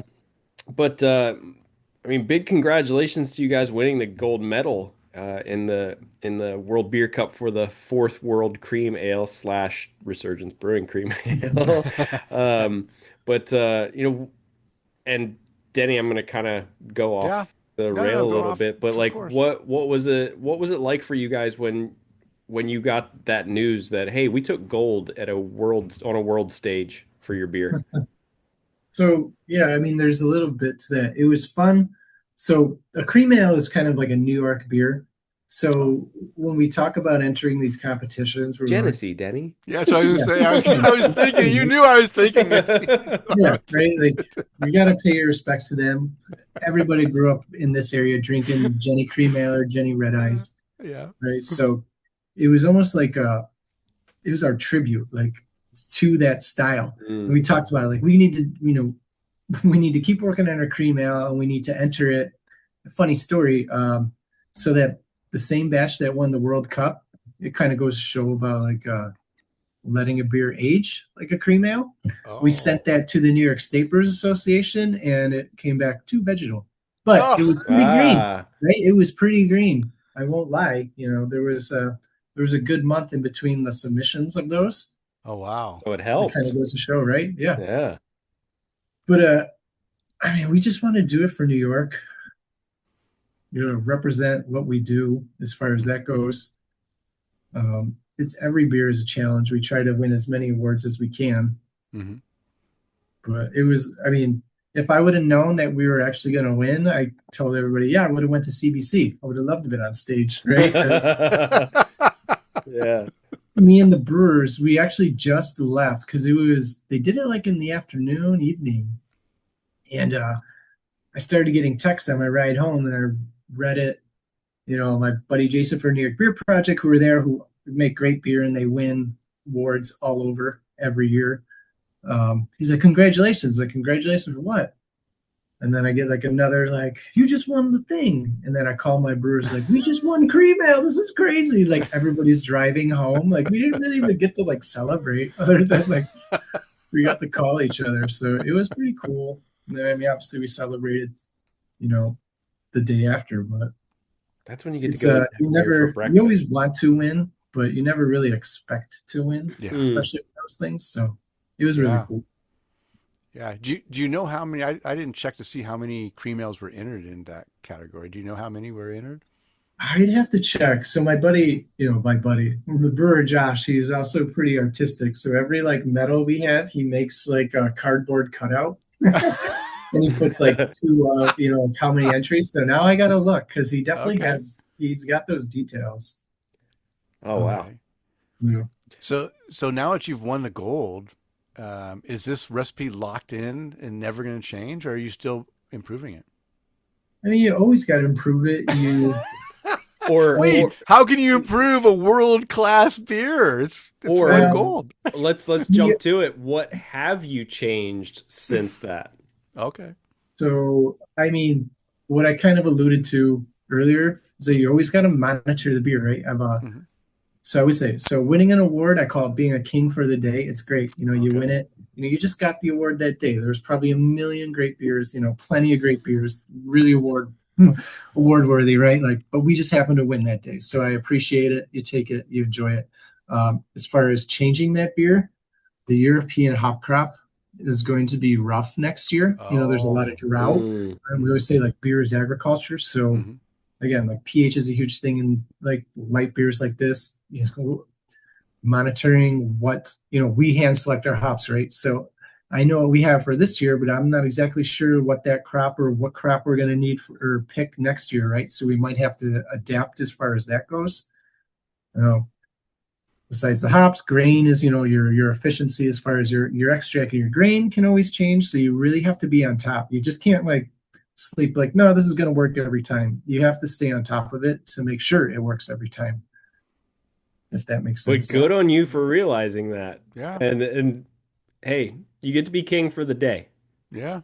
But I mean, big congratulations to you guys winning the gold medal in the World Beer Cup for the fourth World Cream Ale / Resurgence Brewing Cream Ale. But and Denny, I'm gonna kind of go
Yeah.
off the
No,
rail a
go
little
off.
bit, but
Of
like,
course.
what was it like for you guys when you got that news that hey, we took gold at on a world stage for your beer?
So yeah, I mean, there's a little bit to that. It was fun. So a cream ale is kind of like a New York beer. So when we talk about entering these competitions, we're like,
Genesee, Denny.
Yeah, that's what I was gonna say. I was thinking. You knew I was thinking it.
yeah, right. Like you got to pay your respects to them. Everybody grew up in this area drinking Jenny Cream Ale or Jenny Red Eyes,
Yeah.
right? So it was almost like it was our tribute, like to that style. And we talked about it, like we need to, we need to keep working on our cream ale, and we need to enter it. A funny story, so that the same batch that won the World Cup, it kind of goes to show about like letting a beer age like a cream ale.
Oh.
We sent that to the New York State Brewers Association, and it came back too vegetal, but it was pretty green, right? It was pretty green. I won't lie. There was a good month in between the submissions of those.
Oh wow!
So it
It
helped.
kind of goes to show, right? Yeah.
Yeah.
But I mean, we just want to do it for New York. Represent what we do as far as that goes. It's every beer is a challenge. We try to win as many awards as we can.
Mm-hmm.
But it was, I mean, if I would have known that we were actually going to win, I told everybody, yeah, I would have went to CBC. I would have loved to be on stage, right?
Yeah.
Me and the Brewers, we actually just left because they did it like in the afternoon, evening. And I started getting texts on my ride home, and I read it, my buddy Jason for New York Beer Project, who were there, who make great beer and they win awards all over every year. He's like, congratulations. Like, congratulations for what? And then I get like another, like, you just won the thing. And then I call my brewers, like, we just won Cream Ale. This is crazy. Like, everybody's driving home. Like, we didn't really even get to like celebrate other than like we got to call each other. So it was pretty cool. And then, I mean, obviously we celebrated, you know, the day after, but
That's when you get
it's
to go and have beer for
you
breakfast.
always want to win, but you never really expect to win,
Yeah.
especially with those things. So it was really
Yeah.
cool.
Yeah. Do you know how many? I didn't check to see how many cream ales were entered in that category. Do you know how many were entered?
I'd have to check. So my buddy, the brewer Josh, he's also pretty artistic. So every like medal we have, he makes like a cardboard cutout. And he puts like two of, how many entries. So now I gotta look because he definitely
Okay.
he's got those details.
Oh, wow.
Okay.
Yeah.
So now that you've won the gold, is this recipe locked in and never going to change, or are you still improving it?
I mean, you always got to improve it.
Wait, how can you improve a world-class beer? It's
Or-
won gold.
let's jump to it. What have you changed since that?
Okay.
So, I mean, what I kind of alluded to earlier is that you always got to monitor the beer, right?
Mhm.
So I would say, so winning an award, I call it being a king for the day. It's great. You
Okay.
win it. You just got the award that day. There's probably a million great beers, plenty of great beers, really award worthy, right? Like, but we just happen to win that day. So I appreciate it. You take it, you enjoy it. As far as changing that beer, the European hop crop is going to be rough next year. There's a lot of drought.
Mm.
And we always say like beer is agriculture. So
Mhm.
again, like pH is a huge thing in like light beers like this. Monitoring what we hand select our hops, right? So I know what we have for this year, but I'm not exactly sure what that crop or what crop we're going to need or pick next year, right? So we might have to adapt as far as that goes. Besides the hops, grain is your efficiency as far as your extract and your grain can always change. So you really have to be on top. You just can't like sleep like, no, this is going to work every time. You have to stay on top of it to make sure it works every time. If that makes
But
sense.
good on you for realizing that.
Yeah.
And hey, you get to be king for the day.
Yeah.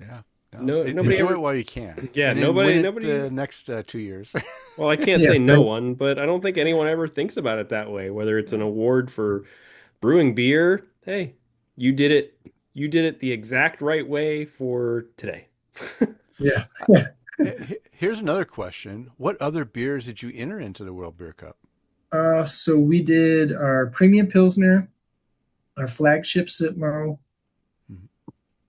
Yeah.
Nobody
enjoy
ever-
it while you can.
Yeah,
And then
nobody-
win it
nobody-
the next 2 years.
Well, I can't
Yeah,
say no
right.
one, but I don't think anyone ever thinks about it that way. Whether it's an award for brewing beer, hey, you did it. You did it the exact right way for today.
Yeah.
Here's another question: what other beers did you enter into the World Beer Cup?
So we did our premium Pilsner, our flagship Sitmo,
Mhm.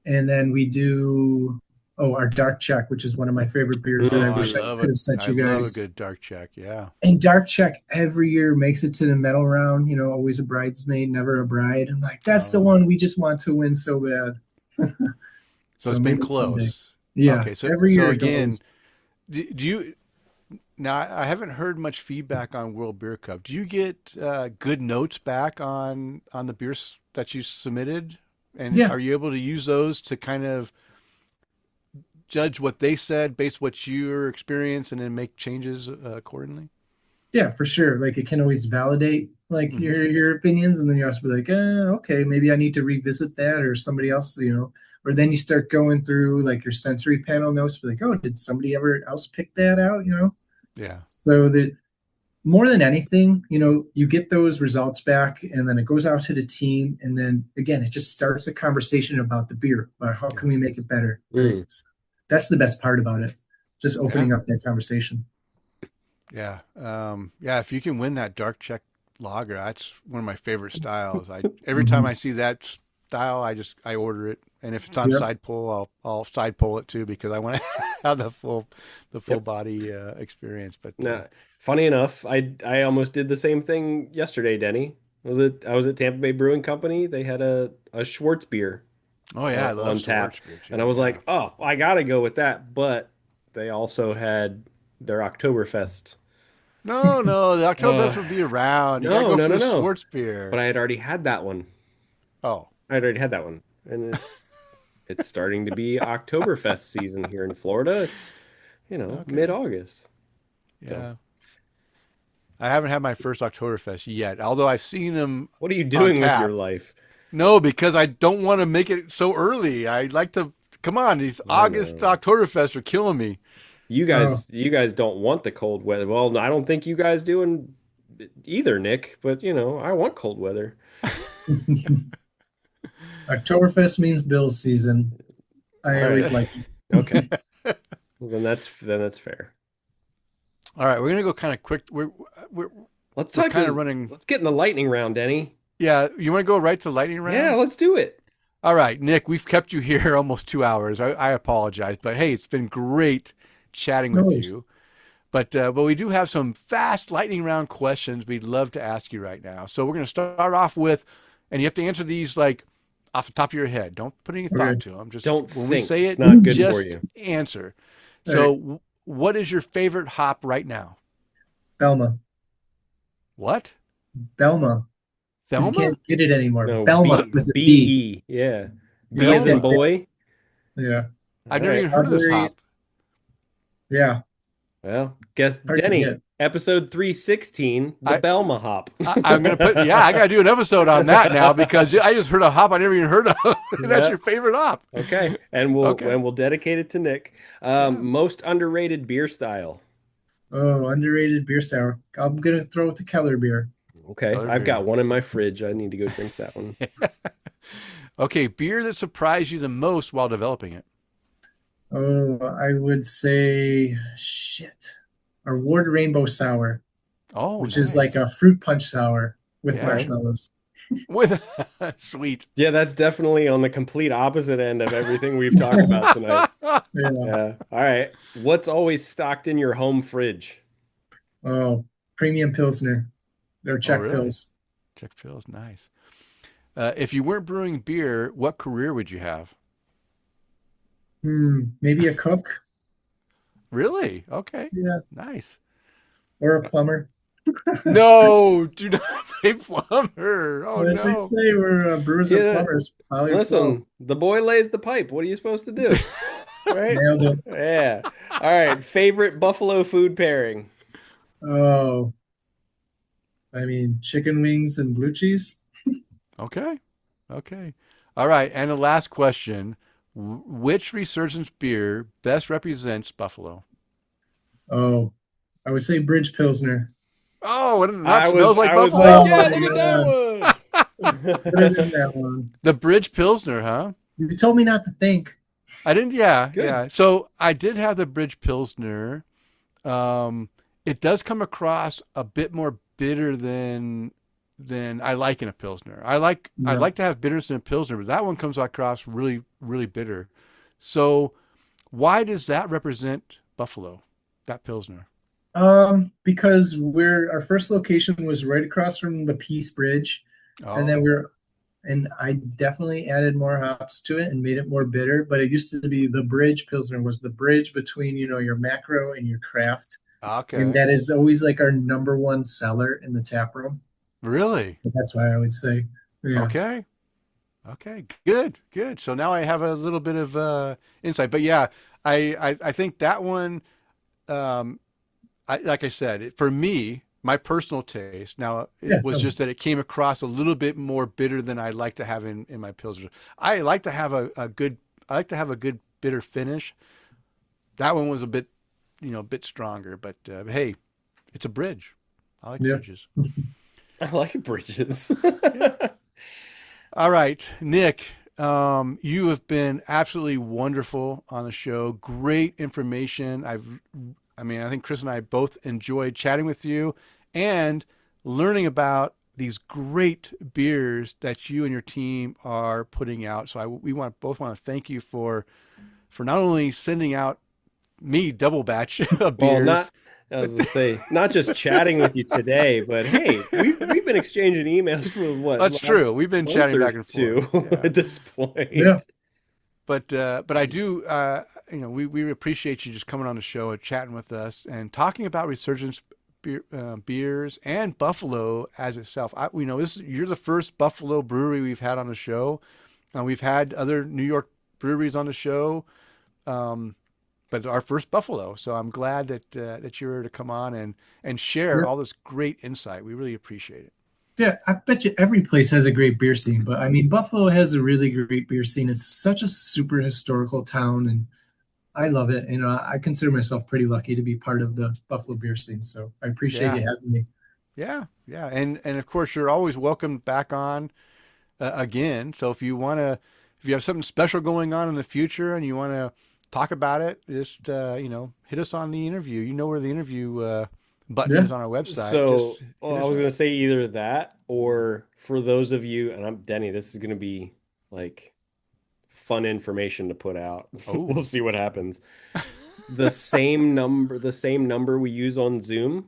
and then we do our Dark Check, which is one of my favorite beers that I
Oh,
wish I
love
could have sent
I
you
love a
guys.
good dark check. Yeah.
And Dark Check every year makes it to the medal round. Always a bridesmaid, never a bride. I'm like, that's the
Oh.
one we just want to win so bad.
So it's been
maybe someday.
close.
Yeah.
Okay. So
every year it
again,
goes.
do you? Now I haven't heard much feedback on World Beer Cup. Do you get good notes back on the beers that you submitted, and
Yeah.
are you able to use those to kind of judge what they said based what your experience, and then make changes accordingly?
Yeah, for sure. Like it can always validate like
Mhm.
your opinions, and then you also be like, okay, maybe I need to revisit that, or somebody else, or then you start going through like your sensory panel notes, be like, oh, did somebody ever else pick that out?
Yeah.
So that more than anything, you get those results back, and then it goes out to the team, and then again, it just starts a conversation about the beer, about how can we make it better. Right?
Mm.
So that's the best part about it, just opening up that conversation.
Yeah. Yeah. If you can win that dark check lager, that's one of my favorite styles. Every time I see that style, I order it. And if it's on
Yep.
side pull, I'll side pull it too, because I want to have the full body experience. But
Now, funny enough, I almost did the same thing yesterday, Denny. I was at Tampa Bay Brewing Company. They had a Schwartz beer
oh yeah, I love
on tap,
Schwartz beer too.
and I was
Yeah.
like, oh, I gotta go with that. But they also had their Oktoberfest.
no, the Oktoberfest will be around. You gotta
No,
go
no,
for
no,
the
no.
Schwartz beer.
But I had already had that one.
Oh,
I had already had that one, and it's starting to be Oktoberfest season here in Florida. It's
Okay.
mid-August.
Yeah. I haven't had my first Oktoberfest yet, although I've seen them
What are you
on
doing with your
tap.
life?
No, because I don't want to make it so early. I like to come on. These
I
August
know.
Oktoberfests are killing me.
Oh,
You guys don't want the cold weather. Well, I don't think you guys do either, Nick, but I want cold weather.
Oktoberfest means Bill season.
All
I
right.
always like it.
Okay. Well, then that's fair.
All right, we're gonna go kind of quick. We're
Let's
we're
talk
kind of running.
let's get in the lightning round, Denny.
Yeah, you want to go right to lightning
Yeah,
round?
let's do it.
All right, Nick, we've kept you here almost 2 hours. I apologize, but hey, it's been great chatting
No
with
worries.
you. But we do have some fast lightning round questions we'd love to ask you right now. So we're going to start off with, and you have to answer these like off the top of your head. Don't put any thought
Okay.
to them. Just
Don't
when we
think.
say
It's
it,
not good for
just
you.
answer.
All
So,
right.
what is your favorite hop right now?
Belma.
What?
Belma. Because you
Thelma?
can't get it anymore.
No,
Belma with a B.
B-E. Yeah. B
B
as
is
in
in
Belma?
boy.
Yeah.
All
I've never
right.
even heard of this hop.
Strawberries. Yeah.
Well, guess
Hard to
Denny,
get.
episode 316, the
I,
Belma hop.
I'm gonna put. Yeah, I gotta do an episode on that now because I just heard a hop I never even heard of. That's
Yeah.
your favorite hop.
Okay. And we'll
Okay.
dedicate it to Nick.
Yeah.
Most underrated beer style.
Oh, underrated beer sour. I'm gonna throw it to Keller beer.
Okay.
Color
I've
beer.
got one in my fridge. I need to go drink that one.
Okay, beer that surprised you the most while developing it.
Oh, I would say shit. Our Ward Rainbow Sour,
Oh,
which
nice.
is like a fruit punch sour with
Yeah.
marshmallows.
With sweet.
Yeah, that's definitely on the complete opposite end of everything we've talked about tonight.
Yeah.
Yeah. All right. What's always stocked in your home fridge?
Oh, premium Pilsner. They're
Oh,
Czech
really?
pills.
Czech Pills, nice. If you weren't brewing beer, what career would you have?
Maybe a cook.
Really? Okay,
Yeah.
nice.
Or a plumber.
No, do not say plumber. Oh
As they
no.
say, we're brewers and
Yeah,
plumbers. Poly or flow.
listen, the boy lays the pipe. What are you supposed to do? Right?
Nailed it.
Yeah. All right. Favorite Buffalo food pairing?
Oh, I mean, chicken wings and blue cheese.
Okay, okay. All right, and the last question: which Resurgence beer best represents Buffalo?
Oh, I would say Bridge Pilsner.
Oh, and that smells like
I was
Buffalo.
like, yeah,
Oh,
look at that
Put it in
one.
that one.
The Bridge Pilsner, huh?
You told me not to think.
I didn't. Yeah,
Good.
yeah. So I did have the Bridge Pilsner. It does come across a bit more bitter than I like in a Pilsner. I
Yeah.
like to have bitterness in a Pilsner, but that one comes across really, really bitter. So why does that represent Buffalo? That Pilsner.
Because our first location was right across from the Peace Bridge, and then
Oh,
and I definitely added more hops to it and made it more bitter. But it used to be the Bridge Pilsner was the bridge between, your macro and your craft, and
okay.
that is always like our number one seller in the tap room.
Really?
That's why I would say, yeah.
Okay. Okay. Good. Good. So now I have a little bit of insight. But yeah, I think that one, um, like I said, for me, my personal taste. Now
Yeah,
it was just that it came across a little bit more bitter than I like to have in my pilsner. I like to have a good. I like to have a good bitter finish. That one was a bit, a bit stronger. But hey, it's a bridge. I like
yeah.
bridges.
I like bridges.
All right, Nick, you have been absolutely wonderful on the show. Great information. I think Kris and I both enjoyed chatting with you and learning about these great beers that you and your team are putting out. So we both want to thank you for not only sending out me double batch of
Well,
beers.
I was gonna say, not just chatting with you today, but hey, we've been exchanging emails for what,
That's
last
true. We've been
month
chatting
or
back and
two
forth. Yeah.
at this point.
Yeah.
But I do, we appreciate you just coming on the show and chatting with us and talking about Resurgence beers and Buffalo as itself. You're the first Buffalo brewery we've had on the show. We've had other New York breweries on the show. but our first Buffalo. So I'm glad that you were to come on and share all this great insight. We really appreciate it.
Yeah, I bet you every place has a great beer scene, but I mean, Buffalo has a really great beer scene. It's such a super historical town, and I love it. You know, I consider myself pretty lucky to be part of the Buffalo beer scene. So I appreciate
Yeah.
you having me.
Yeah. Yeah. And of course, you're always welcome back on again. So if you have something special going on in the future and you want to talk about it, just, hit us on the interview. You know where the interview button
Yeah.
is on our website.
So,
Just hit
well, I
us
was
up.
gonna say either that, or for those of you, and I'm Denny, this is gonna be like fun information to put out.
Oh.
We'll see what happens. The same number we use on Zoom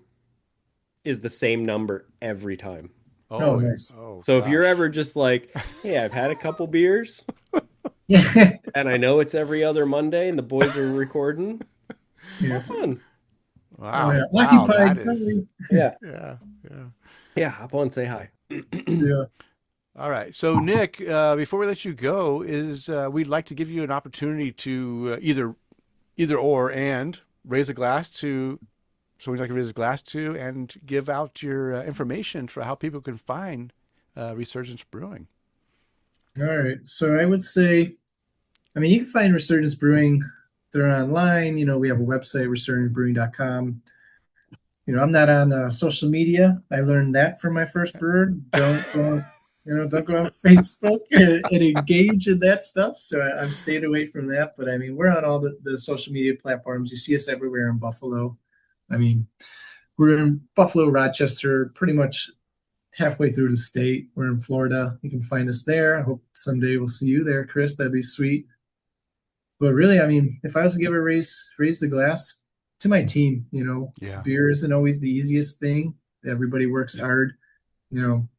is the same number every time.
Oh, nice.
Oh,
So if you're
gosh.
ever just like, hey, I've had a couple beers
Yeah.
and I know it's every other Monday and the boys are recording,
Yeah.
hop on.
Wow.
Oh, yeah.
Wow,
Occupied.
that is.
Sorry.
Yeah.
Yeah. Yeah.
Yeah, hop on, say hi.
Yeah.
All right. So, Nick, before we let you go, we'd like to give you an opportunity to either or and raise a glass to. So we'd like to raise a glass to and give out your information for how people can find Resurgence Brewing.
All right. So I would say, I mean, you can find Resurgence Brewing. They're online. You know, we have a website, resurgencebrewing.com. You know, I'm not on social media. I learned that from my first brewer. Don't go on Facebook and engage in that stuff. So I'm staying away from that. But I mean, we're on all the social media platforms. You see us everywhere in Buffalo. I mean, we're in Buffalo, Rochester, pretty much halfway through the state. We're in Florida. You can find us there. I hope someday we'll see you there, Kris. That'd be sweet. But really, I mean, if I was to give a raise the glass to my team, you know,
Yeah.
beer isn't always the easiest thing. Everybody works hard. You know,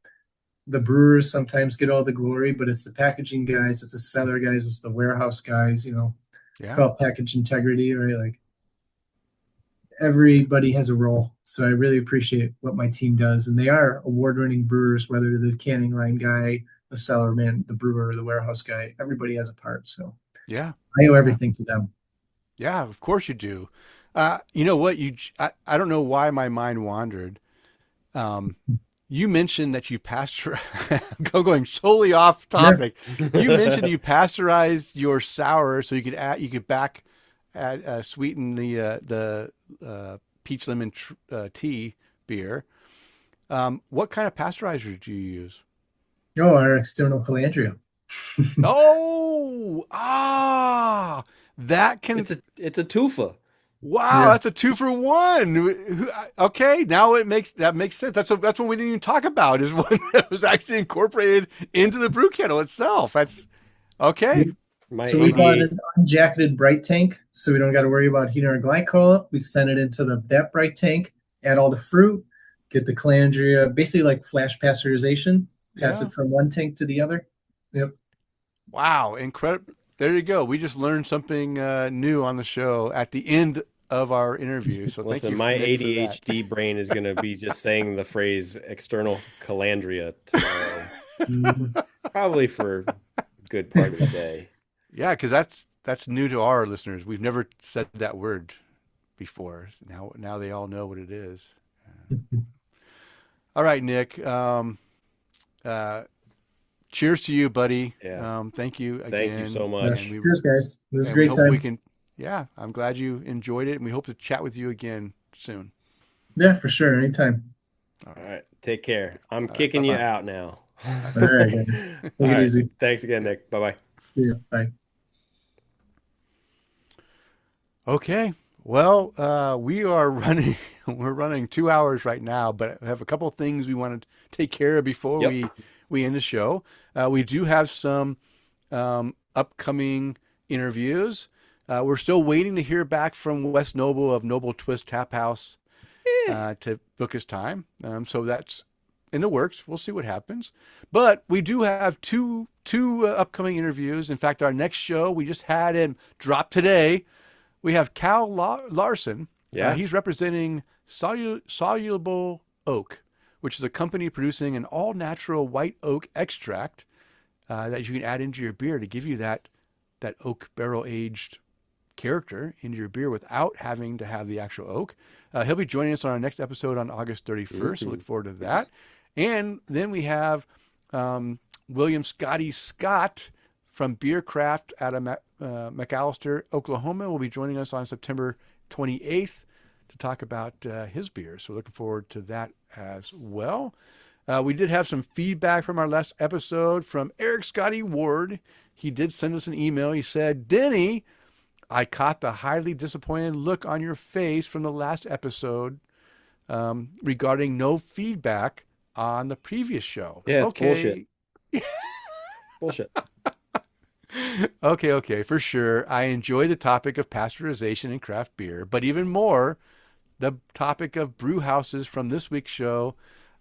the brewers sometimes get all the glory, but it's the packaging guys, it's the cellar guys, it's the warehouse guys, you know,
Yeah.
call it package integrity, right? Like everybody has a role. So I really appreciate what my team does. And they are award-winning brewers, whether they're the canning line guy, the cellar man, the brewer, the warehouse guy, everybody has a part. So
Yeah.
I owe everything to them.
Yeah. Of course you do. You know what? I don't know why my mind wandered. You mentioned that you going solely off topic.
Yeah.
You mentioned you pasteurized your sour so you could sweeten the peach lemon tea beer. What kind of pasteurizer did you use?
Oh, our external calandria.
That can.
It's a tufa.
Wow,
Yeah.
that's a 2-for-1. Okay, now that makes sense. That's what we didn't even talk about is when it was actually incorporated into the brew kettle itself. That's okay.
So we bought an unjacketed bright tank, so we don't got to worry about heating our glycol up. We send it into that bright tank, add all the fruit, get the calandria, basically like flash pasteurization, pass it from one tank to the other. Yep.
Wow, incredible. There you go. We just learned something new on the show at the end of our interview. So thank you.
Listen, my ADHD brain is going to be just saying the phrase external calandria tomorrow. Probably for a good part of the day.
Yeah, because that's new to our listeners. We've never said that word before. Now they all know what it is. All right, Nick. Cheers to you, buddy.
Yeah.
Thank you again.
Thank you so much.
Cheers, guys. It was a great time.
I'm glad you enjoyed it, and we hope to chat with you again soon.
Yeah, for sure. Anytime.
All right. Take care. I'm kicking you out now.
All right, guys. Take it easy.
Thanks again, Nick. Bye-bye.
See ya. Bye.
Okay. Well, we're running 2 hours right now, but I have a couple of things we want to take care of before we end the show. We do have some upcoming interviews. We're still waiting to hear back from Wes Noble of Noble Twist Tap House to book his time. So that's in the works. We'll see what happens. But we do have two upcoming interviews. In fact, our next show, we just had him drop today. We have Cal Larson.
Yeah.
He's representing Soluble Oak, which is a company producing an all-natural white oak extract that you can add into your beer to give you that oak barrel-aged character into your beer without having to have the actual oak. He'll be joining us on our next episode on August 31st. So look forward to that. And then we have William Scotty Scott from Beer Craft out of McAllister, Oklahoma, will be joining us on September 28th to talk about his beer. So looking forward to that as well. We did have some feedback from our last episode from Eric Scotty Ward. He did send us an email. He said, Denny, I caught the highly disappointed look on your face from the last episode regarding no feedback on the previous show.
Yeah, it's
okay.
Bullshit.
Okay, for sure. I enjoy the topic of pasteurization in craft beer, but even more, the topic of brew houses from this week's show,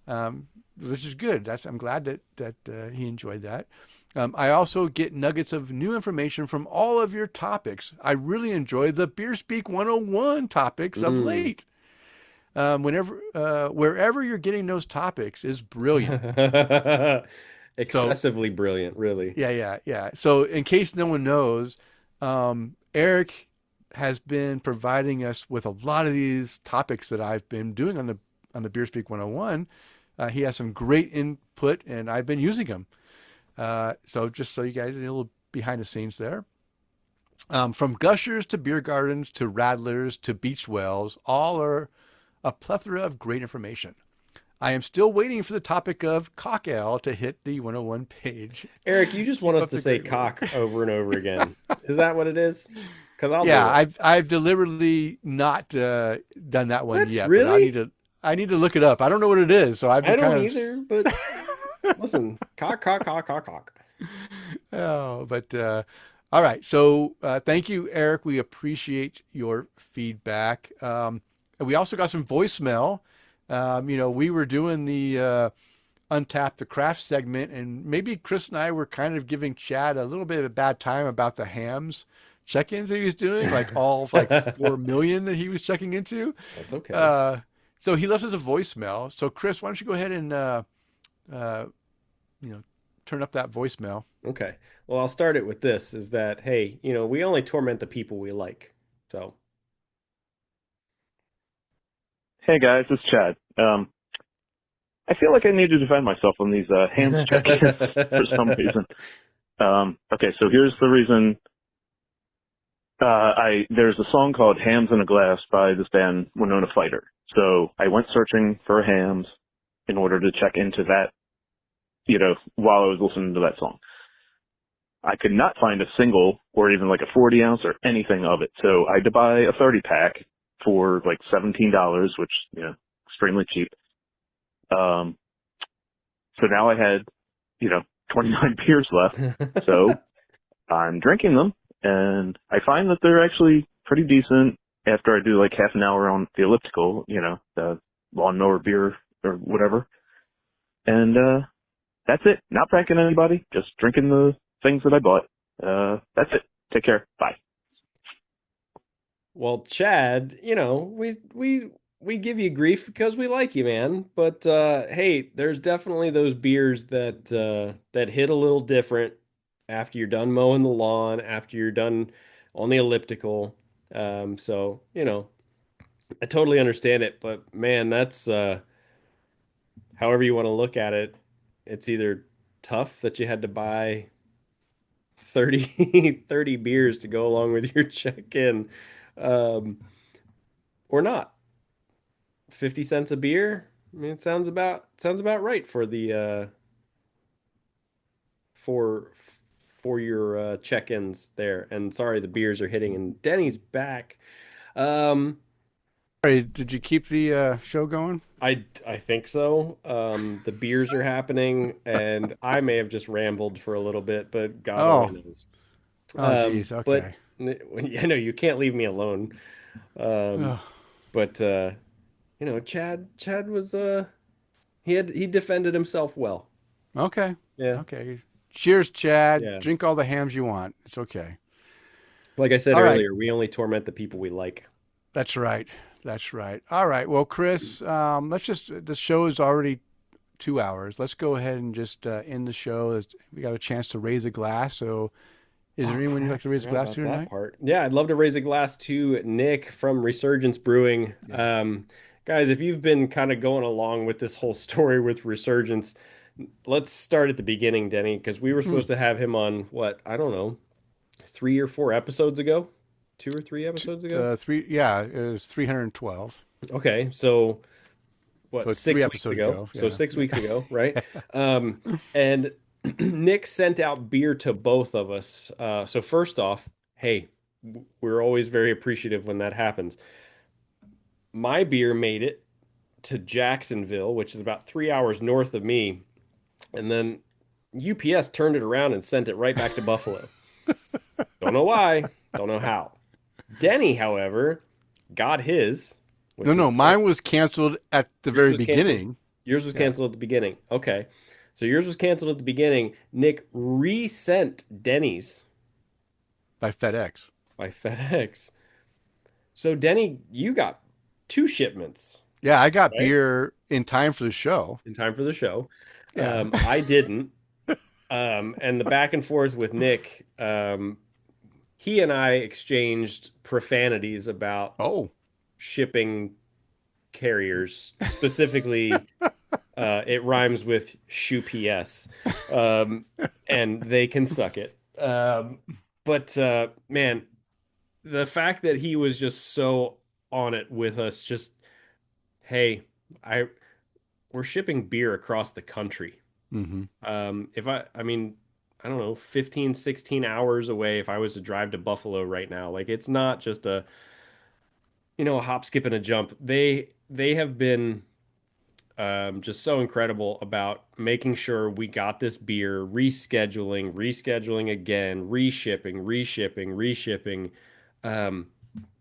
which is good. I'm glad that he enjoyed that. I also get nuggets of new information from all of your topics. I really enjoy the Beer Speak 101 topics of late. Wherever you're getting those topics is brilliant.
Excessively brilliant, really.
Yeah. So in case no one knows, Eric has been providing us with a lot of these topics that I've been doing on the Beer Speak 101. He has some great input, and I've been using them. So just so you guys are a little behind the scenes there. From gushers to beer gardens to rattlers to beach wells, all are a plethora of great information. I am still waiting for the topic of cock ale to hit the 101 page.
Eric, you just want us to say cock over and over again. Is that what it is? Because
I've deliberately not done that one yet.
Really?
But I need to look it up. I don't know what it is, so I
don't either. But listen, cock.
Oh, but all right. So thank you, Eric. We appreciate your feedback. We also got some voicemail. We were doing the Untap the Craft segment, and maybe Kris and I were kind of giving Chad a little bit of a bad time about the hams check-ins that he was doing, like all like 4 million that he was checking into.
That's okay.
So he left us a voicemail. So Kris, why don't you go ahead and turn up that voicemail?
Okay. Well, I'll start it with this: is that hey, we only torment the people we like. So.
Hey guys, it's Chad. I feel like I need to defend myself on these hams check-ins for some reason. Okay, so here's the reason. There's a song called "Hams in a Glass" by this band Winona Fighter. So I went searching for hams in order to check into that, while I was listening to that song. I could not find a single or even like a 40 ounce or anything of it. So I had to buy a 30 pack for like $17, which, extremely cheap. So now I had, 29 beers left. So I'm drinking them, and I find that they're actually pretty decent after I do like half an hour on the elliptical, the lawnmower beer or whatever. And that's it. Not pranking anybody, just drinking the things that I bought. That's it. Take care. Bye.
Well, Chad, we give you grief because we like you, man. But hey, there's definitely those beers that hit a little different after you're done mowing the lawn, after you're done on the elliptical. So, I totally understand it, but man, that's however you want to look at it. It's either tough that you had to buy 30 beers to go along with your check-in, or not. 50 cents a beer. I mean, it sounds about right for the for your check-ins there. And sorry, the beers are hitting, and Denny's back.
Sorry, did you keep the show going?
I think so. The beers are happening, and I may have just rambled for a little bit, but God only knows.
Oh, geez. Okay.
But you can't leave me alone. But Chad was he defended himself well.
Okay.
Yeah.
Okay. Cheers, Chad.
Yeah.
Drink all the hams you want. It's okay.
Like I said earlier, we only torment the people we like.
That's right. All right. Well, Kris, the show is already 2 hours. Let's go ahead and just end the show. We got a chance to raise a glass. So Is there anyone you'd like to raise a
Forgot
glass
about
to
that
tonight?
part. Yeah, I'd love to raise a glass to Nick from Resurgence Brewing.
Yeah.
Guys, if you've been kind of going along with this whole story with Resurgence, let's start at the beginning, Denny, because we were
Hmm.
supposed to have him on what, I don't know, 3 or 4 episodes ago, 2 or 3 episodes ago.
Three. Yeah, it was 312.
Okay, so
So
what,
it's three
6 weeks
episodes
ago?
ago.
So
Yeah.
6 weeks ago, right? And Nick sent out beer to both of us. So first off, hey, we're always very appreciative when that happens. My beer made it to Jacksonville, which is about 3 hours north of me, and then UPS turned it around and sent it right back to Buffalo. Don't know why, don't know how. Denny, however, got his, which
No,
was
no, mine was canceled at the
yours
very
was canceled.
beginning.
Yours was
Yeah.
canceled at the beginning. Okay. So yours was canceled at the beginning. Nick resent Denny's
By FedEx.
by FedEx. So Denny, you got 2 shipments,
Yeah, I got
right?
beer in time for the show.
In time for the show.
Yeah.
I didn't. And the back and forth with Nick, he and I exchanged profanities about
Oh,
shipping carriers. Specifically, it rhymes with shoe PS, and they can suck it. But man, the fact that he was just so on it with us, just hey, I we're shipping beer across the country.
hmm
If I mean, I don't know, 15, 16 hours away if I was to drive to Buffalo right now. Like it's not just a hop, skip, and a jump. They have been just so incredible about making sure we got this beer, rescheduling again, reshipping, um,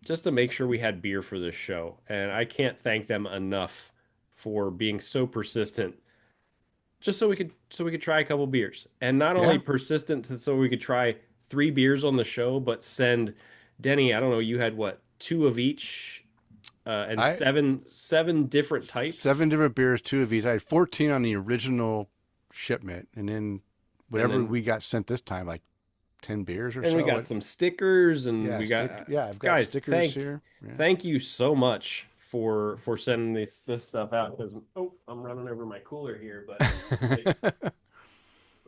just to make sure we had beer for this show. And I can't thank them enough for being so persistent, just so we could try a couple beers, and not only
Yeah.
persistent so we could try 3 beers on the show, but send Denny. I don't know, you had what, two of each, and
I
seven different types.
7 different beers, 2 of each. I had 14 on the original shipment, and then whatever
And then
we got sent this time, like 10 beers or
and
so.
we got some stickers, and
Yeah,
we got
yeah, I've got
guys.
stickers
Thank
here. Yeah.
thank you so much for sending this stuff out, because I'm running over my cooler here, but I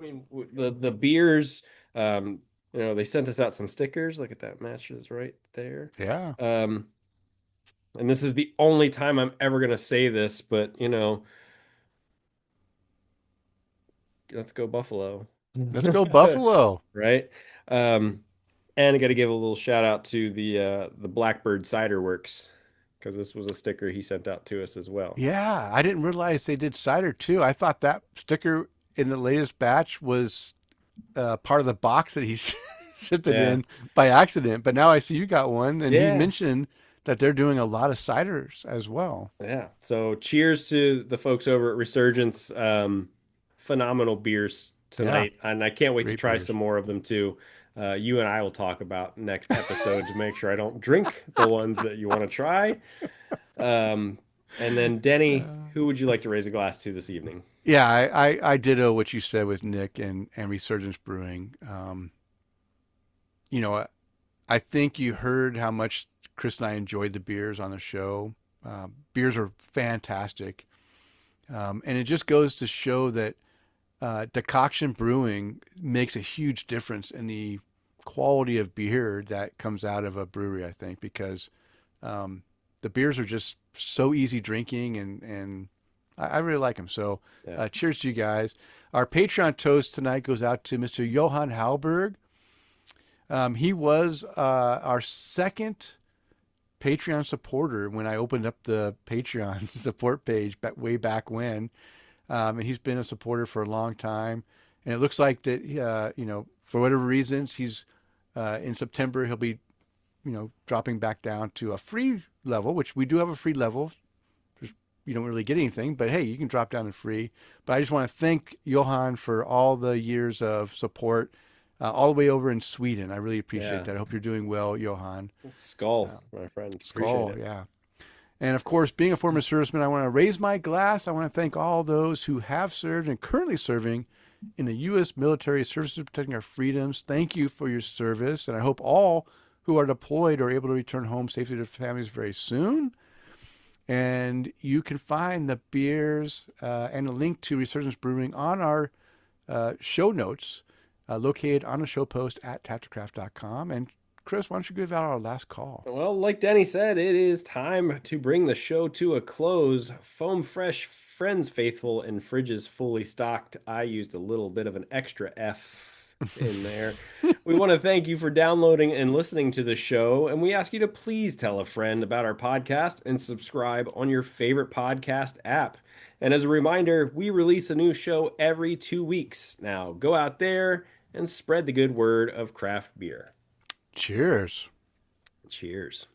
mean the beers, they sent us out some stickers. Look at that, matches right there.
Yeah.
And this is the only time I'm ever gonna say this, but let's go Buffalo.
Let's go Buffalo.
Right? And I got to give a little shout out to the Blackbird Cider Works, because this was a sticker he sent out to us as well.
Yeah, I didn't realize they did cider too. I thought that sticker in the latest batch was part of the box that he shipped it
Yeah.
in by accident. But now I see you got one, and he
Yeah.
mentioned that they're doing a lot of ciders as well.
Yeah. So cheers to the folks over at Resurgence. Phenomenal beers tonight, and I can't wait to
Great
try
beers.
some more of them too. You and I will talk about next episode to make sure I don't drink the ones that you want to try. And then Denny, who would you like to raise a glass to this evening?
Yeah, I ditto what you said with Nick and Resurgence Brewing. I think you heard how much Chris and I enjoyed the beers on the show. Beers are fantastic. And it just goes to show that decoction brewing makes a huge difference in the quality of beer that comes out of a brewery, I think, because the beers are just so easy drinking, and I really like them. So
Yeah.
cheers to you guys. Our Patreon toast tonight goes out to Mr. Johann Halberg. He was our second Patreon supporter when I opened up the Patreon support page way back when. And he's been a supporter for a long time. And it looks like that, for whatever reasons, he's in September, he'll be, dropping back down to a free level, which we do have a free level. You don't really get anything, but hey, you can drop down to free. But I just want to thank Johan for all the years of support, all the way over in Sweden. I really appreciate that. I hope you're doing well, Johan.
Skull, my friend.
Skull,
Appreciate it.
yeah. And of course, being a former serviceman, I want to raise my glass. I want to thank all those who have served and currently serving in the U.S. military services protecting our freedoms. Thank you for your service. And I hope all who are deployed are able to return home safely to their families very soon. And you can find the beers and a link to Resurgence Brewing on our show notes located on the show post at taptocraft.com. And Kris, why don't you give out our last call?
Well, like Denny said, it is time to bring the show to a close. Foam fresh, friends faithful, and fridges fully stocked. I used a little bit of an extra F in there. We want to thank you for downloading and listening to the show, and we ask you to please tell a friend about our podcast and subscribe on your favorite podcast app. And as a reminder, we release a new show every 2 weeks. Now, go out there and spread the good word of craft beer.
Cheers.
Cheers.